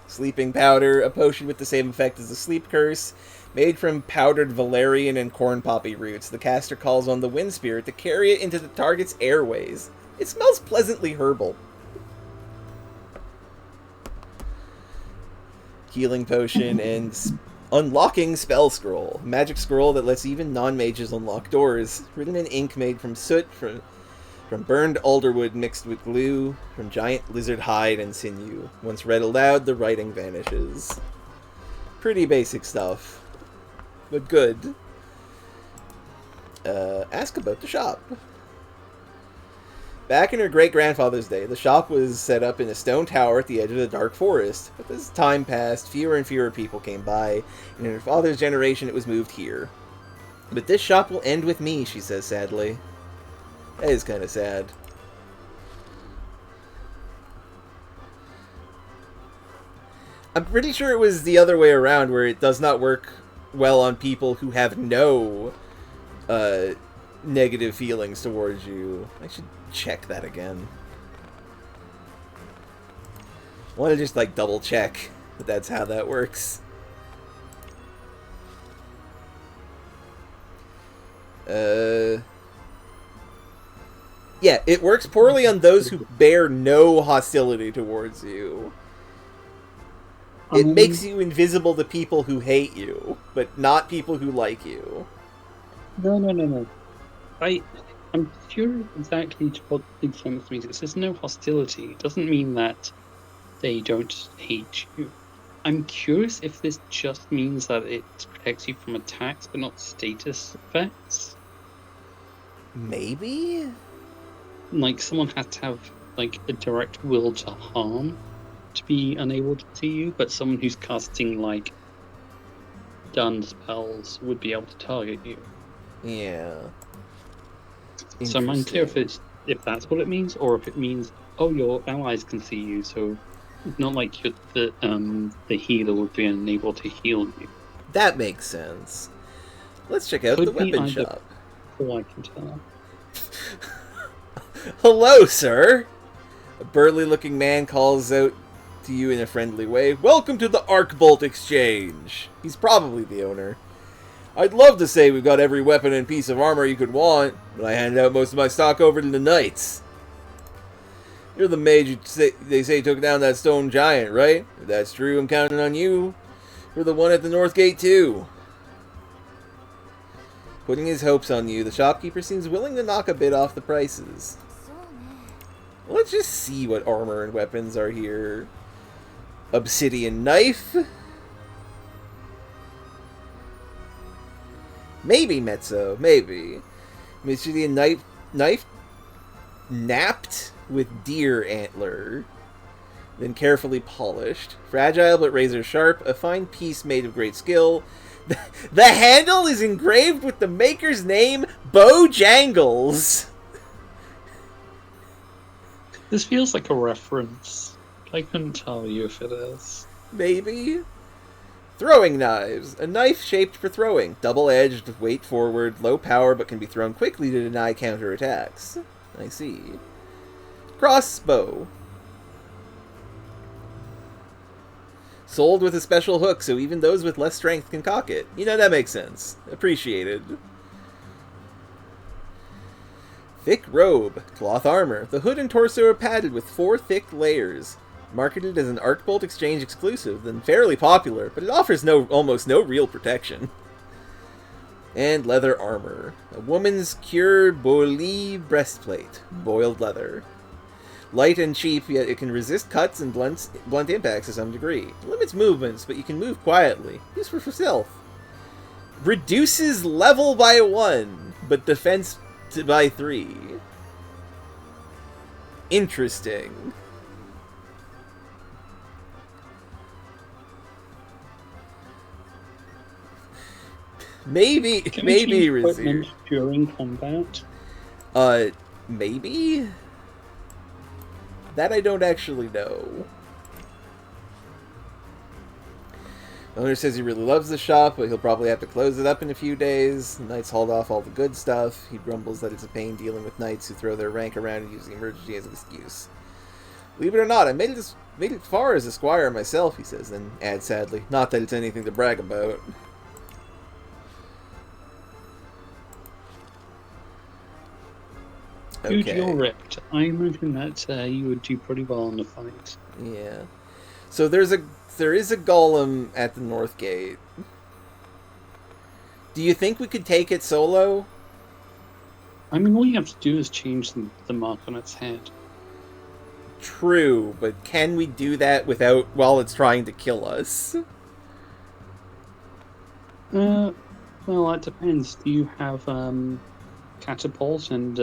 Sleeping powder, a potion with the same effect as the sleep curse, made from powdered valerian and corn poppy roots. The caster calls on the wind spirit to carry it into the target's airways. It smells pleasantly herbal. Healing potion and unlocking spell scroll. Magic scroll that lets even non-mages unlock doors. Written in ink made from soot, from burned alderwood mixed with glue, from giant lizard hide and sinew. Once read aloud, the writing vanishes. Pretty basic stuff, but good. Ask about the shop. Back in her great-grandfather's day, the shop was set up in a stone tower at the edge of the dark forest. But as time passed, fewer and fewer people came by, and in her father's generation it was moved here. But this shop will end with me, she says sadly. That is kind of sad. I'm pretty sure it was the other way around, where it does not work well on people who have no negative feelings towards you. I should check that again. I want to just like double check that that's how that works. Yeah, it works poorly on those who bear no hostility towards you. It makes you invisible to people who hate you, but not people who like you. No. I'm curious exactly to what the extent means. It says no hostility. It doesn't mean that they don't hate you. I'm curious if this just means that it protects you from attacks, but not status effects. Maybe? Like, someone has to have, like, a direct will to harm to be unable to see you, but someone who's casting, like, stun spells would be able to target you. Yeah. So I'm unclear if that's what it means, or if it means, oh, your allies can see you, so it's not like the healer would be unable to heal you. That makes sense. Let's check out the weapon shop. Oh, I can tell. Hello, sir! A burly-looking man calls out to you in a friendly way. Welcome to the Arcbolt Exchange! He's probably the owner. I'd love to say we've got every weapon and piece of armor you could want, but I handed out most of my stock over to the knights. You're the mage they say took down that stone giant, right? If that's true, I'm counting on you. You're the one at the North Gate, too. Putting his hopes on you, the shopkeeper seems willing to knock a bit off the prices. Let's just see what armor and weapons are here. Obsidian knife. Maybe mezzo, maybe. Obsidian knife napped with deer antler. Then carefully polished. Fragile but razor sharp, a fine piece made of great skill. The handle is engraved with the maker's name, Bojangles. This feels like a reference. I couldn't tell you if it is. Maybe. Throwing knives. A knife shaped for throwing. Double-edged, weight forward, low power, but can be thrown quickly to deny counterattacks. I see. Crossbow. Sold with a special hook, so even those with less strength can cock it. You know, that makes sense. Appreciated. Thick robe. Cloth armor. The hood and torso are padded with 4 thick layers. Marketed as an Arcbolt Exchange exclusive, then fairly popular, but it offers almost no real protection. And leather armor. A woman's Cure Boilly breastplate. Boiled leather. Light and cheap, yet it can resist cuts and blunt impacts to some degree. Limits movements, but you can move quietly. Useful for stealth. Reduces level by 1, but defense by 3. Interesting. Maybe Razir. During combat? Maybe? That I don't actually know. Owner says he really loves the shop, but he'll probably have to close it up in a few days. The Knights hauled off all the good stuff. He grumbles that it's a pain dealing with Knights who throw their rank around and use the emergency as an excuse. Believe it or not, I made it far as a squire myself, he says, then adds sadly, not that it's anything to brag about. Dude, Okay. you're ripped. I imagine that you would do pretty well in the fight. Yeah. So there is a golem at the north gate. Do you think we could take it solo? I mean, all you have to do is change the mark on its head. True, but can we do that while it's trying to kill us? Well, that depends. Do you have catapult and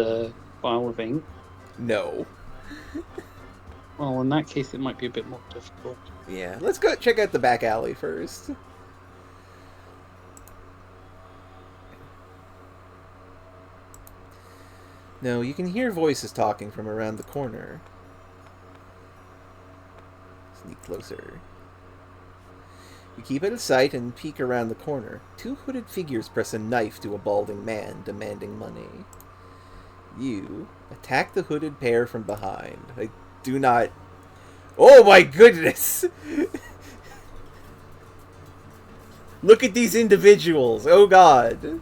vial of ink? No. Well, in that case, it might be a bit more difficult. Yeah, let's go check out the back alley first. No, you can hear voices talking from around the corner. Sneak closer. We keep out of sight and peek around the corner. 2 hooded figures press a knife to a balding man, demanding money. You attack the hooded pair from behind. I do not... Oh my goodness! Look at these individuals! Oh god!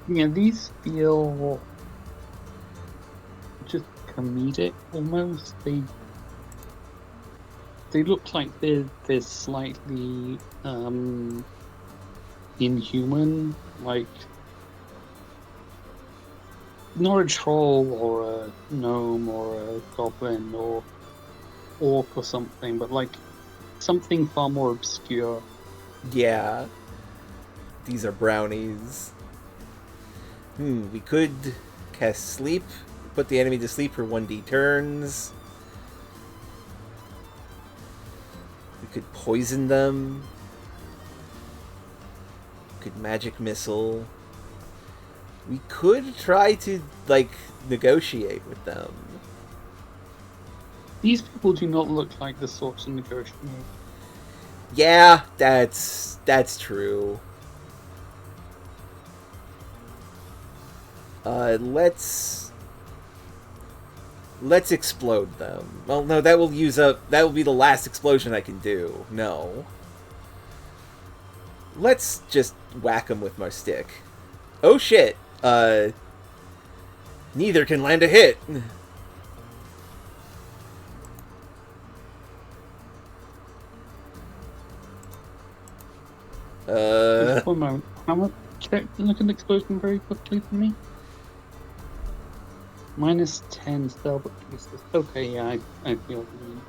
Yeah, these feel just comedic almost. They look like they're slightly inhuman, like not a troll or a gnome or a goblin or orc or something, but like something far more obscure. Yeah. These are brownies. We could cast sleep, put the enemy to sleep for 1d turns. We could poison them. We could magic missile. We could try to, like, negotiate with them. These people do not look like the sort to negotiate. Yeah, that's true. Let's explode them. Well, no, that will be the last explosion I can do. No. Let's just whack them with my stick. Oh shit. Neither can land a hit. Just one moment. How much? Look at the explosion very quickly for me. Minus 10 spellbook uses. Okay, yeah, I feel what you mean.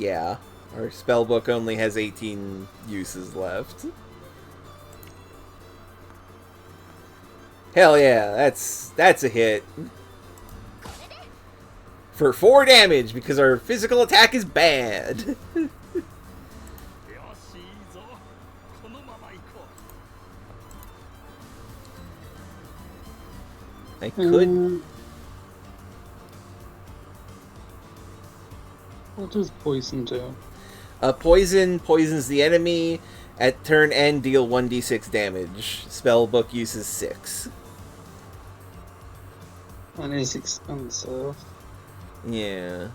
Yeah, our spellbook only has 18 uses left. Hell yeah, that's a hit. For 4 damage, because our physical attack is bad. I could... What does poison do? Poison poisons the enemy. At turn end, deal 1d6 damage. Spellbook uses 6. That is expensive. Yeah.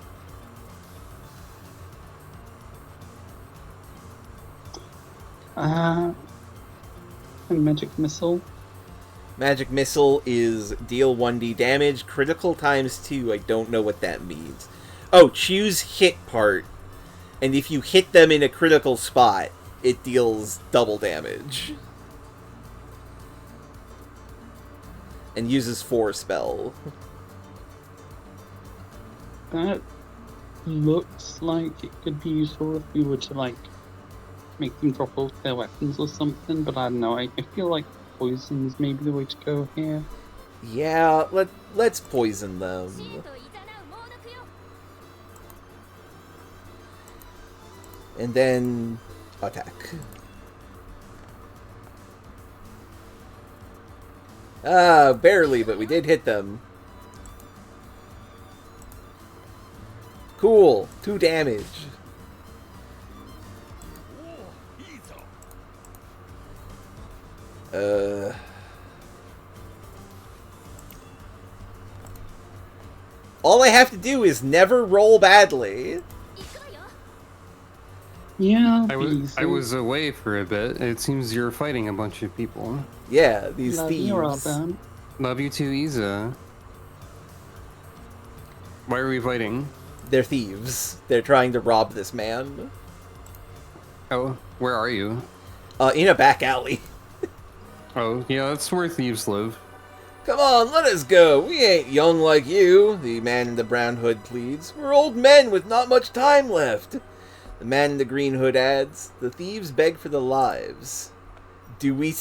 And magic missile. Magic missile is deal 1d damage. Critical times 2. I don't know what that means. Oh, choose hit part. And if you hit them in a critical spot, it deals double damage. And uses 4 spell. That looks like it could be useful if we were to, like, make them drop off their weapons or something, but I don't know. I feel like poison is maybe the way to go here. Yeah, let's poison them. And then attack. Ah, barely, but we did hit them. Cool. 2 damage. All I have to do is never roll badly. Yeah, I was away for a bit. It seems you're fighting a bunch of people. Yeah, these Love thieves. you, Robin. Love you too, Isa. Why are we fighting? They're thieves. They're trying to rob this man. Oh, where are you? In a back alley. Oh, yeah, that's where thieves live. Come on, let us go. We ain't young like you, the man in the brown hood pleads. We're old men with not much time left. The man in the green hood adds, the thieves beg for the lives. Do we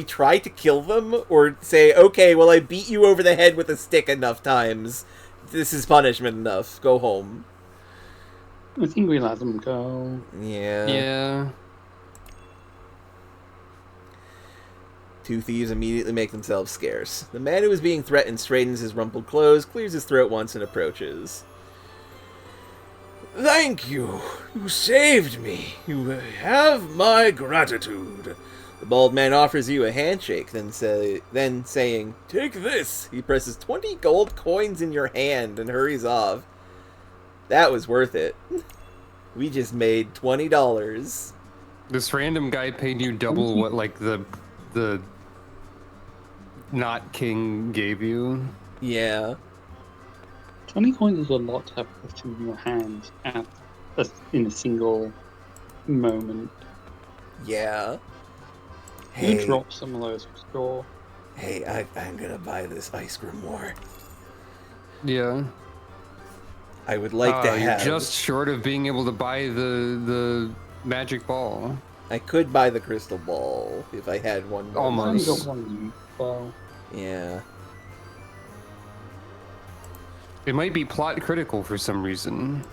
try to kill them? Or say, okay, well I beat you over the head with a stick enough times. This is punishment enough. Go home. I think we let them go. Yeah. Yeah. 2 thieves immediately make themselves scarce. The man who is being threatened straightens his rumpled clothes, clears his throat once, and approaches. Thank you. You saved me. You have my gratitude. The bald man offers you a handshake, then saying, take this. He presses 20 gold coins in your hand and hurries off. That was worth it. We just made $20. This random guy paid you double what, like, the not king gave you. Yeah. 20 coins is a lot to have put in your hand in a single moment. Yeah. You Hey. drop some of those for sure. Hey, I'm gonna buy this ice grimoire. Yeah. I would like to You're have... just short of being able to buy the magic ball. I could buy the crystal ball if I had one more. Almost. I money. got one well. Yeah. It might be plot critical for some reason.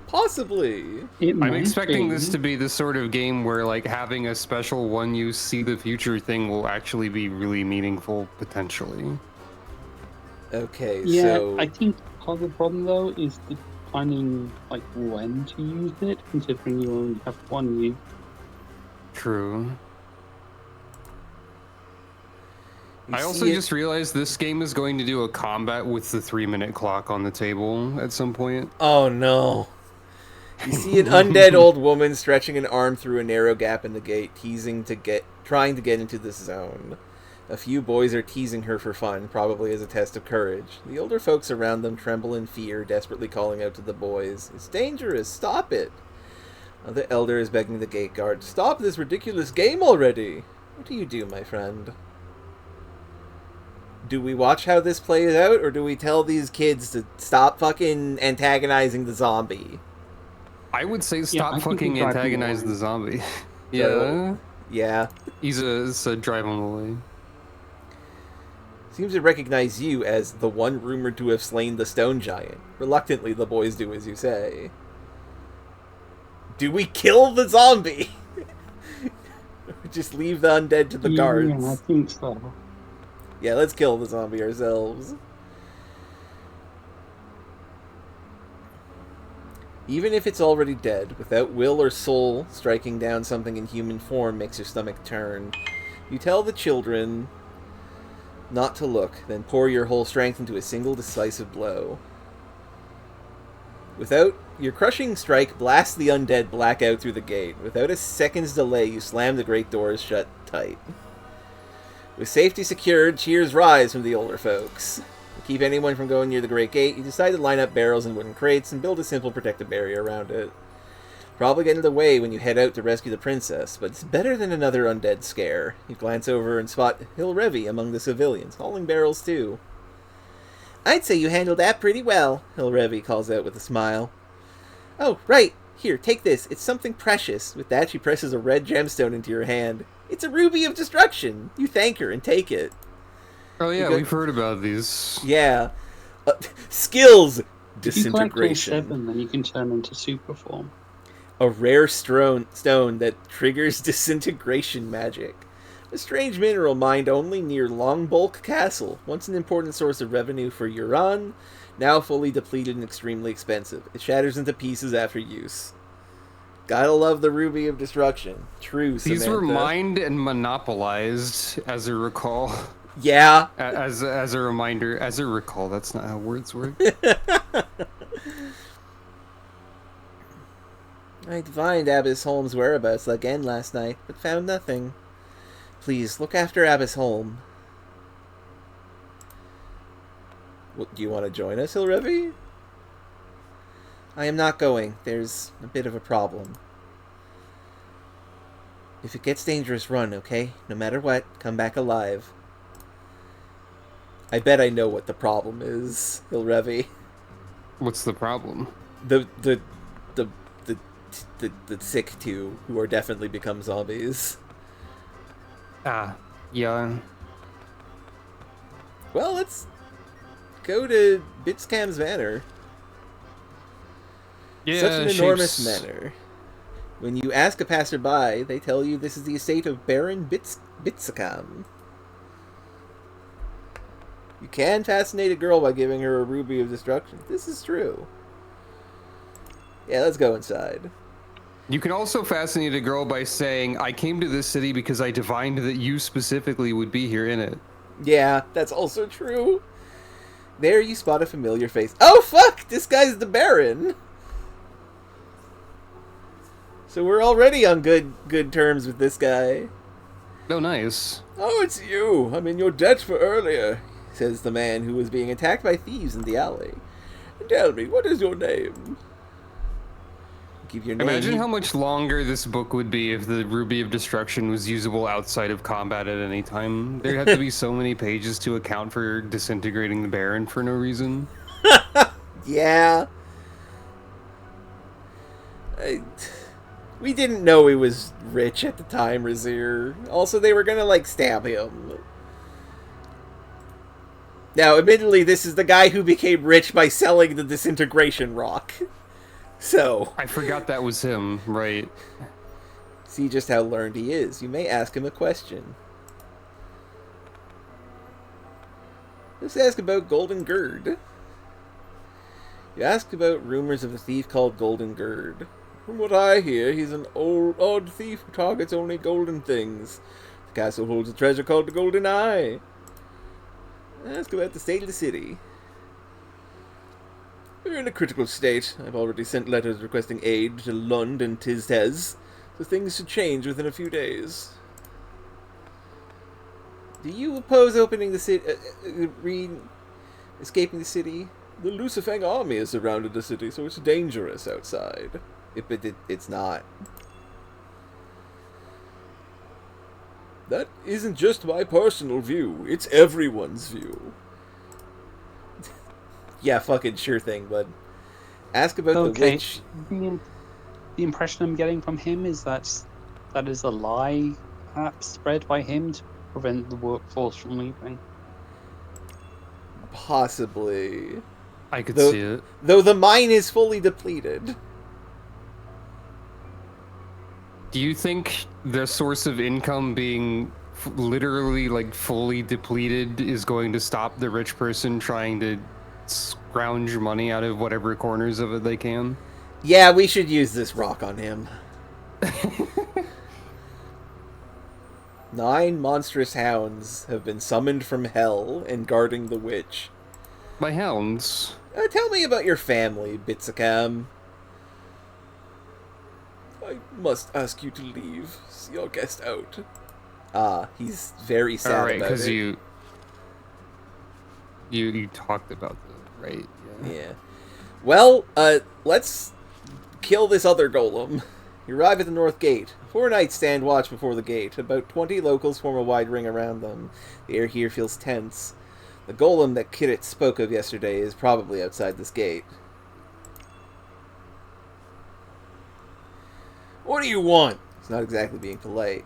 Possibly. I'm expecting this to be the sort of game where, like, having a special one you see the future thing will actually be really meaningful, potentially. Okay, Yeah, so... I think part of the problem though is the finding like when to use it, considering you only have one use. True. You I also see it- just realized this game is going to do a combat with the 3-minute clock on the table at some point. Oh no. You see an undead old woman stretching an arm through a narrow gap in the gate, trying to get into this zone. A few boys are teasing her for fun, probably as a test of courage. The older folks around them tremble in fear, desperately calling out to the boys, "It's dangerous, stop it!" The elder is begging the gate guard, "Stop this ridiculous game already!" What do you do, my friend? Do we watch how this plays out, or do we tell these kids to stop fucking antagonizing the zombie? I would say I stop think fucking we drive him antagonize away. the zombie. Yeah. So, yeah. Isa said drive him away. Seems to recognize you as the one rumored to have slain the stone giant. Reluctantly, the boys do as you say. Do we kill the zombie? Just leave the undead to the guards. Yeah, I think so. Yeah, let's kill the zombie ourselves. Even if it's already dead, without will or soul, striking down something in human form makes your stomach turn. You tell the children not to look, then pour your whole strength into a single decisive blow. Without your crushing strike, blast the undead black out through the gate. Without a second's delay, you slam the great doors shut tight. With safety secured, cheers rise from the older folks. To keep anyone from going near the great gate, you decide to line up barrels and wooden crates and build a simple protective barrier around it. Probably get in the way when you head out to rescue the princess, but it's better than another undead scare. You glance over and spot Hilrevi among the civilians, hauling barrels too. I'd say you handled that pretty well, Hilrevi calls out with a smile. Oh, right. Here, take this. It's something precious. With that, she presses a red gemstone into your hand. It's a ruby of destruction. You thank her and take it. Oh yeah, we've heard about these. Yeah. Skills! If you collect all Disintegration. 7, then you can turn into super form. A rare stone that triggers disintegration magic. A strange mineral mined only near Longbulk Castle, once an important source of revenue for Euron, now fully depleted and extremely expensive. It shatters into pieces after use. Gotta love the Ruby of Destruction. True, Samantha. These were mined and monopolized, as I recall. Yeah. As a reminder, as a recall, that's not how words work. I divined Abbess Holmes' whereabouts again last night, but found nothing. Please, look after Abbess Holm. What, do you want to join us, Hilrevi? I am not going. There's a bit of a problem. If it gets dangerous, run, okay? No matter what, come back alive. I bet I know what the problem is, Hilrevi. What's the problem? The sick two, who are definitely become zombies. Ah, yeah. Well, let's go to Bitscam's Manor. Yeah, Such an enormous manor. When you ask a passerby, they tell you this is the estate of Baron Bitscam. You can fascinate a girl by giving her a ruby of destruction. This is true. Yeah, let's go inside. You can also fascinate a girl by saying, I came to this city because I divined that you specifically would be here in it. Yeah, that's also true. There you spot a familiar face. Oh, fuck! This guy's the Baron! So we're already on good terms with this guy. Oh, nice. Oh, it's you. I'm in your debt for earlier, says the man who was being attacked by thieves in the alley. Tell me, what is your name? Give your name. Imagine how much longer this book would be if the Ruby of Destruction was usable outside of combat at any time. There'd have to be so many pages to account for disintegrating the Baron for no reason. Yeah. We didn't know he was rich at the time, Razir. Also, they were gonna, like, stab him. Now, admittedly, this is the guy who became rich by selling the disintegration rock. So... I forgot that was him, right. See just how learned he is. You may ask him a question. Let's ask about Golden Gird. You ask about rumors of a thief called Golden Gird. From what I hear, he's an odd thief who targets only golden things. The castle holds a treasure called the Golden Eye. Ask about the state of the city. We're in a critical state. I've already sent letters requesting aid to Lund and Tiztez, so things should change within a few days. Do you oppose opening the city, escaping the city? The Lucifang army has surrounded the city, so it's dangerous outside. It's not. That isn't just my personal view, it's everyone's view. Yeah, fucking sure thing, bud. Ask about the witch. The impression I'm getting from him is that is a lie, perhaps spread by him to prevent the workforce from leaving. Possibly. I could see it. Though the mine is fully depleted. Do you think the source of income being literally like fully depleted is going to stop the rich person trying to scrounge money out of whatever corners of it they can. Yeah, we should use this rock on him. 9 monstrous hounds have been summoned from hell and guarding the witch. My hounds. Tell me about your family, Bitsacam. I must ask you to leave. See your guest out. He's very sad All right, about because it. you talked about that, right? Yeah. Well, let's kill this other golem. You arrive at the north gate. 4 knights stand watch before the gate. About 20 locals form a wide ring around them. The air here feels tense. The golem that Kirit spoke of yesterday is probably outside this gate. What do you want? It's not exactly being polite.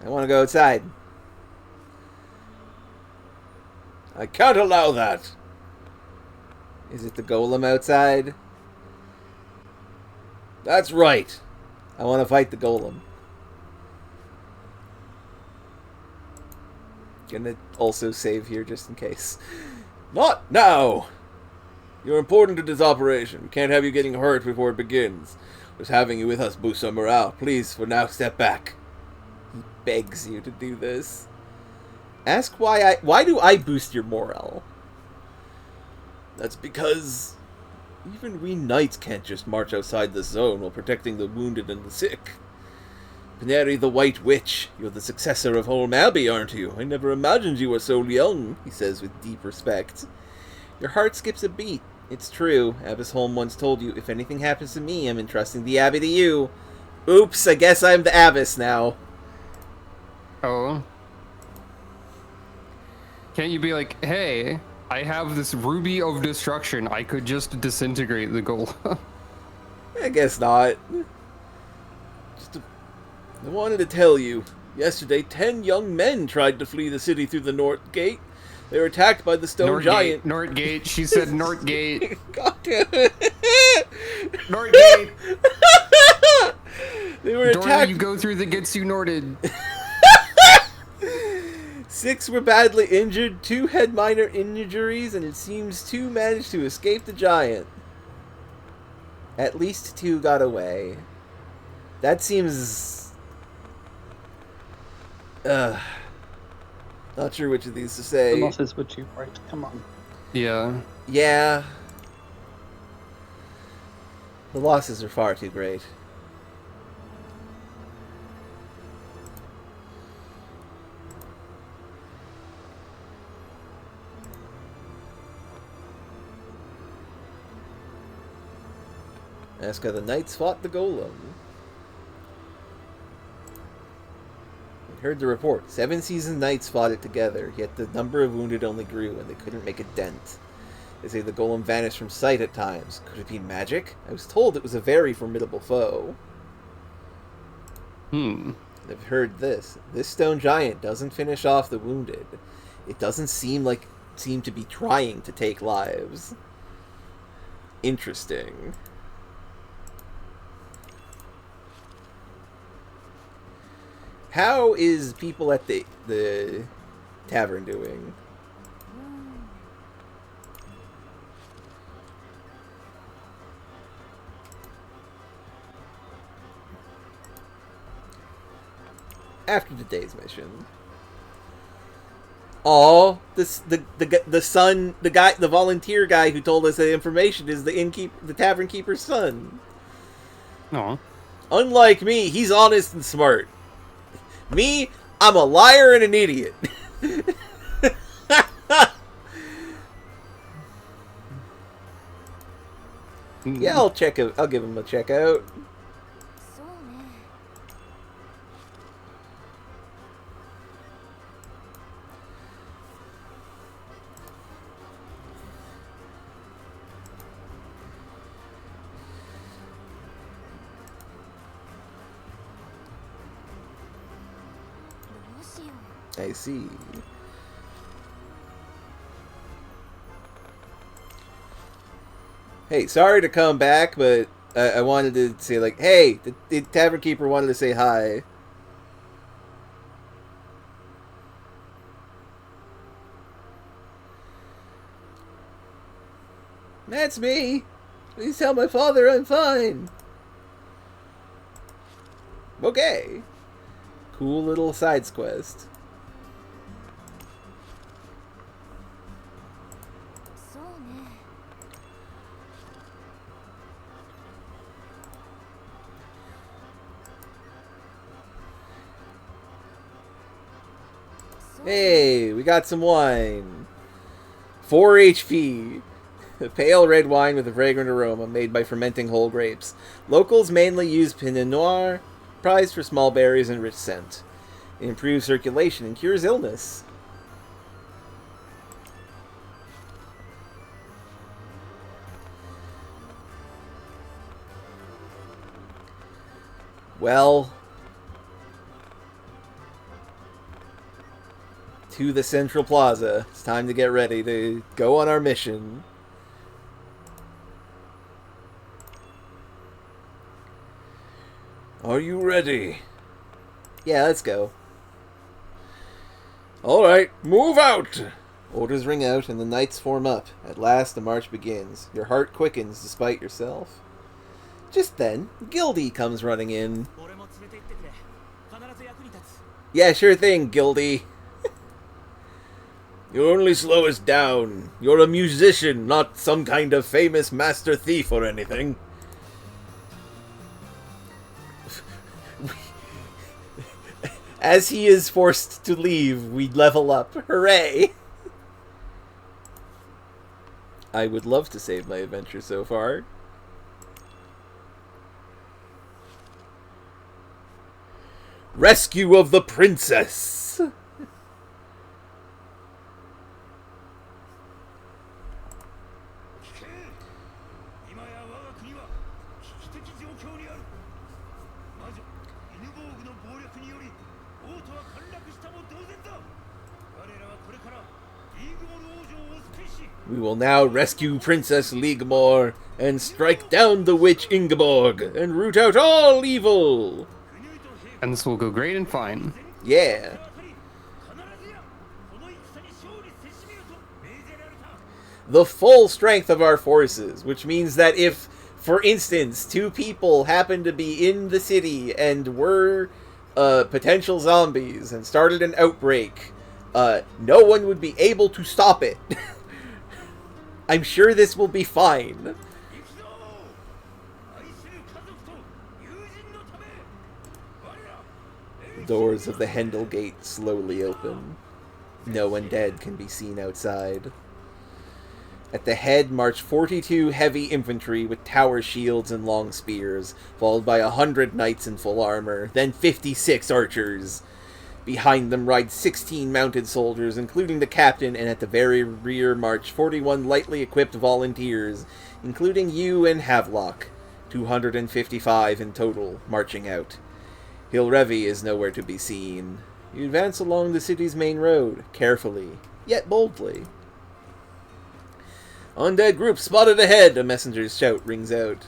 I want to go outside. I can't allow that. Is it the golem outside? That's right. I want to fight the golem. Gonna also save here just in case. Not now! You're important to this operation. We can't have you getting hurt before it begins. Just having you with us boosts our morale. Please, for now, step back. He begs you to do this. Ask why do I boost your morale? That's because even we knights can't just march outside the zone while protecting the wounded and the sick. Paneri the White Witch, you're the successor of Holm Abbey, aren't you? I never imagined you were so young, he says with deep respect. Your heart skips a beat. It's true. Abbess Holm once told you, if anything happens to me, I'm entrusting the Abbey to you. Oops, I guess I'm the Abbess now. Oh. Can't you be like, hey, I have this ruby of destruction. I could just disintegrate the golem. I guess not. I wanted to tell you. Yesterday, 10 young men tried to flee the city through the North Gate. They were attacked by the stone giant. North Gate. She said North Gate. God damn it. North Gate. They were Door attacked. you go through that gets you norted. 6 were badly injured, 2 had minor injuries, and it seems 2 managed to escape the giant. At least 2 got away. That seems... not sure which of these to say. The losses were too great. Come on. Yeah. Yeah. The losses are far too great. Ask how the knights fought the golem. We heard the report. 7 seasoned knights fought it together, yet the number of wounded only grew, and they couldn't make a dent. They say the golem vanished from sight at times. Could it be magic? I was told it was a very formidable foe. I've heard this. This stone giant doesn't finish off the wounded. It doesn't seem to be trying to take lives. Interesting. How is people at the tavern doing? After today's mission. Oh, the son, the volunteer guy who told us the information is the tavern keeper's son. No. Unlike me, he's honest and smart. Me, I'm a liar and an idiot. Yeah, I'll give him a check out. I see. Hey, sorry to come back, but I wanted to say, like, hey, the tavern keeper wanted to say hi. That's me. Please tell my father I'm fine. Okay. Cool little side quest. Hey, we got some wine. 4 HP. A pale red wine with a fragrant aroma made by fermenting whole grapes. Locals mainly use Pinot Noir, prized for small berries and rich scent. It improves circulation and cures illness. Well, to the Central Plaza. It's time to get ready to go on our mission. Are you ready? Yeah, let's go. Alright, move out! Orders ring out and the knights form up. At last the march begins. Your heart quickens despite yourself. Just then, Gildy comes running in. Yeah, sure thing, Gildy. You only slow us down. You're a musician, not some kind of famous master thief or anything. As he is forced to leave, we level up. Hooray! I would love to save my adventure so far. Rescue of the princess! We will now rescue Princess Ligmor and strike down the witch Ingeborg and root out all evil. And this will go great and fine. Yeah. The full strength of our forces, which means that if, for instance, 2 people happen to be in the city and were potential zombies and started an outbreak, no one would be able to stop it. I'm sure this will be fine. The doors of the Hendel Gate slowly open. No undead can be seen outside. At the head march 42 heavy infantry with tower shields and long spears, followed by 100 knights in full armor, then 56 archers. Behind them ride 16 mounted soldiers, including the captain, and at the very rear march 41 lightly equipped volunteers, including you and Havelock. 255 in total, marching out. Hilrevi is nowhere to be seen. You advance along the city's main road, carefully, yet boldly. Undead group spotted ahead, a messenger's shout rings out.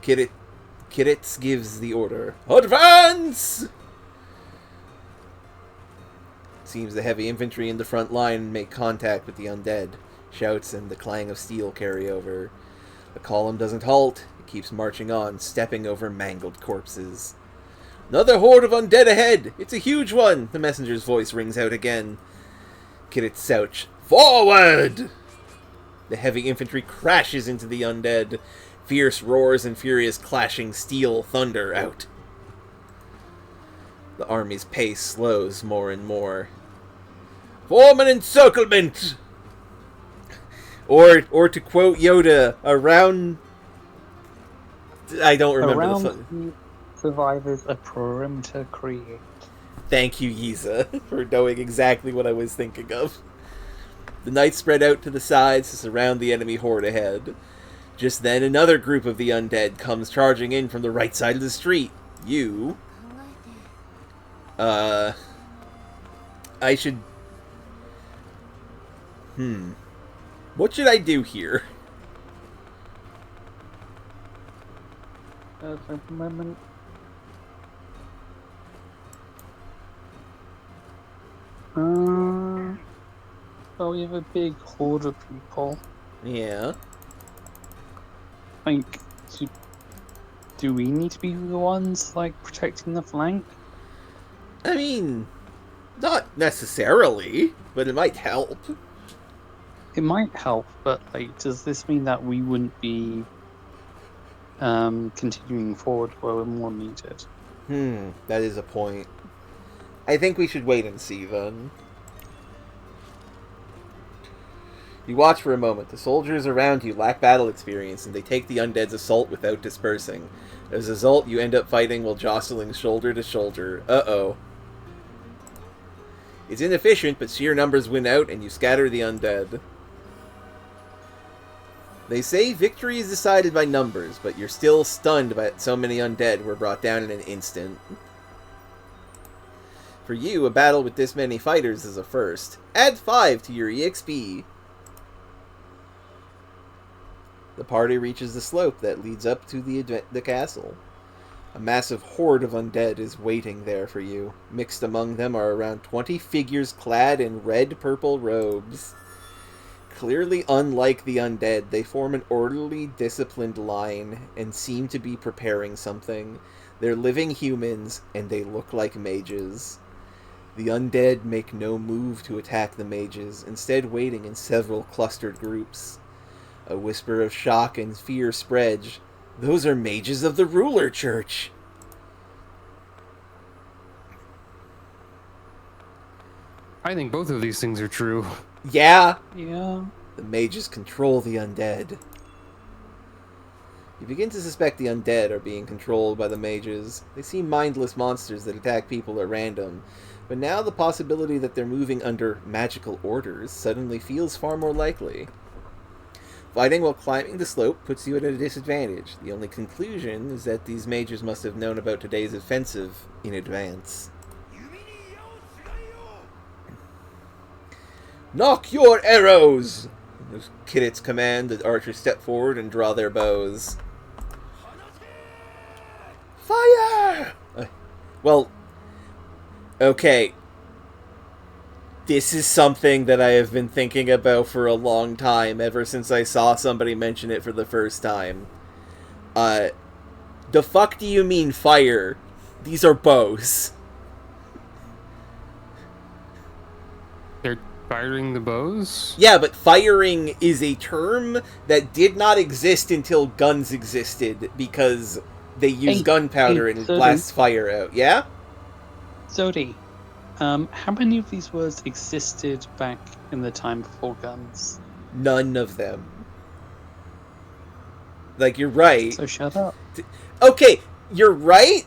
Kiritz gives the order. Advance! Seems the heavy infantry in the front line make contact with the undead. Shouts and the clang of steel carry over. The column doesn't halt. It keeps marching on, stepping over mangled corpses. Another horde of undead ahead! It's a huge one! The messenger's voice rings out again. Kiritz Souch. Forward! The heavy infantry crashes into the undead. Fierce roars and furious clashing steel thunder out. The army's pace slows more and more. Form an encirclement! Or to quote Yoda, around... I don't remember Around the... survivors, a perimeter create. Thank you, Yiza, for knowing exactly what I was thinking of. The knights spread out to the sides to surround the enemy horde ahead. Just then, another group of the undead comes charging in from the right side of the street. You... I should... What should I do here? A moment. Well, we have a big horde of people. Yeah. like, do we need to be the ones like protecting the flank? I mean, not necessarily, but it might help. It might help, but like, does this mean that we wouldn't be continuing forward where we're more needed? That is a point. I think we should wait and see then. You watch for a moment. The soldiers around you lack battle experience, and they take the undead's assault without dispersing. As a result, you end up fighting while jostling shoulder to shoulder. Uh-oh. It's inefficient, but sheer numbers win out, and you scatter the undead. They say victory is decided by numbers, but you're still stunned by so many undead were brought down in an instant. For you, a battle with this many fighters is a first. Add 5 to your EXP. The party reaches the slope that leads up to the castle. A massive horde of undead is waiting there for you. Mixed among them are around 20 figures clad in red-purple robes. Clearly unlike the undead, they form an orderly, disciplined line and seem to be preparing something. They're living humans, and they look like mages. The undead make no move to attack the mages, instead waiting in several clustered groups. A whisper of shock and fear spreads. Those are mages of the ruler church! I think both of these things are true. Yeah! Yeah. The mages control the undead. You begin to suspect the undead are being controlled by the mages. They seem mindless monsters that attack people at random, but now the possibility that they're moving under magical orders suddenly feels far more likely. Fighting while climbing the slope puts you at a disadvantage. The only conclusion is that these mages must have known about today's offensive in advance. Knock your arrows! Those Kiddit's command, the archers step forward and draw their bows. Fire! Well, okay. This is something that I have been thinking about for a long time, ever since I saw somebody mention it for the first time. The fuck do you mean fire? These are bows. They're firing the bows? Yeah, but firing is a term that did not exist until guns existed, because they use gunpowder and it blasts fire out. Yeah? Zodi, how many of these words existed back in the time before guns? None of them. Like, you're right. So shut up. Okay, you're right,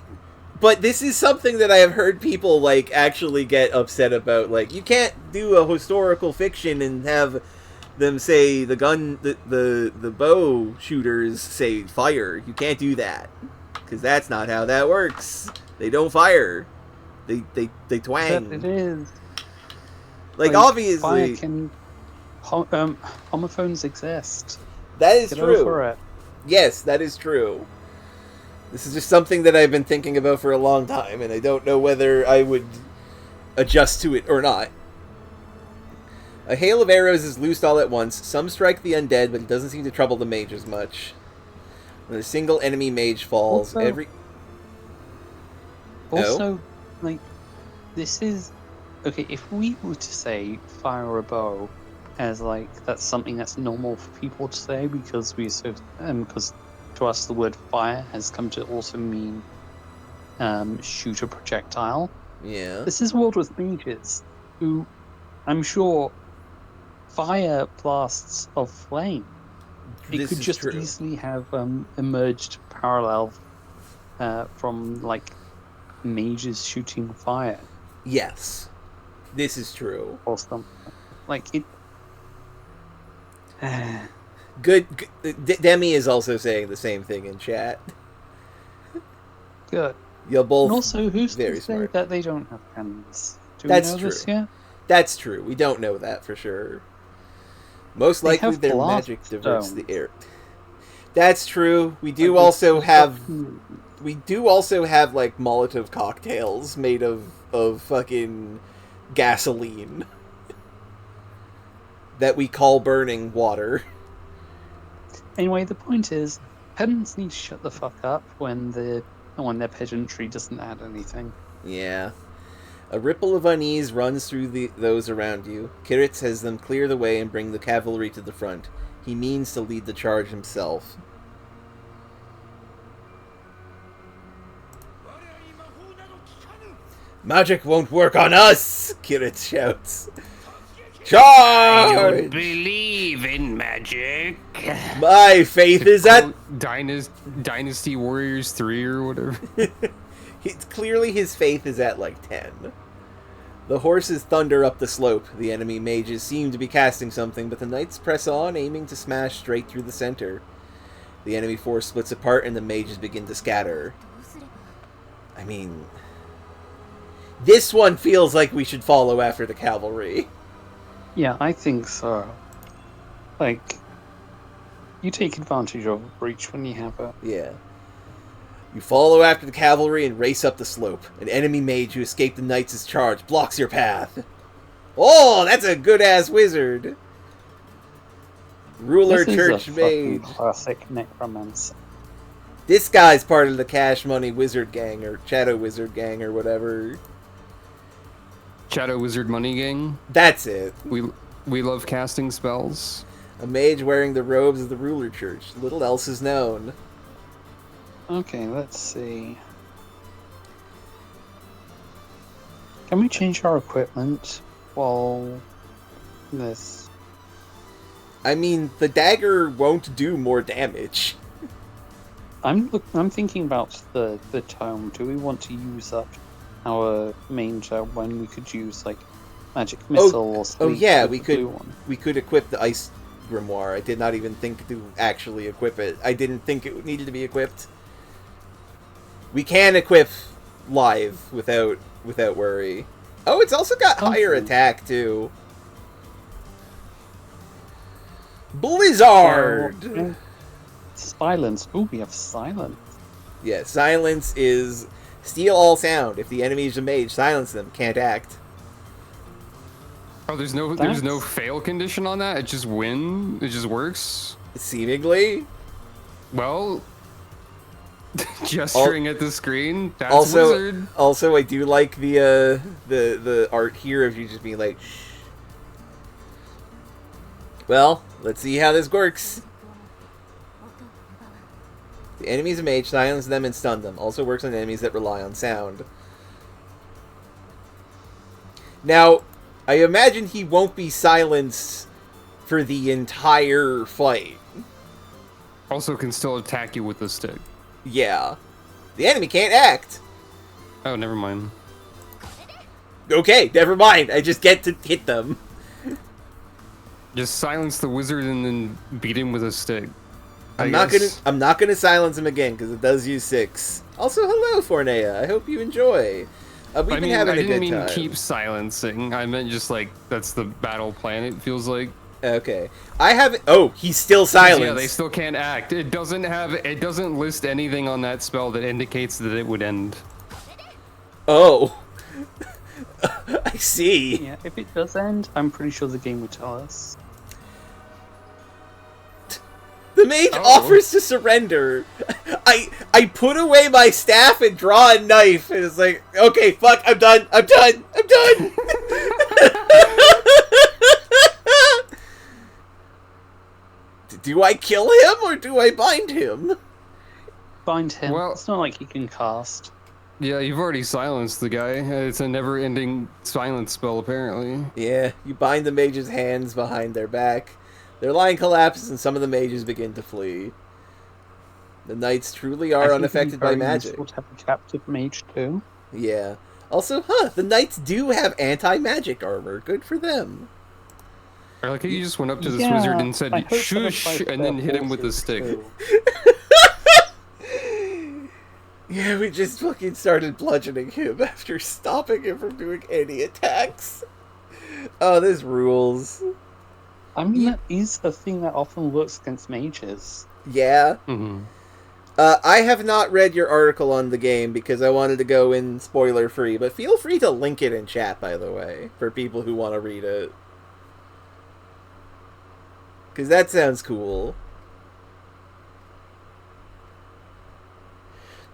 but this is something that I have heard people, like, actually get upset about. Like, you can't do a historical fiction and have them say the bow shooters say fire. You can't do that. Because that's not how that works. They don't fire. They twang. But it is. Like obviously... Fire can... homophones exist. That is Get true. over it. Yes, that is true. This is just something that I've been thinking about for a long time, and I don't know whether I would adjust to it or not. A hail of arrows is loosed all at once. Some strike the undead, but it doesn't seem to trouble the mages much. When a single enemy mage falls, Also, like, this is... Okay, if we were to say fire a bow as, like, that's something that's normal for people to say because because to us the word fire has come to also mean shoot a projectile. Yeah. This is a world with mages who, I'm sure, fire blasts of flame. It could just easily have emerged parallel from, like, mages shooting fire. Yes. This is true. Or something. Like, it... Good. Demi is also saying the same thing in chat. Good. You're both and also, who's very to say smart. that they don't have cannons? Do That's we know true. this yet? That's true. We don't know that for sure. Most They likely have their blast magic diverts stones. the air. That's true. We do Like, also have Hmm. like Molotov cocktails made of fucking gasoline that we call burning water. Anyway, the point is, Pedants need to shut the fuck up when their pedantry doesn't add anything. Yeah. A ripple of unease runs through those around you. Kiritz has them clear the way and bring the cavalry to the front. He means to lead the charge himself. Magic won't work on us! Kiritz shouts. Charge! I don't believe in magic. My faith is at... Dynasty Warriors 3 or whatever. It's clearly his faith is at like 10. The horses thunder up the slope. The enemy mages seem to be casting something, but the knights press on, aiming to smash straight through the center. The enemy force splits apart and the mages begin to scatter. I mean... This one feels like we should follow after the cavalry. Yeah, I think so. Like, you take advantage of a breach when you have it. Yeah. You follow after the cavalry and race up the slope. An enemy mage who escaped the knights' charge blocks your path. Oh, that's a good-ass wizard. Ruler This Church is a fucking Mage. classic necromancer. This guy's part of the Cash Money Wizard Gang, or Shadow Wizard Gang, or whatever. Shadow Wizard Money Gang. That's it. We love casting spells. A mage wearing the robes of the Ruler Church. Little else is known. Okay, let's see. Can we change our equipment while this? I mean, the dagger won't do more damage. I'm thinking about the tome. Do we want to use up our main tome when we could use like magic missile or sleep? Oh yeah, with we the could. blue one? We could equip the ice grimoire. I did not even think to actually equip it. I didn't think it needed to be equipped. We can equip live without worry. Oh, it's also got higher attack too. Blizzard. Silence. Ooh, we have silence. Yeah, silence is steal all sound. If the enemy is a mage, silence them. Can't act. Oh, there's no fail condition on that. It just It just works. Seemingly. Well, gesturing at the screen. That's wizard. Also, I do like the art here of you just being like, shh. Well, let's see how this works. The enemy's a mage, silence them and stun them. Also works on enemies that rely on sound. Now, I imagine he won't be silenced for the entire fight. Also can still attack you with the stick. Yeah. The enemy can't act. Oh, never mind. Okay, never mind. I just get to hit them. Just silence the wizard and then beat him with a stick. I'm not gonna silence him again because it does use 6. Also, hello, Fornea. I hope you enjoy. We've been having a good time. I didn't mean keep silencing. I meant just like that's the battle plan. It feels like. Okay, I haven't. Oh, he's still silenced. Yeah, they still can't act. It doesn't list anything on that spell that indicates that it would end. Oh, I see. Yeah, if it does end, I'm pretty sure the game would tell us. The mage offers to surrender. I put away my staff and draw a knife, and it's like, okay, fuck, I'm done. Do I kill him or do I bind him? Bind him. Well, it's not like he can cast. Yeah, you've already silenced the guy. It's a never-ending silence spell, apparently. Yeah, you bind the mage's hands behind their back. Their line collapses and some of the mages begin to flee. The knights truly are unaffected by magic. Would have a captive mage too. Yeah. Also, the knights do have anti-magic armor. Good for them. Or like you just went up to this wizard and said shush and then hit him with a stick. Yeah, we just fucking started bludgeoning him after stopping him from doing any attacks. Oh, this rules. I mean, that is a thing that often works against mages. Yeah. Mm-hmm. I have not read your article on the game because I wanted to go in spoiler-free, but feel free to link it in chat, by the way, for people who want to read it. Because that sounds cool.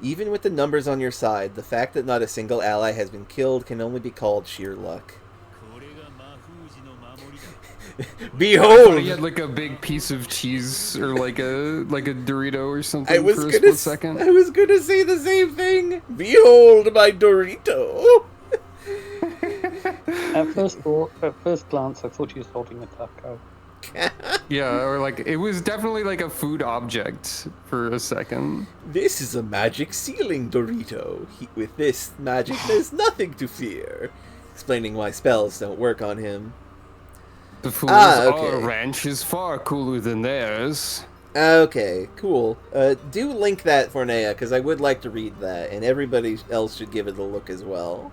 Even with the numbers on your side, the fact that not a single ally has been killed can only be called sheer luck. Behold! He had like a big piece of cheese or like a Dorito or something I was for a gonna split second. I was gonna say the same thing. Behold my Dorito! At first glance, I thought he was holding a taco. Yeah, or like it was definitely like a food object for a second. This is a magic ceiling Dorito. With this magic, there's nothing to fear. Explaining why spells don't work on him. The fool's okay. Our ranch is far cooler than theirs. Okay, cool. Do link that for Nea, because I would like to read that, and everybody else should give it a look as well.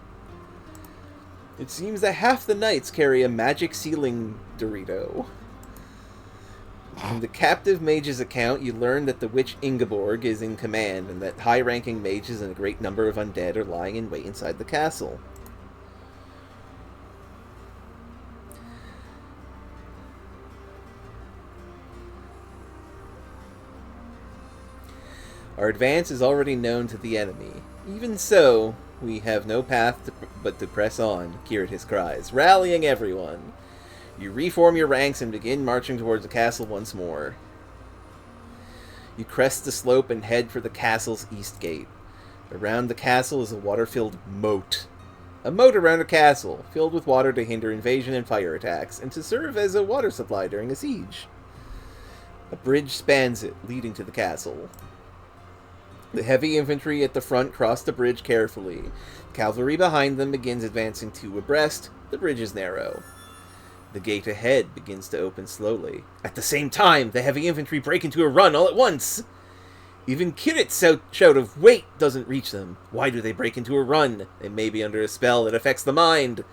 It seems that half the knights carry a magic ceiling Dorito. In the captive mage's account, you learn that the witch Ingeborg is in command, and that high-ranking mages and a great number of undead are lying in wait inside the castle. Our advance is already known to the enemy. Even so, we have no path but to press on, Veritas cries, rallying everyone. You reform your ranks and begin marching towards the castle once more. You crest the slope and head for the castle's east gate. Around the castle is a water-filled moat. A moat around a castle, filled with water to hinder invasion and fire attacks, and to serve as a water supply during a siege. A bridge spans it, leading to the castle. The heavy infantry at the front cross the bridge carefully. Cavalry behind them begins advancing two abreast. The bridge is narrow. The gate ahead begins to open slowly. At the same time, the heavy infantry break into a run all at once. Even Kirit's shout of "Wait!" doesn't reach them. Why do they break into a run? They may be under a spell that affects the mind.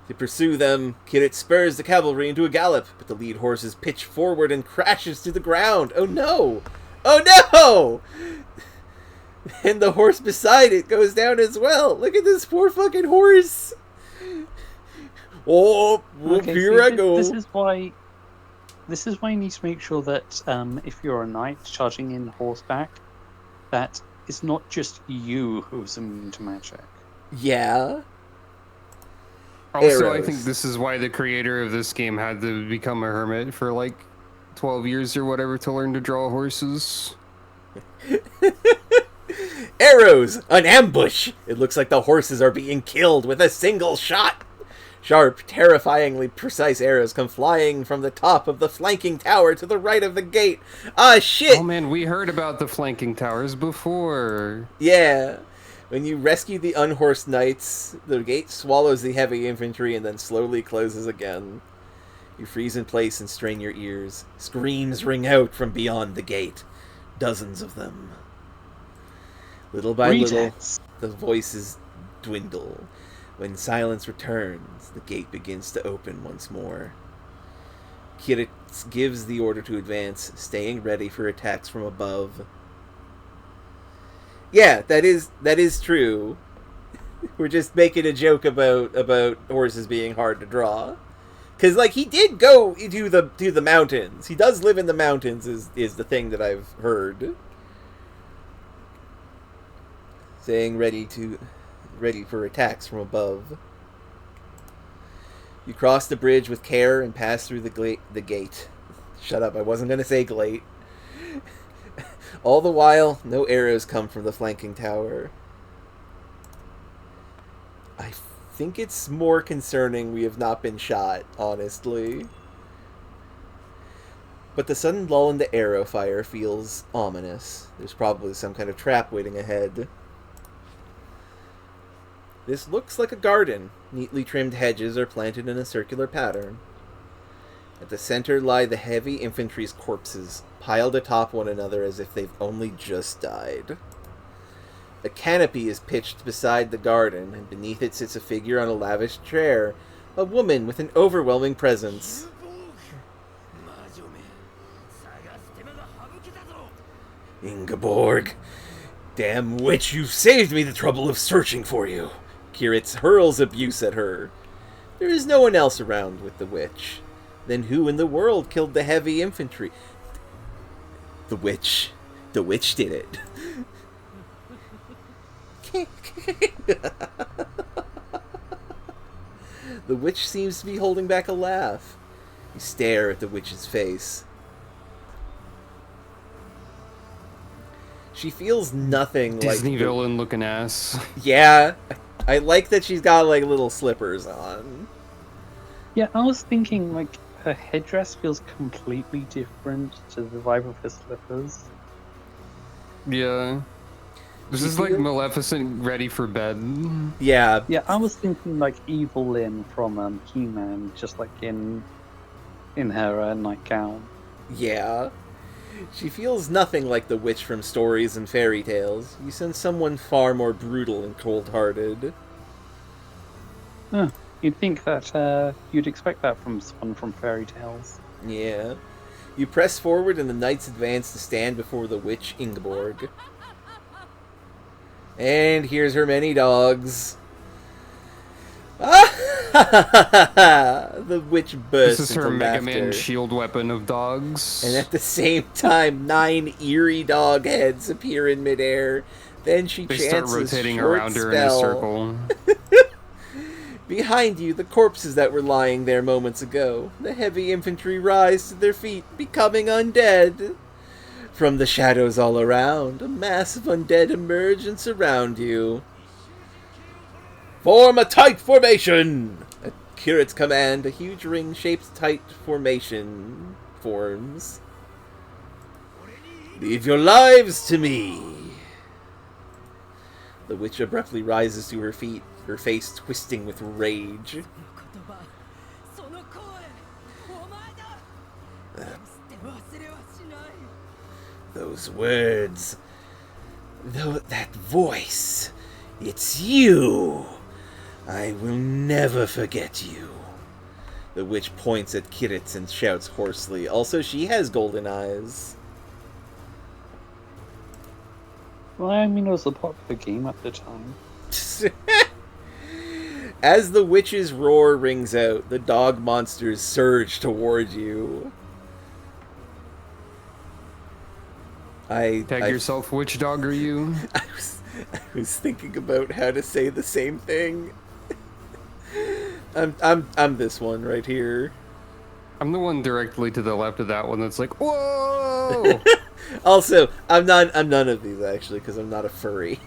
To pursue them, Kirit spurs the cavalry into a gallop, but the lead horses pitch forward and crashes to the ground. Oh no! Oh no! And the horse beside it goes down as well. Look at this poor fucking horse. Oh, Okay, here see, I go. This is why you need to make sure that if you're a knight charging in horseback, that it's not just you who's immune to magic. Yeah. Also, I Arrows. think this is why the creator of this game had to become a hermit for like 12 years or whatever to learn to draw horses. Arrows! An ambush! It looks like the horses are being killed with a single shot. Sharp, terrifyingly precise arrows come flying from the top of the flanking tower to the right of the gate. Ah, shit! Oh man, we heard about the flanking towers before. Yeah. When you rescue the unhorsed knights, the gate swallows the heavy infantry and then slowly closes again. You freeze in place and strain your ears. Screams ring out from beyond the gate. Dozens of them. Little by little, the voices dwindle. When silence returns, the gate begins to open once more. Kirit gives the order to advance, staying ready for attacks from above. Yeah, that is true. We're just making a joke about horses being hard to draw. Cause like he did go to the mountains. He does live in the mountains is the thing that I've heard. Saying ready for attacks from above. You cross the bridge with care and pass through the gate. Shut up, I wasn't going to say glate. All the while, no arrows come from the flanking tower. I think it's more concerning we have not been shot, honestly. But the sudden lull in the arrow fire feels ominous. There's probably some kind of trap waiting ahead. This looks like a garden. Neatly trimmed hedges are planted in a circular pattern. At the center lie the heavy infantry's corpses, piled atop one another as if they've only just died. A canopy is pitched beside the garden, and beneath it sits a figure on a lavish chair, a woman with an overwhelming presence. Ingeborg! Damn witch, you've saved me the trouble of searching for you! Kiritz hurls abuse at her. There is no one else around with the witch. Then who in the world killed the heavy infantry? The witch. The witch did it. The witch seems to be holding back a laugh. You stare at the witch's face. She feels nothing Disney like villain looking ass. Yeah, I like that she's got like little slippers on. Yeah, I was thinking like her headdress feels completely different to the vibe of her slippers. Yeah. This is like Maleficent ready for bed. Yeah. Yeah, I was thinking like Evil Lynn from He-Man, just like in her nightgown. Yeah. She feels nothing like the witch from stories and fairy tales. You sense someone far more brutal and cold-hearted. You'd think that you'd expect that from someone from fairy tales. Yeah. You press forward and the knights advance to stand before the witch Ingeborg. And here's her many dogs. The witch bursts This is into her Mega laughter. Man shield weapon of dogs. And at the same time, 9 eerie dog heads appear in midair. Then she They chants start rotating a short around her spell. in a circle. Behind you, the corpses that were lying there moments ago. The heavy infantry rise to their feet, becoming undead. From the shadows all around, a mass of undead emerge and surround you. Form a tight formation! At Kirit's command, a huge ring-shaped tight formation forms. Leave your lives to me! The witch abruptly rises to her feet, her face twisting with rage. Those words, that voice, it's you! I will never forget you. The witch points at Kiritz and shouts hoarsely. Also, she has golden eyes. Well, I mean, it was a popular game at the time. As the witch's roar rings out, the dog monsters surge toward you. Tag yourself, which dog are you? I was thinking about how to say the same thing. I'm this one right here. I'm the one directly to the left of that one that's like, whoa! Also, I'm none of these actually because I'm not a furry.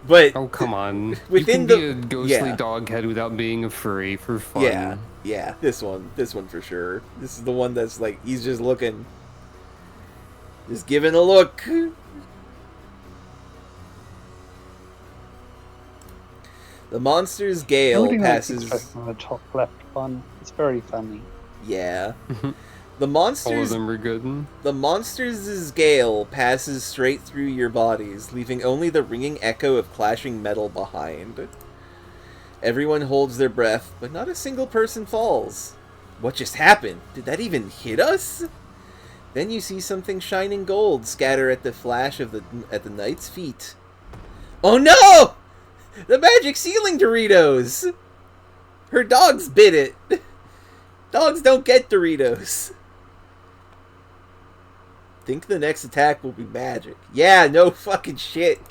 But Oh, come on. Within you can the- be a ghostly yeah. dog head without being a furry for fun. yeah, this one for sure. This is the one that's like he's just looking, just giving a look. The monster's gale passes. On the top left one, it's very funny. Yeah. The All of monster's them are good. The monster's gale passes straight through your bodies, leaving only the ringing echo of clashing metal behind. Everyone holds their breath, but not a single person falls. What just happened? Did that even hit us? Then you see something shining gold scatter at the flash of at the knight's feet. Oh no! The magic ceiling Doritos! Her dogs bit it. Dogs don't get Doritos. Think the next attack will be magic. Yeah, no fucking shit.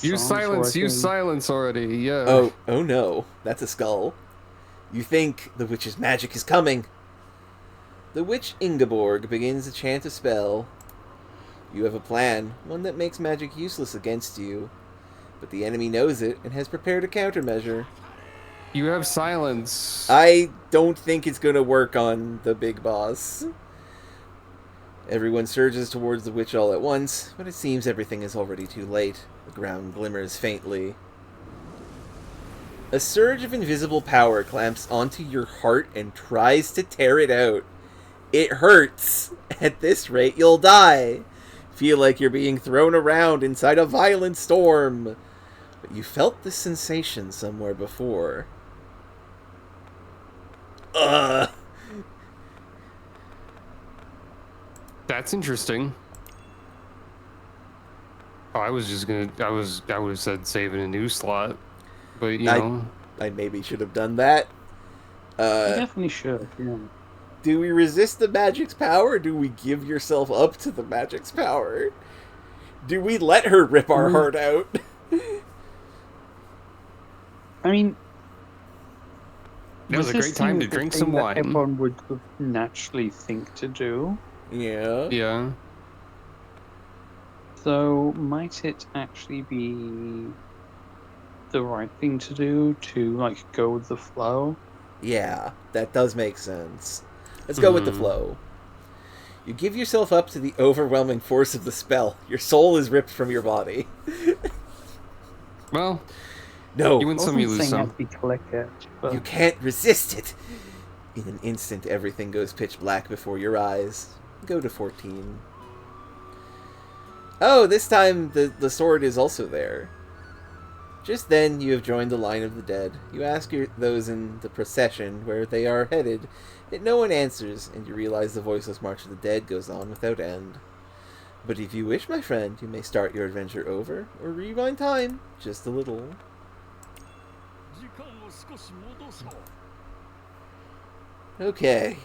Use silence already, yeah. Oh no. That's a skull. You think the witch's magic is coming. The witch Ingeborg begins to chant a spell. You have a plan, one that makes magic useless against you. But the enemy knows it and has prepared a countermeasure. You have silence. I don't think it's going to work on the big boss. Everyone surges towards the witch all at once, but it seems everything is already too late. The ground glimmers faintly. A surge of invisible power clamps onto your heart and tries to tear it out. It hurts. At this rate, you'll die. Feel like you're being thrown around inside a violent storm. But you felt this sensation somewhere before. That's interesting. Oh, I would have said save in a new slot. But, you know. I maybe should have done that. You definitely should, yeah. Do we resist the magic's power, or do we give yourself up to the magic's power? Do we let her rip our heart out? I mean, That was a great time to drink some wine. Everyone would naturally think to do. Yeah. Yeah. So might it actually be the right thing to do to like go with the flow? Yeah, that does make sense. Let's go with the flow. You give yourself up to the overwhelming force of the spell. Your soul is ripped from your body. Well, no. you win some, you lose some. You can't resist it. In an instant, everything goes pitch black before your eyes. Go to 14. Oh, this time the sword is also there. Just then, you have joined the line of the dead. You ask those in the procession where they are headed, yet no one answers, and you realize the voiceless march of the dead goes on without end. But if you wish, my friend, you may start your adventure over, or rewind time, just a little. Okay.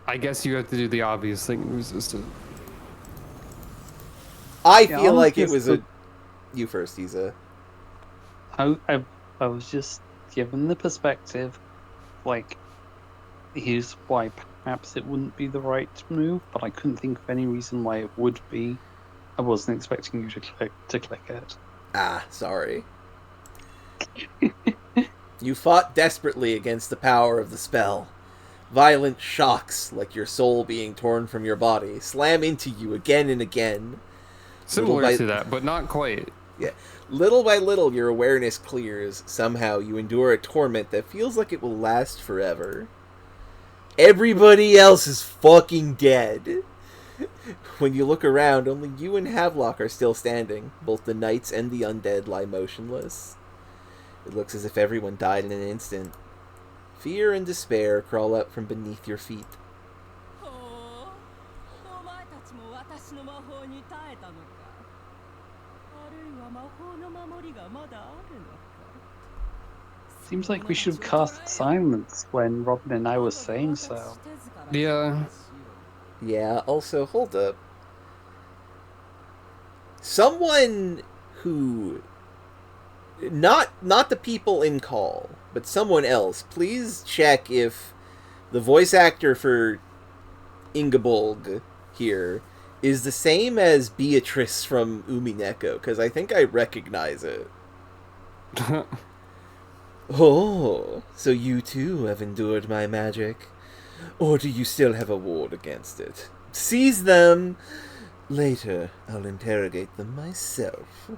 I guess you have to do the obvious thing and resist it. I feel like it was You first, Isa. I was just given the perspective, like, here's why perhaps it wouldn't be the right move, but I couldn't think of any reason why it would be. I wasn't expecting you to click it. Ah, sorry. You fought desperately against the power of the spell. Violent shocks, like your soul being torn from your body, slam into you again and again. Similar to that, but not quite. Yeah. Little by little, your awareness clears. Somehow, you endure a torment that feels like it will last forever. Everybody else is fucking dead. When you look around, only you and Havelock are still standing. Both the knights and the undead lie motionless. It looks as if everyone died in an instant. Fear and despair crawl up from beneath your feet. Seems like we should cast silence when Robin and I were saying so. Yeah. Yeah, also, hold up. Someone who... Not the people in call, but someone else, please check if the voice actor for Ingeborg here is the same as Beatrice from Umineko, because I think I recognize it. Oh, so you too have endured my magic? Or do you still have a ward against it? Seize them! Later, I'll interrogate them myself.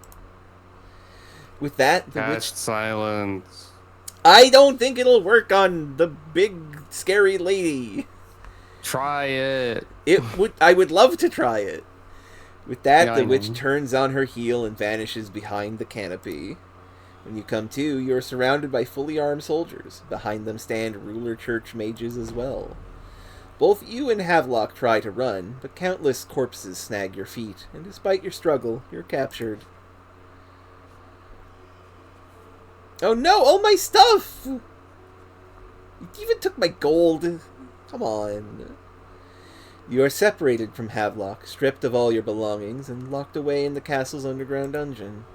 With that, the witch... silence. I don't think it'll work on the big, scary lady. Try it. I would love to try it. With that, Yeah, the witch turns on her heel and vanishes behind the canopy. When you come to, you are surrounded by fully armed soldiers. Behind them stand ruler church mages as well. Both you and Havelock try to run, but countless corpses snag your feet, and despite your struggle, you're captured. Oh no, all my stuff! You even took my gold. Come on. You are separated from Havelock, stripped of all your belongings, and locked away in the castle's underground dungeon.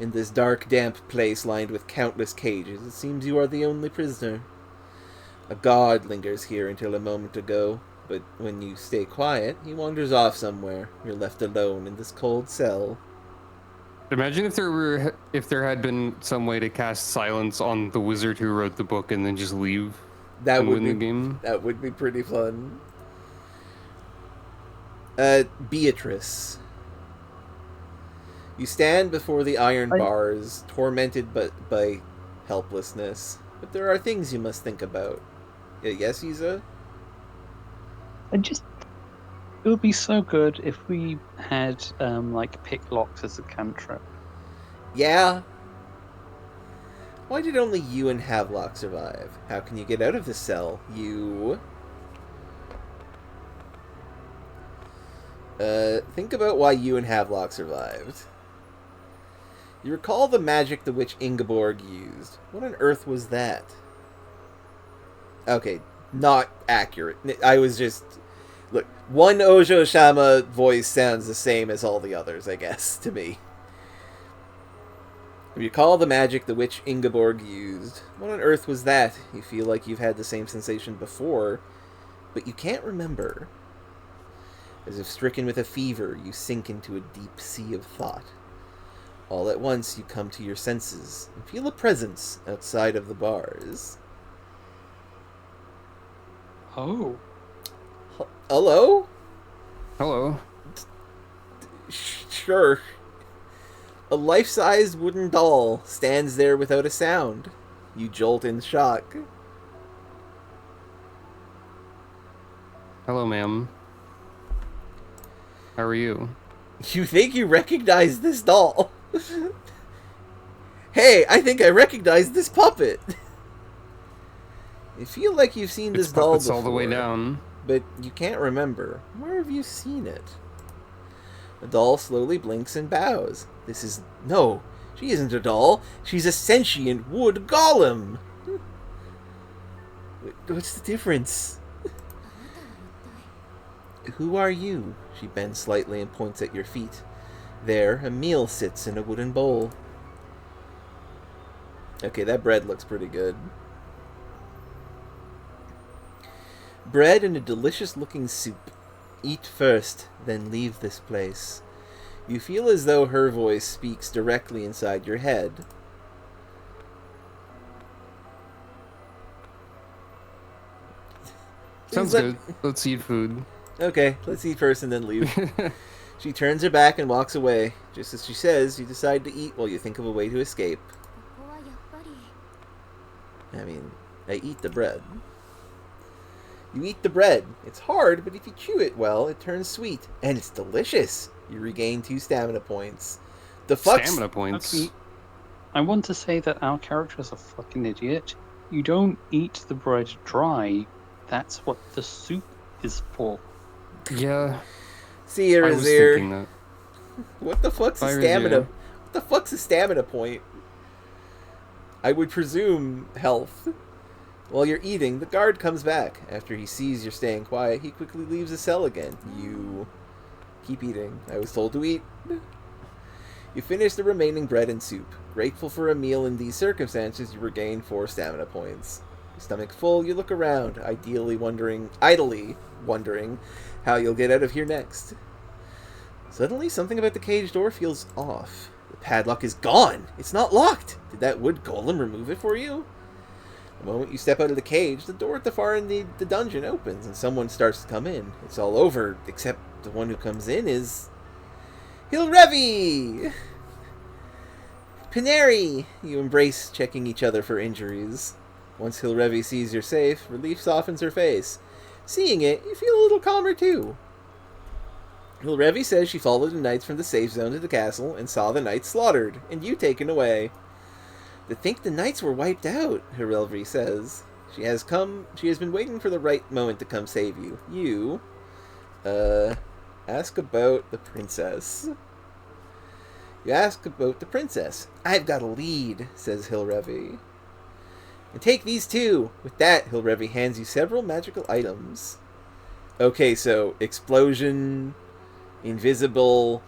In this dark, damp place lined with countless cages, it seems you are the only prisoner. A guard lingers here until a moment ago, but when you stay quiet, he wanders off somewhere. You're left alone in this cold cell. Imagine if there had been some way to cast silence on the wizard who wrote the book and then just leave and win the game. That would be pretty fun. Beatrice. You stand before the iron bars, tormented by helplessness. But there are things you must think about. Yes, Isa? It would be so good if we had, like, pick locks as a cantrip. Yeah. Why did only you and Havelock survive? How can you get out of this cell? You... think about why you and Havelock survived. You recall the magic the witch Ingeborg used. What on earth was that? Okay, not accurate. I was just... Look, One Ojo Shama voice sounds the same as all the others, I guess, to me. Recall the magic the witch Ingeborg used. What on earth was that? You feel like you've had the same sensation before, but you can't remember. As if stricken with a fever, you sink into a deep sea of thought. All at once, you come to your senses and feel a presence outside of the bars. Oh. Hello? Hello. Sure. A life-size wooden doll stands there without a sound. You jolt in shock. Hello, ma'am. How are you? You think you recognize this doll? Hey, I think I recognize this puppet. You feel like you've seen this doll before, all the way down, but you can't remember. Where have you seen it? The doll slowly blinks and bows. No, she isn't a doll. She's a sentient wood golem. What's the difference? Who are you? She bends slightly and points at your feet. There, a meal sits in a wooden bowl. Okay, that bread looks pretty good. Bread and a delicious-looking soup. Eat first, then leave this place. You feel as though her voice speaks directly inside your head. Sounds good. Let's eat food. Okay, let's eat first and then leave. She turns her back and walks away. Just as she says, you decide to eat while you think of a way to escape. I eat the bread. You eat the bread. It's hard, but if you chew it well, it turns sweet. And it's delicious. You regain 2 stamina points. Stamina points? Okay. I want to say that our character is a fucking idiot. You don't eat the bread dry. That's what the soup is for. Yeah. See, I was thinking that. What the fuck's a stamina? What the fuck's a stamina point? I would presume health. While you're eating, the guard comes back. After he sees you're staying quiet, he quickly leaves the cell again. You keep eating. I was told to eat. You finish the remaining bread and soup. Grateful for a meal in these circumstances, you regain 4 stamina points. Your stomach full, you look around, idly wondering how you'll get out of here next. Suddenly, something about the cage door feels off. The padlock is gone! It's not locked! Did that wood golem remove it for you? The moment you step out of the cage, the door at the far end of the dungeon opens, and someone starts to come in. It's all over, except the one who comes in is... Hilrevi! Pineri! You embrace, checking each other for injuries. Once Hilrevi sees you're safe, relief softens her face. Seeing it, you feel a little calmer too. Hilrevi says she followed the knights from the safe zone to the castle and saw the knights slaughtered, and you taken away. To think the knights were wiped out, Hilrevi says. She has been waiting for the right moment to come save you. You, ask about the princess. You ask about the princess. I've got a lead, says Hilrevi. And take these too. With that, Hilrevi hands you several magical items. Okay, so explosion, invisible,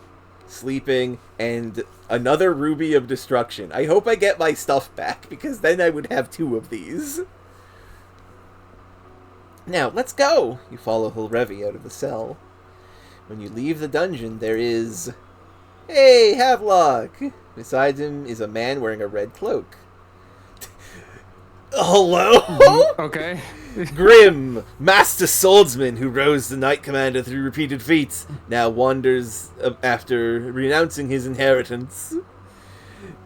sleeping, and another ruby of destruction. I hope I get my stuff back, because then I would have 2 of these. Now, let's go! You follow Hilrevi out of the cell. When you leave the dungeon, there is... Hey, Havelock! Beside him is a man wearing a red cloak. Hello? Okay. Grim, master swordsman who rose the knight commander through repeated feats, now wanders after renouncing his inheritance.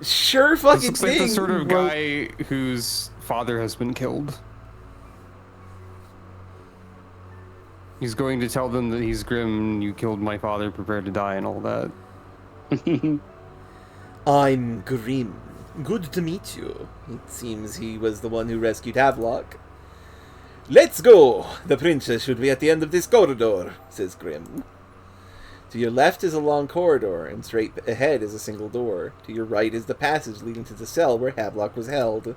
Sure fucking This looks thing. like the sort of guy whose father has been killed. He's going to tell them that he's Grim, you killed my father, prepare to die, and all that. I'm Grim. Good to meet you. It seems he was the one who rescued Havelock. Let's go! The princess should be at the end of this corridor, says Grim. To your left is a long corridor, and straight ahead is a single door. To your right is the passage leading to the cell where Havelock was held.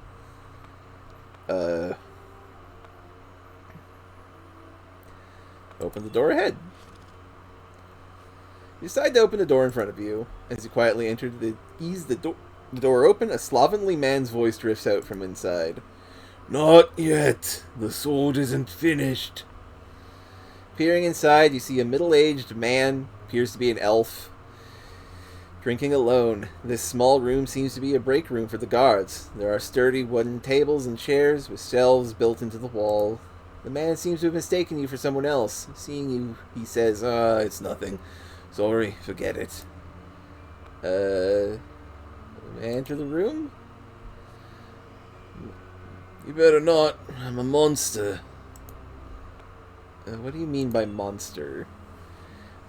open the door ahead. You decide to open the door in front of you. As you quietly enter, ease the door open, a slovenly man's voice drifts out from inside. Not yet. The sword isn't finished. Peering inside, you see a middle-aged man, appears to be an elf, drinking alone. This small room seems to be a break room for the guards. There are sturdy wooden tables and chairs with shelves built into the wall. The man seems to have mistaken you for someone else. Seeing you, he says, it's nothing. Sorry, forget it. Enter the room? You better not. I'm a monster. What do you mean by monster?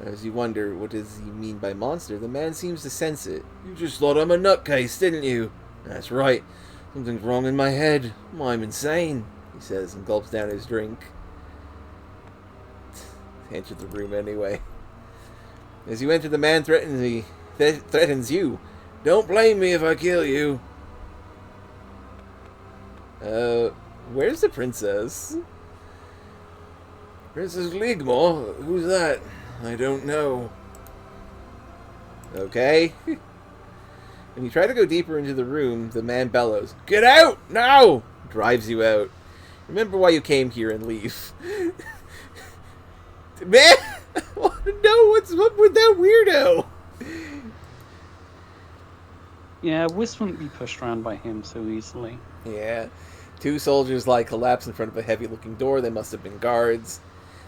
As you wonder, what does he mean by monster? The man seems to sense it. You just thought I'm a nutcase, didn't you? That's right. Something's wrong in my head. I'm insane, he says, and gulps down his drink. Enter the room anyway. As you enter, the man threatens you. Don't blame me if I kill you. Where's the princess? Princess Ligmore? Who's that? I don't know. Okay. When you try to go deeper into the room, the man bellows, "Get out! Now!" Drives you out. Remember why you came here and leave. Man! I want to know what's up with that weirdo! Yeah, Whis wouldn't be pushed around by him so easily. Yeah. Two soldiers lie collapsed in front of a heavy-looking door. They must have been guards.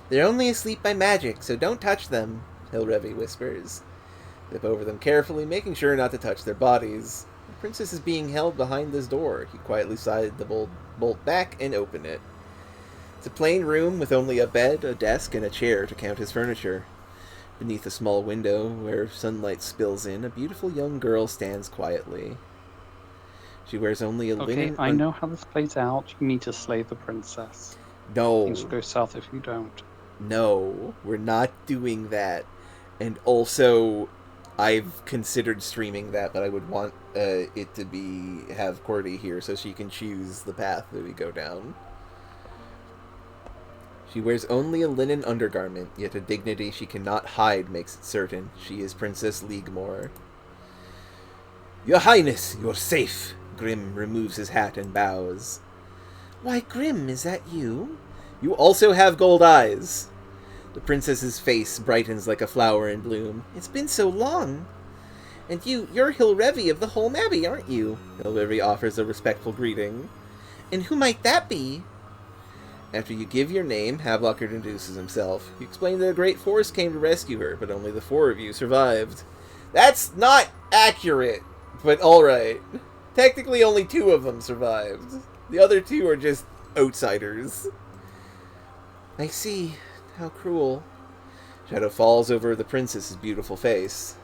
They're only asleep by magic, so don't touch them, Hilrevi whispers. Step over them carefully, making sure not to touch their bodies. The princess is being held behind this door. You quietly slide the bolt back and open it. It's a plain room with only a bed, a desk, and a chair to count as furniture. Beneath a small window, where sunlight spills in, a beautiful young girl stands quietly. She wears only a linen... Okay, I know how this plays out. You need to slay the princess. No. Things will go south if you don't. No, we're not doing that. And also, I've considered streaming that, but I would want it to have Cordy here so she can choose the path that we go down. She wears only a linen undergarment, yet a dignity she cannot hide makes it certain she is Princess Ligmore. Your Highness, you're safe. Grim removes his hat and bows. Why, Grim, is that you? You also have gold eyes. The princess's face brightens like a flower in bloom. It's been so long. And you're Hilrevi of the Holm Abbey, aren't you? Hilrevi offers a respectful greeting. And who might that be? After you give your name, Havelock introduces himself. You explain that a great force came to rescue her, but only the 4 of you survived. That's not accurate, but alright. Technically only 2 of them survived. The other 2 are just outsiders. I see. How cruel. Shadow falls over the princess's beautiful face.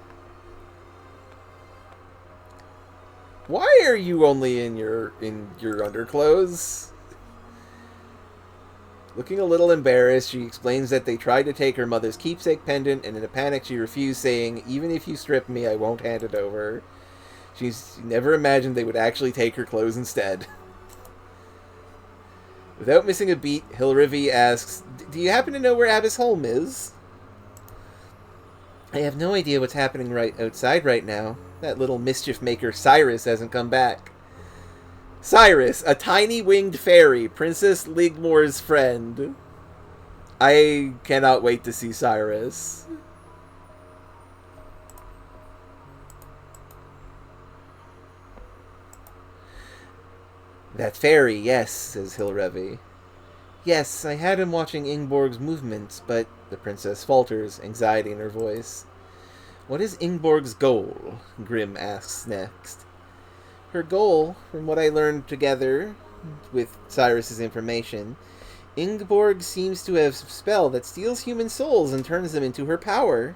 Why are you only in your underclothes? Looking a little embarrassed, she explains that they tried to take her mother's keepsake pendant, and in a panic she refused, saying, "Even if you strip me, I won't hand it over." She's never imagined they would actually take her clothes instead. Without missing a beat, Hilrevi asks, "Do you happen to know where Abbess Holm is?" I have no idea what's happening right outside right now. That little mischief maker Cyrus hasn't come back. Cyrus, a tiny winged fairy, Princess Ligmore's friend. I cannot wait to see Cyrus. That fairy, yes, says Hilrevi. Yes, I had him watching Ingborg's movements, but the princess falters, anxiety in her voice. What is Ingborg's goal? Grim asks next. Her goal, from what I learned together with Cyrus's information, Ingborg seems to have a spell that steals human souls and turns them into her power.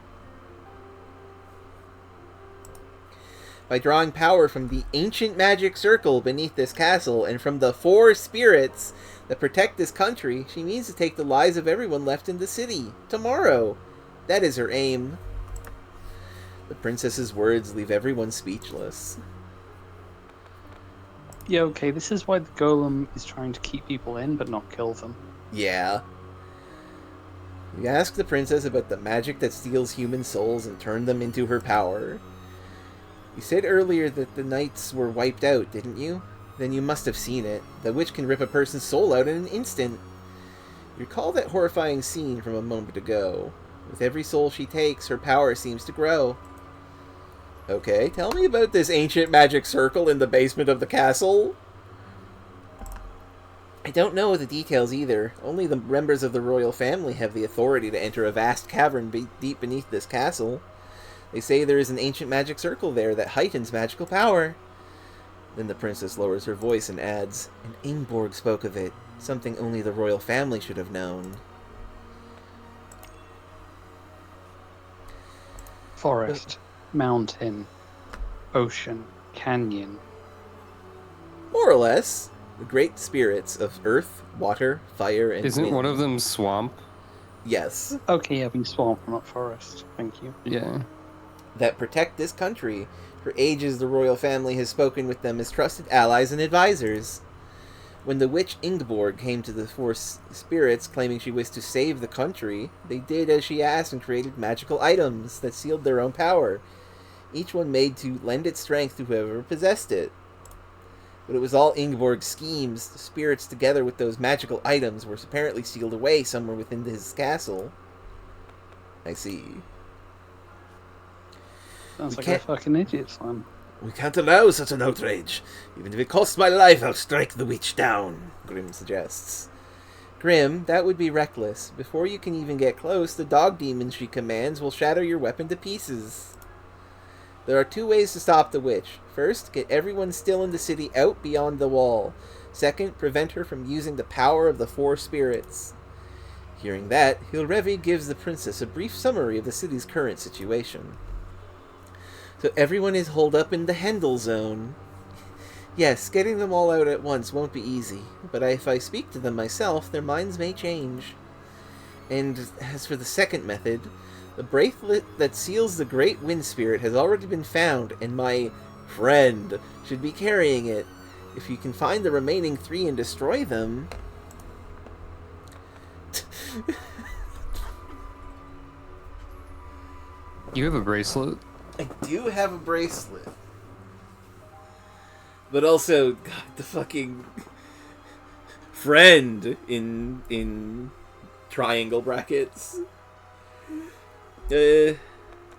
By drawing power from the ancient magic circle beneath this castle and from the 4 spirits that protect this country, she means to take the lives of everyone left in the city tomorrow. That is her aim. The princess's words leave everyone speechless. Yeah, okay, this is why the golem is trying to keep people in but not kill them. Yeah. You ask the princess about the magic that steals human souls and turned them into her power. You said earlier that the knights were wiped out, didn't you? Then you must have seen it. The witch can rip a person's soul out in an instant. You recall that horrifying scene from a moment ago. With every soul she takes, her power seems to grow. Okay, tell me about this ancient magic circle in the basement of the castle. I don't know the details either. Only the members of the royal family have the authority to enter a vast cavern deep beneath this castle. They say there is an ancient magic circle there that heightens magical power. Then the princess lowers her voice and adds, and Ingborg spoke of it, something only the royal family should have known. Forest, mountain, ocean, canyon. More or less. The great spirits of earth, water, fire, and Isn't wind. one of them swamp? Yes. Okay, having swamp, not forest. Thank you. Yeah. That protect this country. For ages, the royal family has spoken with them as trusted allies and advisors. When the witch Ingborg came to the four spirits claiming she wished to save the country, they did as she asked and created magical items that sealed their own power, each one made to lend its strength to whoever possessed it. But it was all Ingborg's schemes. The spirits, together with those magical items, were apparently sealed away somewhere within his castle. I see. Sounds like a fucking idiot, son. We can't allow such an outrage. Even if it costs my life, I'll strike the witch down, Grim suggests. Grim, that would be reckless. Before you can even get close, the dog demon she commands will shatter your weapon to pieces. There are 2 ways to stop the witch. First, get everyone still in the city out beyond the wall. Second, prevent her from using the power of the 4 spirits. Hearing that, Hilrevi gives the princess a brief summary of the city's current situation. So everyone is holed up in the Hendel zone. Yes, getting them all out at once won't be easy, but if I speak to them myself, their minds may change. And as for the second method, the bracelet that seals the Great Wind Spirit has already been found, and my friend should be carrying it. If you can find the remaining 3 and destroy them... You have a bracelet? I do have a bracelet. But also, God, the fucking friend in triangle brackets. I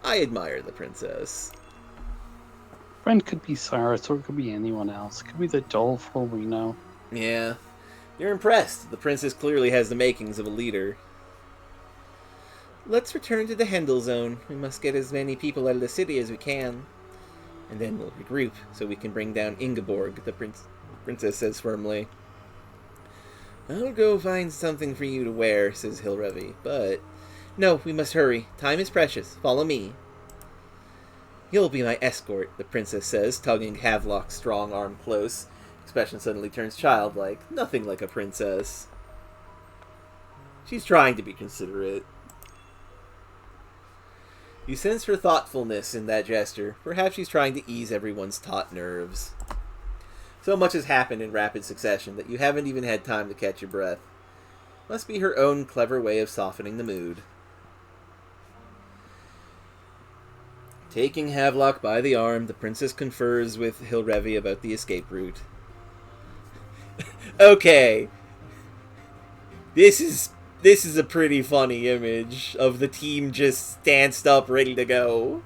admire the princess. Friend could be Cyrus, or it could be anyone else. It could be the doll for all we know. Yeah. You're impressed. The princess clearly has the makings of a leader. Let's return to the Hendel zone. We must get as many people out of the city as we can. And then we'll regroup, so we can bring down Ingeborg, the princess says firmly. I'll go find something for you to wear, says Hilrevi, but... No, we must hurry. Time is precious. Follow me. You'll be my escort, the princess says, tugging Havelock's strong arm close. Expression suddenly turns childlike. Nothing like a princess. She's trying to be considerate. You sense her thoughtfulness in that gesture. Perhaps she's trying to ease everyone's taut nerves. So much has happened in rapid succession that you haven't even had time to catch your breath. Must be her own clever way of softening the mood. Taking Havelock by the arm, the princess confers with Hilrevi about the escape route. Okay. This is a pretty funny image of the team just stanced up, ready to go.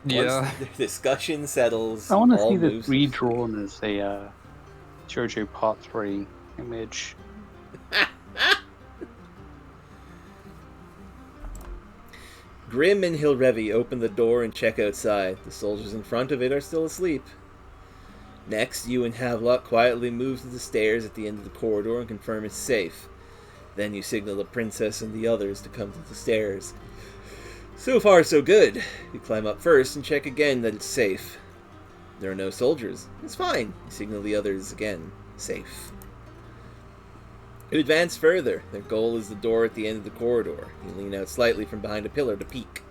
Yeah. Once the discussion settles, I want to all see this moves- redrawn as a JoJo Part 3 image. Grim and Hilrevi open the door and check outside. The soldiers in front of it are still asleep. Next, you and Havelock quietly move to the stairs at the end of the corridor and confirm it's safe. Then you signal the princess and the others to come to the stairs. So far, so good. You climb up first and check again that it's safe. There are no soldiers. It's fine. You signal the others again. Safe. You advance further. Their goal is the door at the end of the corridor. You lean out slightly from behind a pillar to peek.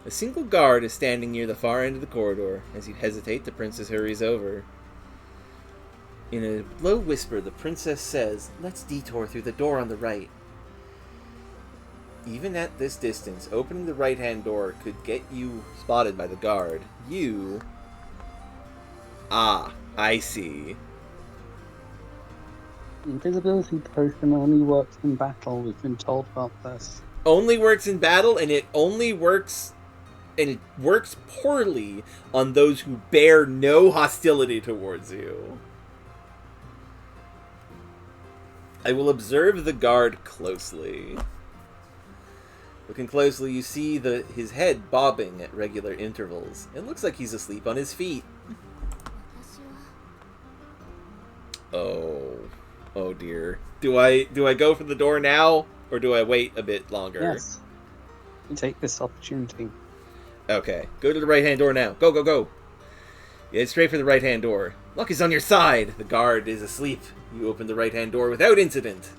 A single guard is standing near the far end of the corridor. As you hesitate, the princess hurries over. In a low whisper, the princess says, "Let's detour through the door on the right." Even at this distance, opening the right-hand door could get you spotted by the guard. You... Ah, I see. Invisibility potion only works in battle. We've been told about this. Only works in battle, and it only works... And it works poorly on those who bear no hostility towards you. I will observe the guard closely. Looking closely, you see his head bobbing at regular intervals. It looks like he's asleep on his feet. Oh dear. Do I go for the door now, or do I wait a bit longer? Yes. You take this opportunity. Okay, go to the right-hand door now. Go, go, go. Yeah, head straight for the right-hand door. Luck is on your side. The guard is asleep. You open the right-hand door without incident.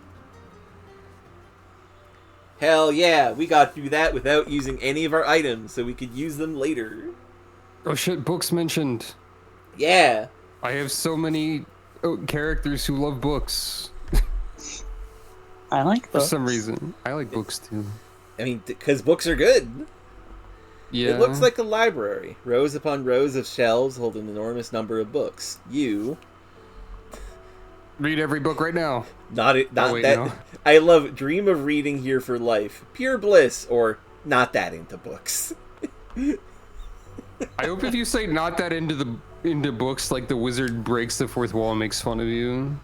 Hell yeah, we got through that without using any of our items, so we could use them later. Oh shit, books mentioned. Yeah. I have so many characters who love books. I like books. For some reason. I like books too. I mean, because books are good. Yeah. It looks like a library. Rows upon rows of shelves hold an enormous number of books. You... Read every book right now. Not wait, that. no. I love dream of reading here for life. Pure bliss, or not that into books. I hope if you say not that into books, like the wizard breaks the fourth wall and makes fun of you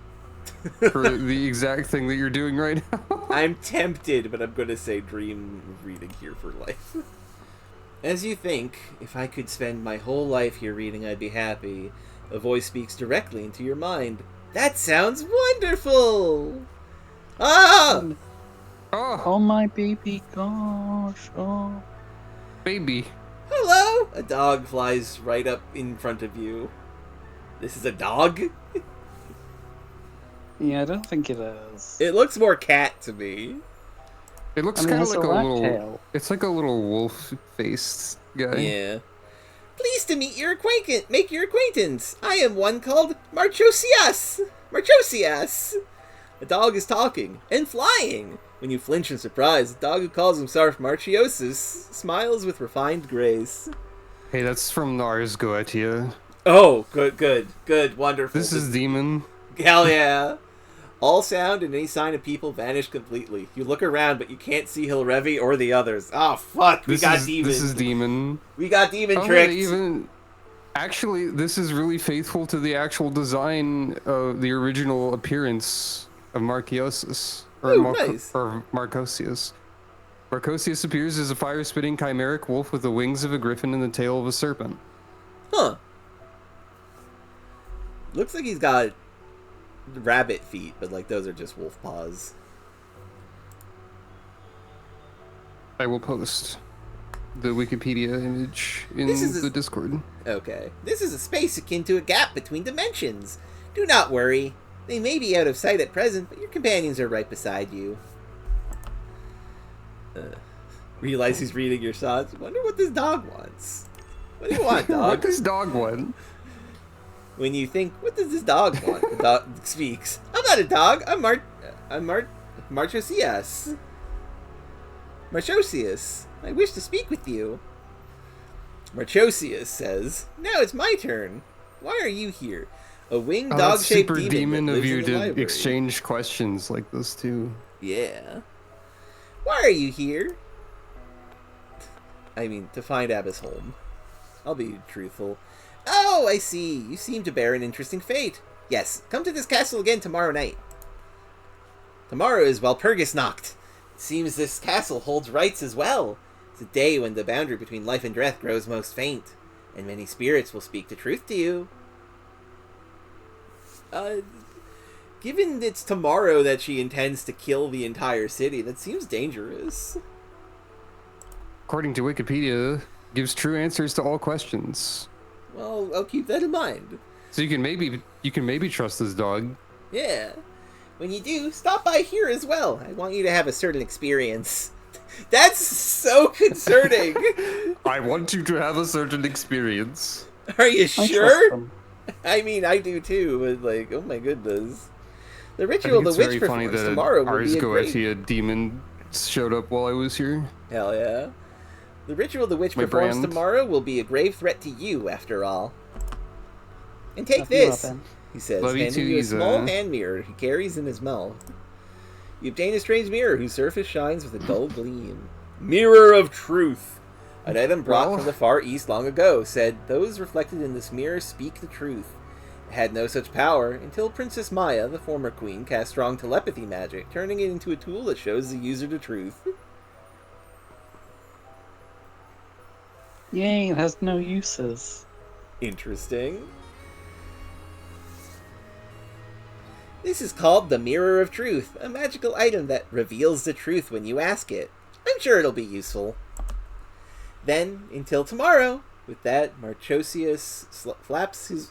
for the exact thing that you're doing right now. I'm tempted, but I'm going to say dream of reading here for life. As you think, if I could spend my whole life here reading, I'd be happy. A voice speaks directly into your mind. That sounds wonderful! Ah! Oh my baby gosh, oh. Baby. Hello! A dog flies right up in front of you. This is a dog? Yeah, I don't think it is. It looks more cat to me. It looks kind of like a little... tail. It's like a little wolf-faced guy. Yeah. Pleased to meet your acquaintance. Make your acquaintance. I am one called Marchosias. Marchosias. The dog is talking and flying. When you flinch in surprise, the dog who calls himself Marchiosis smiles with refined grace. Hey, that's from Ars Goetia. Oh, good, wonderful. This is Demon. Hell yeah. All sound and any sign of people vanish completely. You look around, but you can't see Hilrevi or the others. Oh, fuck. We got Demon. This is Demon. We got Demon Oh, tricked. Actually, this is really faithful to the actual design of the original appearance of Marchiosis. Nice. Or Marchosius. Marchosius appears as a fire-spitting chimeric wolf with the wings of a griffin and the tail of a serpent. Huh. Looks like he's got rabbit feet, but like those are just wolf paws. I will post the Wikipedia image in the Discord. Okay. This is a space akin to a gap between dimensions. Do not worry. They may be out of sight at present, but your companions are right beside you. Realize he's reading your thoughts. Wonder what this dog wants. What do you want, dog? What does dog want? When you think, what does this dog want? The dog speaks. I'm not a dog. I'm Marchosias. Marchosius. I wish to speak with you. Marchosius says, now it's my turn. Why are you here? A winged dog-shaped super demon that of lives you in the to library. exchange questions like this too. Yeah. Why are you here? I mean, to find Abbas home. I'll be truthful. Oh, I see. You seem to bear an interesting fate. Yes, come to this castle again tomorrow night. Tomorrow is Walpurgisnacht. It seems this castle holds rites as well. It's a day when the boundary between life and death grows most faint, and many spirits will speak the truth to you. Given it's tomorrow that she intends to kill the entire city, that seems dangerous. According to Wikipedia, gives true answers to all questions. Well, I'll keep that in mind. So you can maybe trust this dog. Yeah. When you do, stop by here as well. I want you to have a certain experience. That's so concerning. I want you to have a certain experience. Are you I trust sure? them. I mean, I do too, but like, oh my goodness. The I ritual think the it's witch very funny performs that tomorrow will Ars be a great... Goetia demon showed up while I was here. Hell yeah. The ritual the witch My performs brand. tomorrow will be a grave threat to you, after all. And take Love you, this, Robin. he says, Love you handing too, you a small Isa. hand mirror he carries in his mouth. You obtain a strange mirror whose surface shines with a dull gleam. Mirror of Truth! An item brought Well- from the Far East long ago said, those reflected in this mirror speak the truth. It had no such power until Princess Maya, the former queen, cast strong telepathy magic, turning it into a tool that shows the user the truth. Yay, it has no uses. Interesting. This is called the Mirror of Truth, a magical item that reveals the truth when you ask it. I'm sure it'll be useful. Then, until tomorrow. With that, Marchosius flaps his...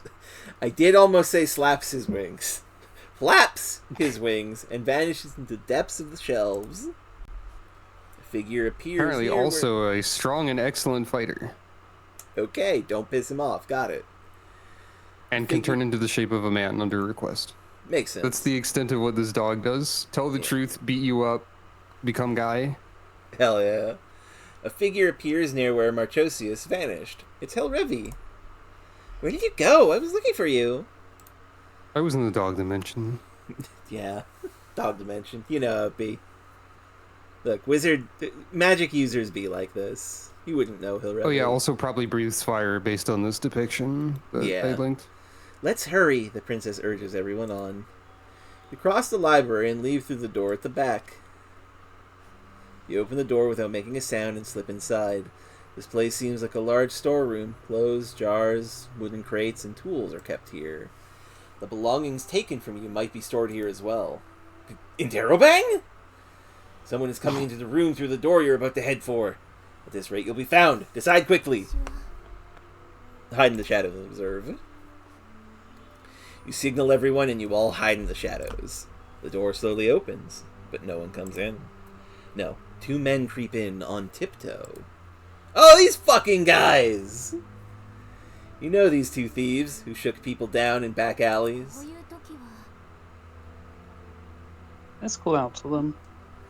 I did almost say slaps his wings. Flaps his wings and vanishes into the depths of the shelves. A figure appears Apparently near also a strong and excellent fighter. Okay, don't piss him off. Got it. And can turn into the shape of a man under request. Makes sense. That's the extent of what this dog does. Tell the truth, beat you up, become guy. Hell yeah. A figure appears near where Marchosius vanished. It's Helrevi. Where did you go? I was looking for you. I was in the dog dimension. Yeah. Dog dimension. You know how it be. Look, magic users be like this. You wouldn't know Helrevi. Oh yeah, also probably breathes fire based on this depiction that I linked. Let's hurry, the princess urges everyone on. You cross the library and leave through the door at the back. You open the door without making a sound and slip inside. This place seems like a large storeroom. Clothes, jars, wooden crates, and tools are kept here. The belongings taken from you might be stored here as well. Interrobang? Someone is coming into the room through the door you're about to head for. At this rate, you'll be found. Decide quickly. Hide in the shadows and observe. You signal everyone and you all hide in the shadows. The door slowly opens, but no one comes in. No, two men creep in on tiptoe. Oh, these fucking guys! You know these two thieves who shook people down in back alleys. Let's call out to them.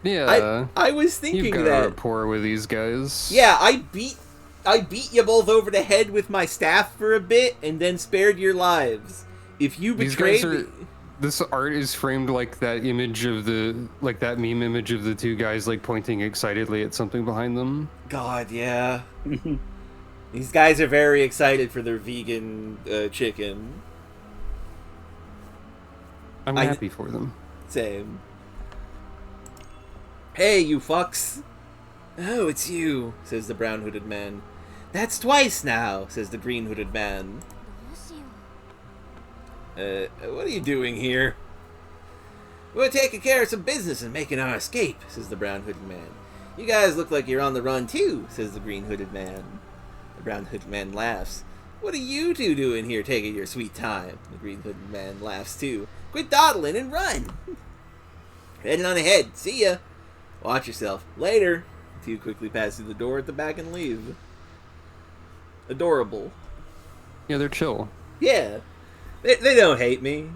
Yeah. I was thinking You've got that. a rapport with these guys. Yeah, I beat you both over the head with my staff for a bit and then spared your lives. If you betrayed me... This art is framed like that image of that meme image of the two guys like pointing excitedly at something behind them. God, yeah. These guys are very excited for their vegan chicken. I'm happy for them. Same. Hey, you fucks. Oh, it's you, says the brown-hooded man. That's twice now, says the green-hooded man. What are you doing here? We're taking care of some business and making our escape, says the brown-hooded man. You guys look like you're on the run too, says the green-hooded man. The brown-hooded man laughs. What are you two doing here taking your sweet time? The green-hooded man laughs too. Quit dawdling and run! Heading on ahead. See ya! Watch yourself. Later! The two quickly pass through the door at the back and leave. Adorable. Yeah, they're chill. Yeah. They don't hate me.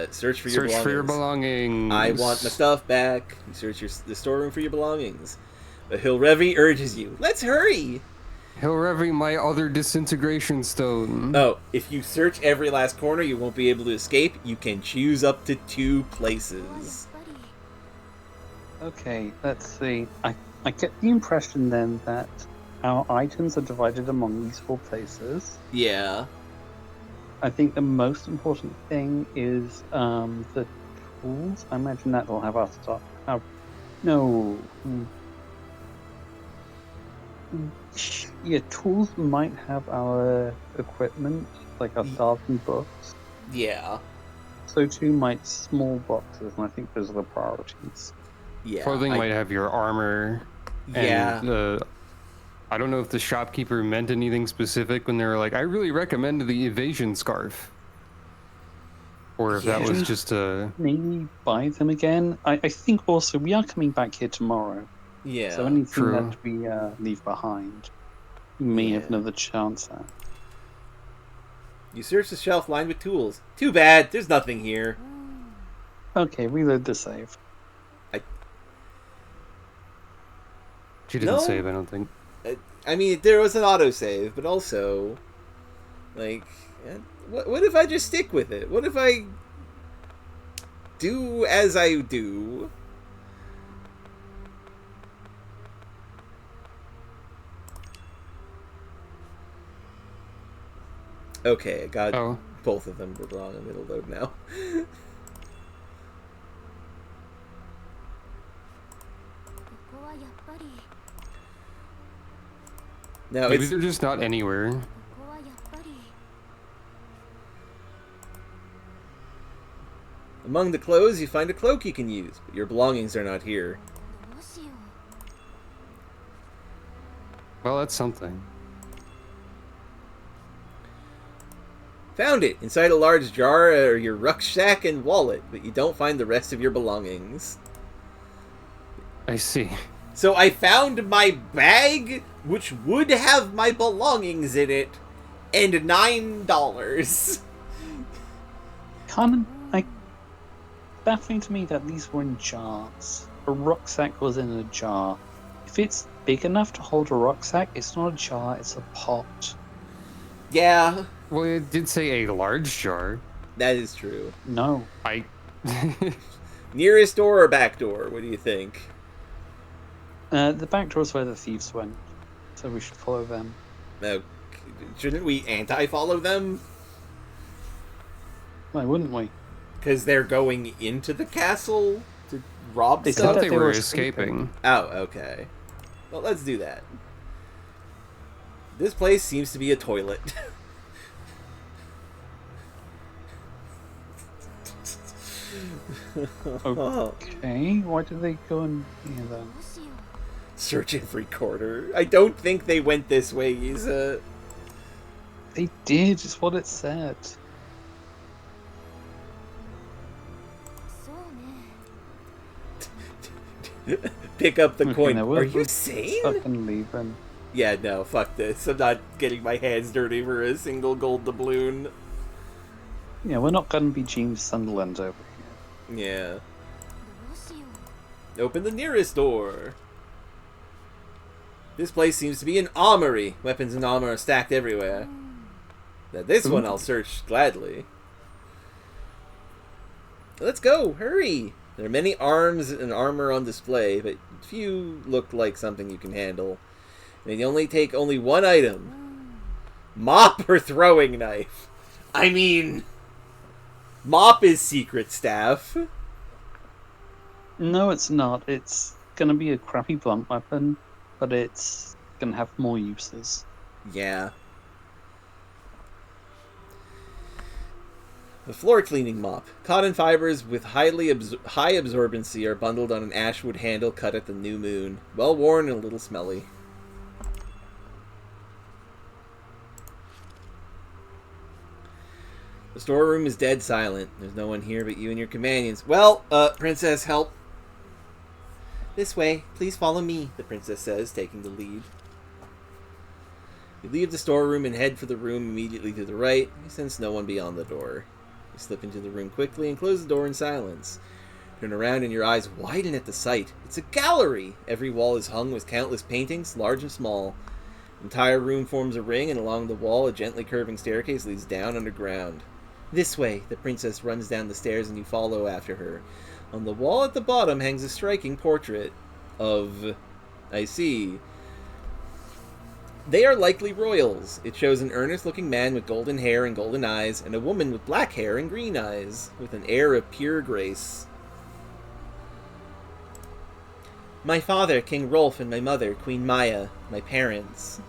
Search for your belongings. Search for your belongings. I want my stuff back. You search the storeroom for your belongings. But Hilrevi urges you. Let's hurry! Hilrevi, my other disintegration stone. Oh, if you search every last corner, you won't be able to escape. You can choose up to 2 places. Okay, let's see. I get the impression then that our items are divided among these 4 places. Yeah. I think the most important thing is the tools. I imagine that will have our stuff. No. Yeah, tools might have our equipment, like our stars and books. Yeah. So too might small boxes, and I think those are the priorities. Yeah. Clothing might have your armor. Yeah. And, I don't know if the shopkeeper meant anything specific when they were like, I really recommend the evasion scarf. Or if that was just a... Maybe buy them again. I think also we are coming back here tomorrow. Yeah. So anything that we leave behind, we may have another chance at. You search the shelf lined with tools. Too bad, there's nothing here. Okay, reload the save. She didn't No. save, I don't think. I mean, there was an autosave, but also, like, what if I just stick with it? What if I do as I do? Okay, I got both of them wrong, and it'll load now. No, maybe they're just not anywhere. Among the clothes, you find a cloak you can use, but your belongings are not here. Well, that's something. Found it! Inside a large jar are your rucksack and wallet, but you don't find the rest of your belongings. I see. So I found my bag, which would have my belongings in it, and $9. Baffling to me that these were in jars. A rucksack was in a jar. If it's big enough to hold a rucksack, it's not a jar, it's a pot. Yeah. Well, it did say a large jar. That is true. No. Nearest door or back door? What do you think? The back door is where the thieves went, so we should follow them. No, shouldn't we anti-follow them? Why wouldn't we? Because they're going into the castle to rob They stuff? I thought that they they were were escaping. Oh, okay. Well, let's do that. This place seems to be a toilet. Okay, why did they go in here then? Search every corner. I don't think they went this way, Isa. They did, it's what it said. Pick up the coin. no, Are you we're sane? Fucking leaving. Yeah, no, fuck this. I'm not getting my hands dirty for a single gold doubloon. Yeah, we're not gonna be James Sunderland over here. Yeah. Open the nearest door. This place seems to be an armory. Weapons and armor are stacked everywhere. Now this one I'll search gladly. Let's go, hurry! There are many arms and armor on display, but few look like something you can handle. And you only take one item. Mop or throwing knife. I mean, mop is secret staff. No, it's not. It's gonna be a crappy blunt weapon, but it's gonna have more uses. Yeah. The floor cleaning mop. Cotton fibers with high absorbency are bundled on an ashwood handle cut at the new moon. Well worn and a little smelly. The storeroom is dead silent. There's no one here but you and your companions. Well, princess, help. This way. Please follow me, the princess says, taking the lead. You leave the storeroom and head for the room immediately to the right. You sense no one beyond the door. You slip into the room quickly and close the door in silence. Turn around and your eyes widen at the sight. It's a gallery! Every wall is hung with countless paintings, large and small. The entire room forms a ring, and along the wall a gently curving staircase leads down underground. This way, the princess runs down the stairs and you follow after her. On the wall at the bottom hangs a striking portrait of... I see. They are likely royals. It shows an earnest-looking man with golden hair and golden eyes, and a woman with black hair and green eyes, with an air of pure grace. My father, King Rolf, and my mother, Queen Maya, my parents.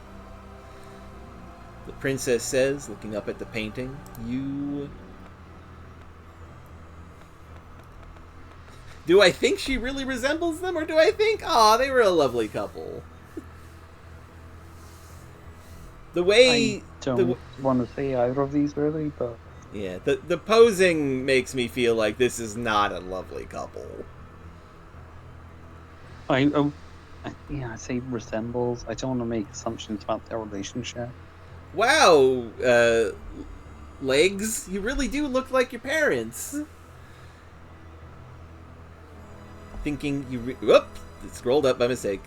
The princess says, looking up at the painting, you... Do I think she really resembles them, or do I think, aw, they were a lovely couple? The way... I don't want to say either of these really, but... Yeah, the posing makes me feel like this is not a lovely couple. I say resembles. I don't want to make assumptions about their relationship. Wow, legs. You really do look like your parents. Thinking you... Whoop! It scrolled up by mistake.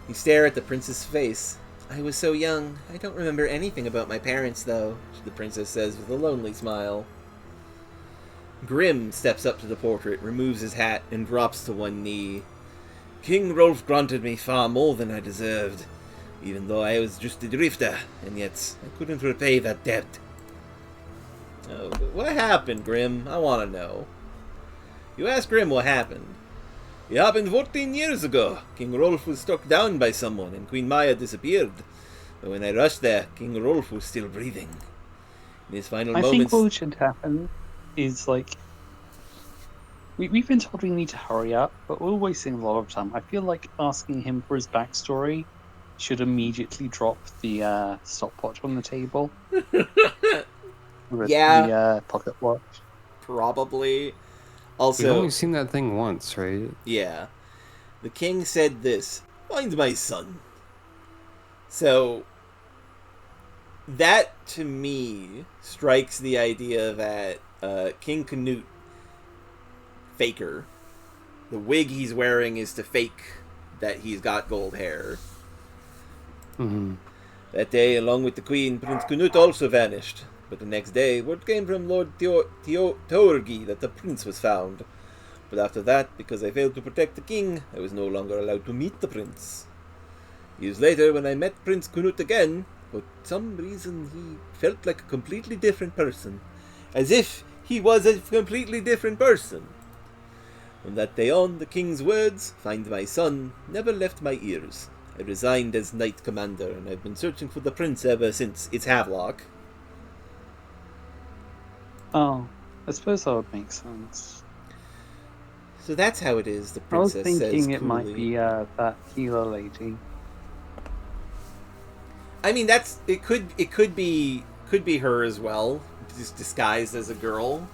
You stare at the prince's face. I was so young. I don't remember anything about my parents, though, the princess says with a lonely smile. Grim steps up to the portrait, removes his hat, and drops to one knee. King Rolf granted me far more than I deserved, even though I was just a drifter, and yet I couldn't repay that debt. Oh, what happened, Grim? I want to know. You asked Grim what happened. It happened 14 years ago. King Rolf was struck down by someone, and Queen Maya disappeared. But when I rushed there, King Rolf was still breathing. In his final moments... I think what should happen is, like... We've been told we need to hurry up, but we're wasting a lot of time. I feel like asking him for his backstory should immediately drop the stopwatch on the table. Yeah. The pocket watch. Probably. Also, we've only seen that thing once, right? Yeah. The king said this, find my son. So, that to me strikes the idea that King Canute, faker, the wig he's wearing is to fake that he's got gold hair. Mm-hmm. That day, along with the queen, Prince Canute also vanished. But the next day, word came from Lord Teorgi that the prince was found. But after that, because I failed to protect the king, I was no longer allowed to meet the prince. Years later, when I met Prince Canute again, for some reason he felt like a completely different person. As if he was a completely different person. From that day on, the king's words, find my son, never left my ears. I resigned as knight commander, and I've been searching for the prince ever since. It's Havelock. Oh, I suppose that would make sense. So that's how it is, the I was princess says thinking it coolly. might be that healer lady. I mean, it could be her as well, just disguised as a girl.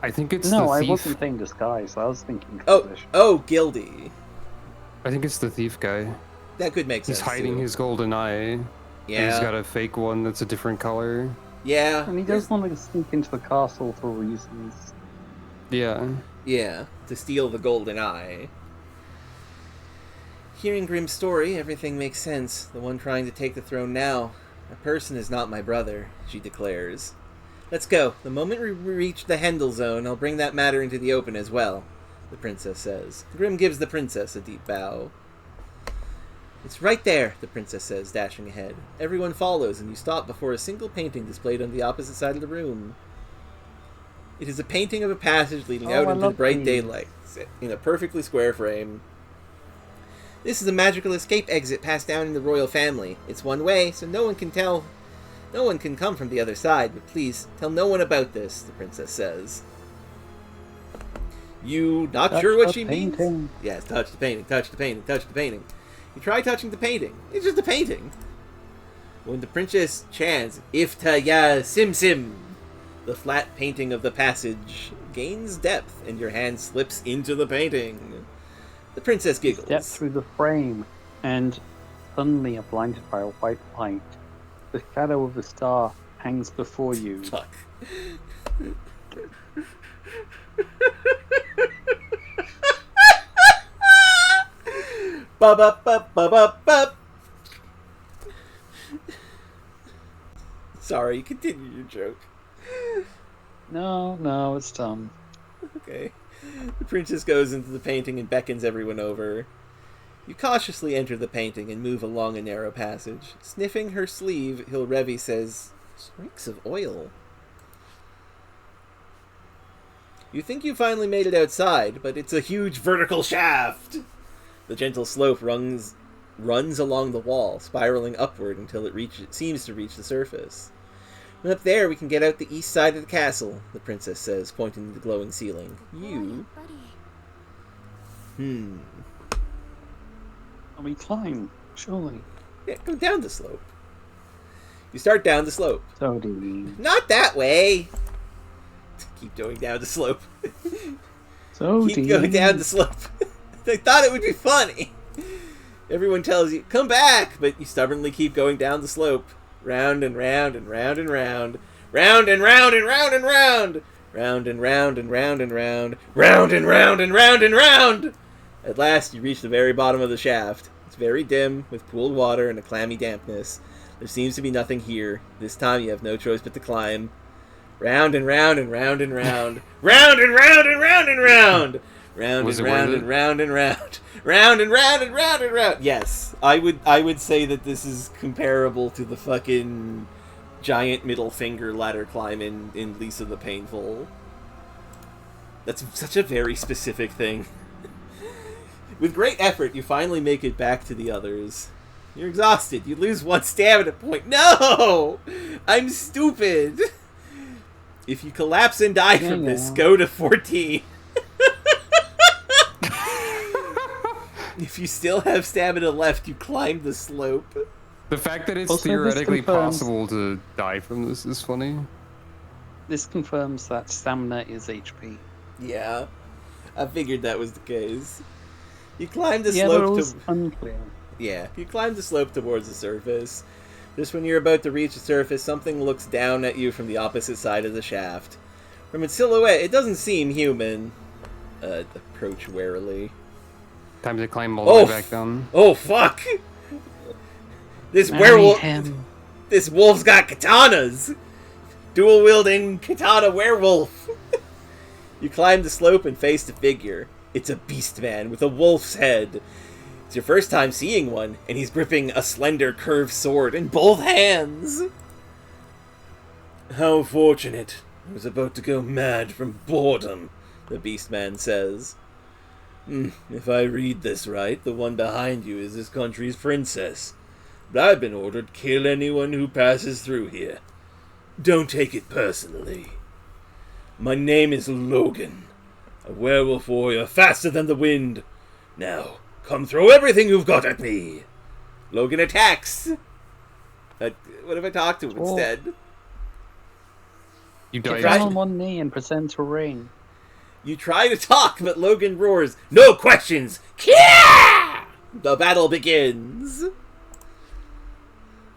I think it's No, the I thief. wasn't thinking disguise. I was thinking position. Oh, Gildy. I think it's the thief guy. That could make sense. He's hiding too. his golden eye. Yeah. He's got a fake one that's a different color. Yeah. And he does want to sneak into the castle for reasons. Yeah. Yeah, to steal the golden eye. Hearing Grimm's story, everything makes sense. The one trying to take the throne now. A person is not my brother, she declares. Let's go. The moment we reach the Hendel zone, I'll bring that matter into the open as well, the princess says. Grimm gives the princess a deep bow. It's right there, the princess says, dashing ahead. Everyone follows, and you stop before a single painting displayed on the opposite side of the room. It is a painting of a passage leading out into the bright daylight, in a perfectly square frame. This is a magical escape exit passed down in the royal family. It's one way, so no one can come from the other side, but please, tell no one about this, the princess says. You not Touch sure what the she painting. means? Yes, touch the painting, touch the painting, touch the painting. You try touching the painting. It's just a painting. When the princess chants, Ifta ya sim sim, the flat painting of the passage gains depth and your hand slips into the painting. The princess giggles. Step through the frame, and suddenly are blinded by a white light. The shadow of the star hangs before you. Fuck. Ba ba ba ba ba ba. Sorry, continue your joke. No, it's dumb. Okay. The princess goes into the painting and beckons everyone over. You cautiously enter the painting and move along a narrow passage. Sniffing her sleeve, Hilrevi says, streaks of oil. You think you finally made it outside, but it's a huge vertical shaft. The gentle slope runs along the wall, spiraling upward until it seems to reach the surface. From up there, we can get out the east side of the castle, the princess says, pointing to the glowing ceiling. You... And we climb, surely. Yeah, go down the slope. You start down the slope. Zodi. Not that way! Keep going down the slope. Zodi. Keep going down the slope. I thought it would be funny. Everyone tells you, come back! But you stubbornly keep going down the slope. Round and round and round and round. Round and round and round and round. Round and round and round and round. Round and round and round and round. At last, you reach the very bottom of the shaft. It's very dim, with pooled water and a clammy dampness. There seems to be nothing here. This time, you have no choice but to climb. Round and round and round and round. Round and round and round and round. Round and round and round and round. Round and round and round and round. Yes, I would say that this is comparable to the fucking giant middle finger ladder climb in Lisa the Painful. That's such a very specific thing. With great effort, you finally make it back to the others. You're exhausted. You lose 1 stamina point. No! I'm stupid! If you collapse and die from this, go to 14. If you still have stamina left, you climb the slope. The fact that it's theoretically possible to die from this is funny. This confirms that stamina is HP. Yeah, I figured that was the case. You climb the slope to... unclear. Yeah, you climb the slope towards the surface. Just when you're about to reach the surface, something looks down at you from the opposite side of the shaft. From its silhouette, it doesn't seem human. Approach warily. Time to climb all the way back down. Oh, fuck! This werewolf... This wolf's got katanas! Dual-wielding katana werewolf! You climb the slope and face the figure. It's a beast man with a wolf's head. It's your first time seeing one, and he's gripping a slender, curved sword in both hands. How fortunate. I was about to go mad from boredom, the beast man says. If I read this right, the one behind you is this country's princess. But I've been ordered to kill anyone who passes through here. Don't take it personally. My name is Logan, a werewolf warrior faster than the wind. Now, come throw everything you've got at me. Logan attacks. What if I talk to him instead? You die. Get on one knee and present a ring. You try to talk, but Logan roars, "No questions! Kia!" The battle begins.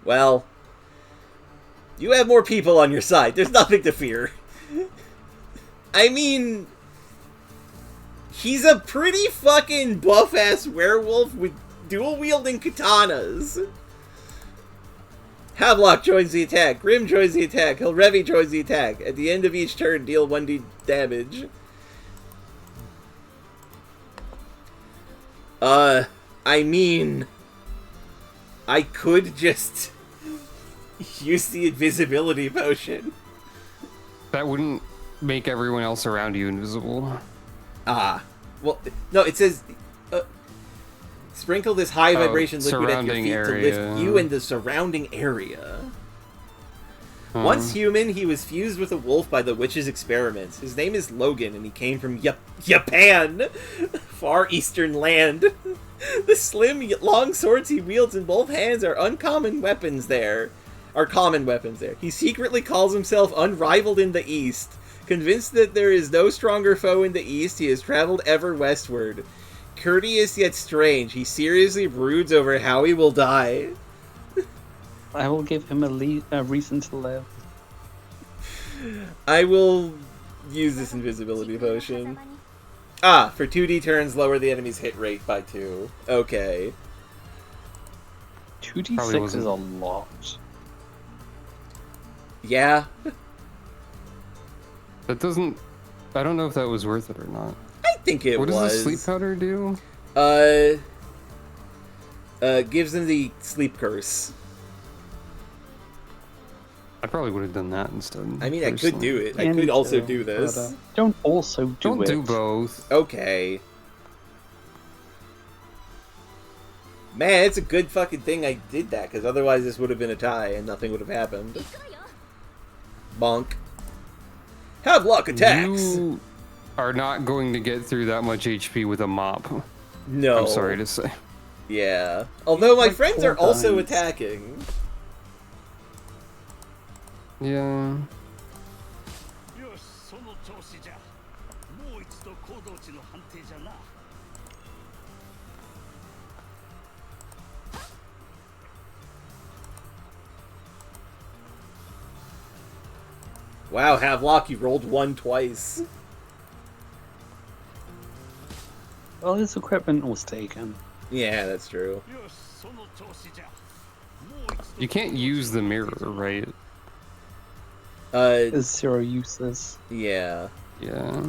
Well, you have more people on your side. There's nothing to fear. I mean, he's a pretty fucking buff-ass werewolf with dual-wielding katanas. Havelock joins the attack. Grim joins the attack. Hilrevi joins the attack. At the end of each turn, deal 1d damage. I mean, I could just use the invisibility potion. That wouldn't make everyone else around you invisible. Ah. Well, no, it says, sprinkle this high vibration liquid at your feet to lift you and the surrounding area. Once human, he was fused with a wolf by the witch's experiments. His name is Logan, and he came from Japan, far eastern land. The slim, long swords he wields in both hands are common weapons there. He secretly calls himself unrivaled in the East. Convinced that there is no stronger foe in the East, he has traveled ever westward. Courteous yet strange, he seriously broods over how he will die. I will give him a reason to live. I will use this invisibility potion. Ah, for 2d turns, lower the enemy's hit rate by 2. Okay. 2d6 is a lot. Yeah. That doesn't... I don't know if that was worth it or not. I think it was. What does the sleep powder do? Gives him the sleep curse. I probably would have done that instead. I mean, I could do it. I could also do this. But, don't also do it. Don't do both. Okay. Man, it's a good fucking thing I did that, because otherwise this would have been a tie and nothing would have happened. Bonk. Havelock attacks! You are not going to get through that much HP with a mop. No. I'm sorry to say. Yeah. Although my friends are also attacking. Yeah. Wow, Havelock, you rolled 1 twice. Well, his equipment was taken. Yeah, that's true. You can't use the mirror, right? There's 0 uses. Yeah. Yeah.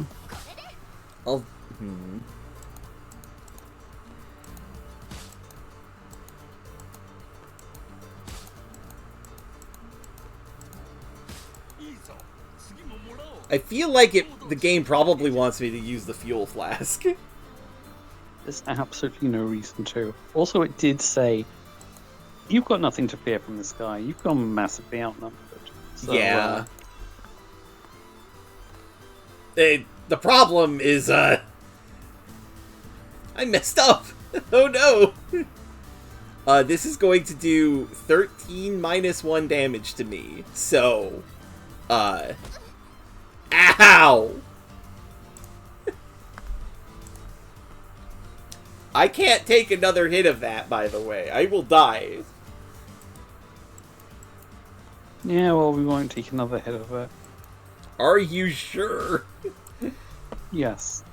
I'll... I feel like the game probably wants me to use the fuel flask. There's absolutely no reason to. Also, it did say, you've got nothing to fear from this guy. You've gone massively outnumbered. So, yeah. The problem is, I messed up. Oh no. This is going to do 13 minus 1 damage to me. So, ow! I can't take another hit of that, by the way. I will die. Yeah, well, we won't take another hit of it. Are you sure? Yes.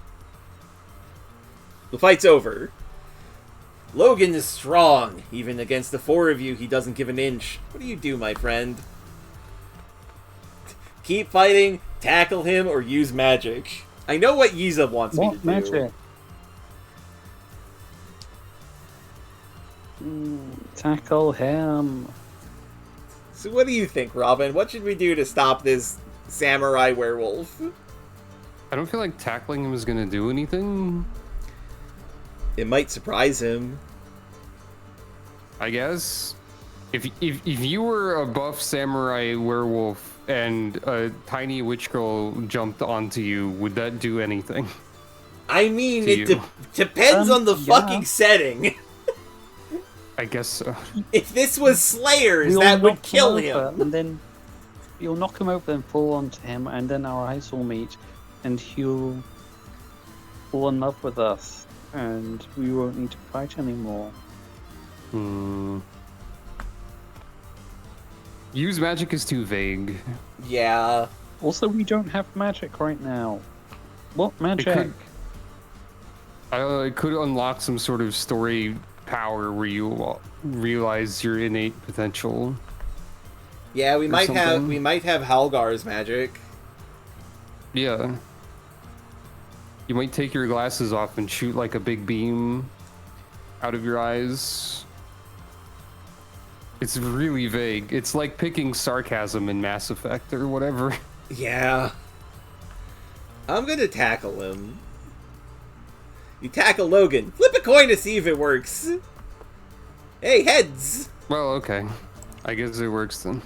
The fight's over. Logan is strong. Even against the 4 of you, he doesn't give an inch. What do you do, my friend? Keep fighting, tackle him, or use magic. I know what Yiza wants me to do. What magic? Tackle him. So what do you think, Robin? What should we do to stop this samurai werewolf? I don't feel like tackling him is gonna do anything. It might surprise him. I guess. If you were a buff samurai werewolf and a tiny witch girl jumped onto you, would that do anything? I mean, it depends on the fucking setting. I guess so. If this was Slayers, that would kill him. And then you'll knock him over and fall onto him, and then our eyes will meet, and he'll fall in love with us, and we won't need to fight anymore. Use magic is too vague. Yeah. Also, we don't have magic right now. What magic? It could unlock some sort of story power where you realize your innate potential. Yeah, we might have Halgar's magic. Yeah. You might take your glasses off and shoot like a big beam out of your eyes. It's really vague. It's like picking sarcasm in Mass Effect or whatever. Yeah. I'm gonna tackle him. You tackle Logan. Flip a coin to see if it works. Hey, heads! Well, okay. I guess it works then.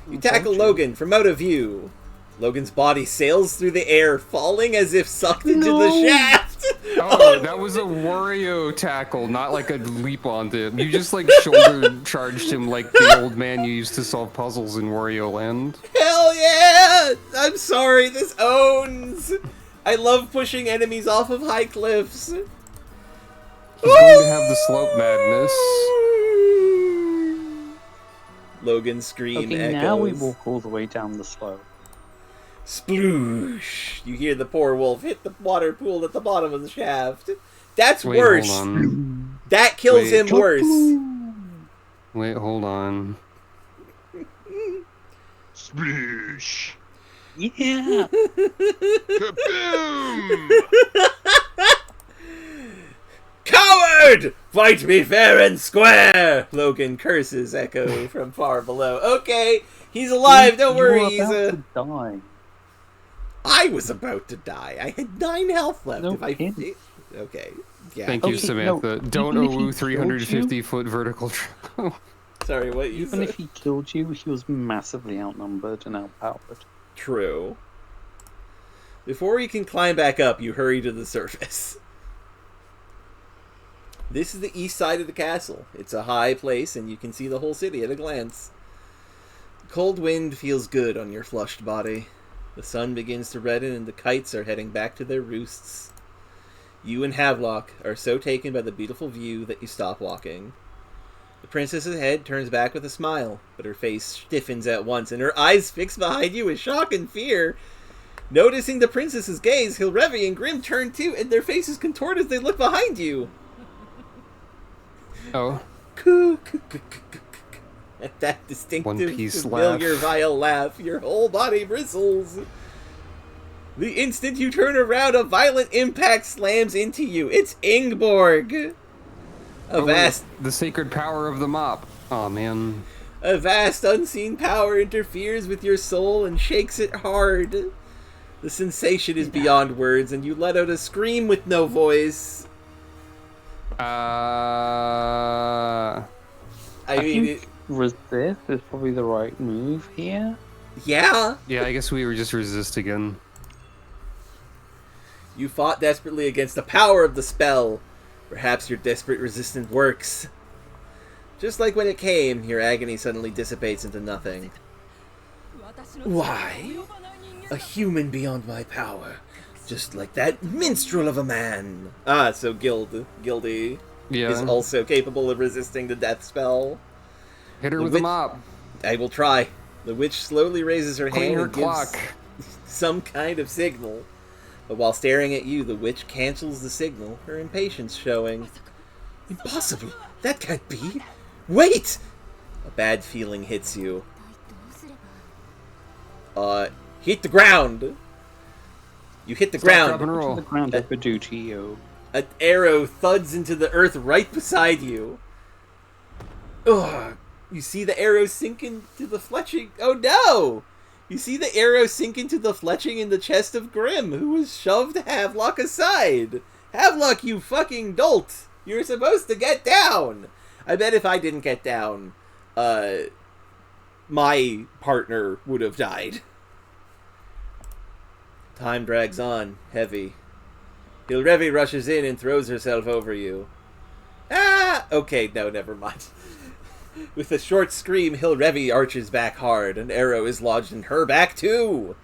You tackle Logan from out of view. Logan's body sails through the air, falling as if sucked into the shaft. Oh, that was a Wario tackle, not like a leap onto him. You just like shoulder charged him like the old man you used to solve puzzles in Wario Land. Hell yeah! I'm sorry, this owns. I love pushing enemies off of high cliffs. He's going to have the slope madness. Logan's scream Okay, echoes. now we walk all the way down the slope. Sploosh! You hear the poor wolf hit the water pool at the bottom of the shaft. That's Wait, worse. hold on. That kills Wait. him worse. Wait, hold on. Sploosh! Yeah! Kaboom! Coward! Fight me fair and square! Logan curses echo from far below. Okay, he's alive, don't worry, You're he's about to die. I was about to die. I had 9 health left. No if I... kidding. Okay. Yeah. Thank you, Okay, Samantha. no, Don't even if he owe killed 350-foot vertical drop. Sorry, what you Even said? if he killed you, he was massively outnumbered and outpowered. True. Before you can climb back up, you hurry to the surface. This is the east side of the castle. It's a high place, and you can see the whole city at a glance. The cold wind feels good on your flushed body. The sun begins to redden, and the kites are heading back to their roosts. You and Havelock are so taken by the beautiful view that you stop walking. The princess's head turns back with a smile, but her face stiffens at once, and her eyes fix behind you with shock and fear. Noticing the princess's gaze, Hilrevi and Grim turn too, and their faces contort as they look behind you. Oh. At that distinctive, One-piece familiar, laugh. vile laugh, your whole body bristles. The instant you turn around, a violent impact slams into you. It's Ingborg. The sacred power of the mop. Oh man. A vast, unseen power interferes with your soul and shakes it hard. The sensation is beyond words, and you let out a scream with no voice. I mean, resist is probably the right move here. Yeah. Yeah, I guess we were just resist again. You fought desperately against the power of the spell. Perhaps your desperate resistance works. Just like when it came, your agony suddenly dissipates into nothing. Why? A human beyond my power. Just like that minstrel of a man. Ah, so Gildy is also capable of resisting the death spell. Hit her with the mop. I will try. The witch slowly raises her Clean hand her and gives clock. some kind of signal. But while staring at you, the witch cancels the signal, her impatience showing. Impossible! That can't be! Wait! A bad feeling hits you. Hit the ground! You hit the ground. Drop and roll. The ground ever do to you? An arrow thuds into the earth right beside you. Ugh. You see the arrow sink into the fletching. Oh no! You see the arrow sink into the fletching in the chest of Grim, who was shoved Havelock aside. Havelock, you fucking dolt! You're supposed to get down! I bet if I didn't get down, my partner would have died. Time drags on, heavy. Hilrevi rushes in and throws herself over you. Ah! Okay, no, never mind. With a short scream, Hilrevi arches back hard. An arrow is lodged in her back, too.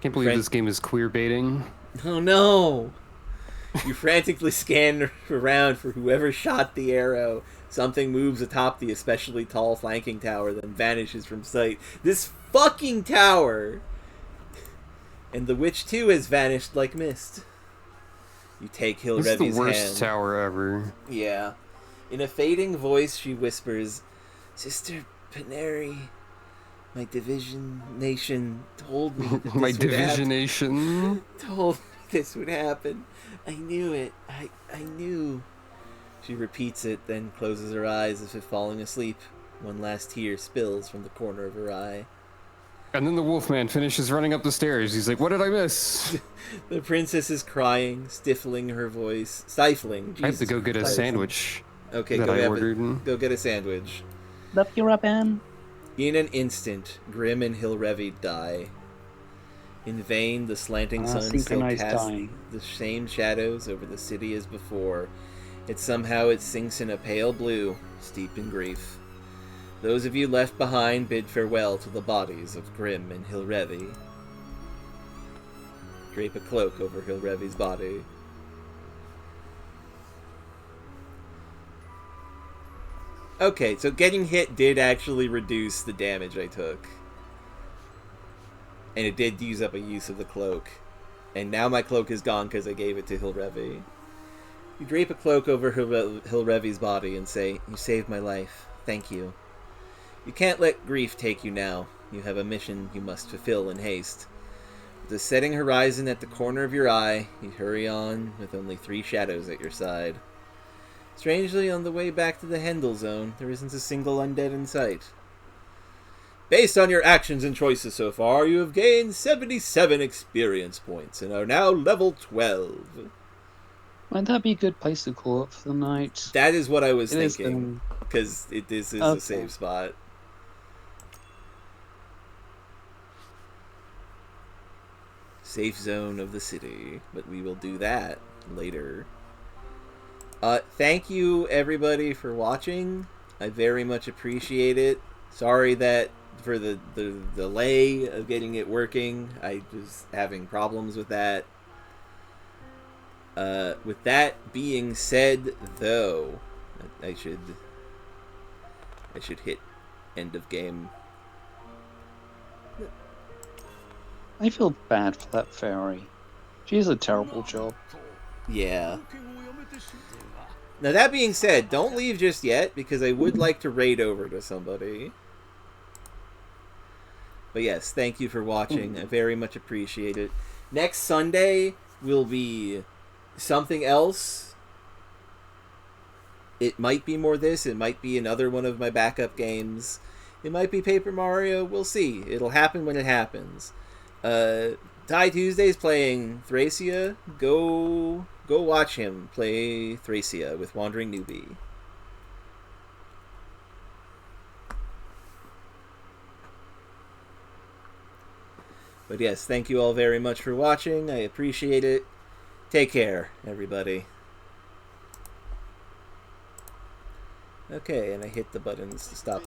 Can't believe this game is queer baiting. Oh, no. You frantically scan around for whoever shot the arrow. Something moves atop the especially tall flanking tower, then vanishes from sight. This fucking tower! And the witch, too, has vanished like mist. You take Hilrevi's hand. This is the worst tower ever. Yeah. In a fading voice, she whispers, Sister Paneri, my division nation told me that this My would happen. divisionation. Told me this would happen. I knew it. I knew. She repeats it, then closes her eyes as if falling asleep. One last tear spills from the corner of her eye. And then the wolfman finishes running up the stairs. He's like, what did I miss? The princess is crying, stifling her voice. Stifling. I have to Jesus go get a Christ. sandwich Okay, that I ordered. go get a sandwich. Love you, Robin. In an instant, Grim and Hilrevi die. In vain, the slanting sun still synchronized casts dying. the same shadows over the city as before. Yet somehow it sinks in a pale blue, steep in grief. Those of you left behind bid farewell to the bodies of Grim and Hilrevi. Drape a cloak over Hilrevi's body. Okay, so getting hit did actually reduce the damage I took. And it did use up a use of the cloak. And now my cloak is gone because I gave it to Hilrevi. You drape a cloak over Hilrevi's body and say, You saved my life. Thank you. You can't let grief take you now. You have a mission you must fulfill in haste. With the setting horizon at the corner of your eye, you hurry on with only 3 shadows at your side. Strangely, on the way back to the Hendel Zone, there isn't a single undead in sight. Based on your actions and choices so far, you have gained 77 experience points and are now level 12. Might that be a good place to call it for the night? That is what I was It is, thinking, because this is okay. a safe spot. Safe zone of the city, but we will do that later. Thank you everybody for watching. I very much appreciate it. Sorry that for the delay of getting it working. I was having problems with that. With that being said, though, I should I should hit end of game. I feel bad for that fairy. She has a terrible job. Yeah. Now that being said, don't leave just yet, because I would like to raid over to somebody. But yes, thank you for watching. I very much appreciate it. Next Sunday will be something else. It might be more this. It might be another one of my backup games. It might be Paper Mario. We'll see. It'll happen when it happens. Ty Tuesday's playing Thracia. Go watch him play Thracia with Wandering Newbie. But yes, thank you all very much for watching. I appreciate it. Take care, everybody. Okay, and I hit the buttons to stop.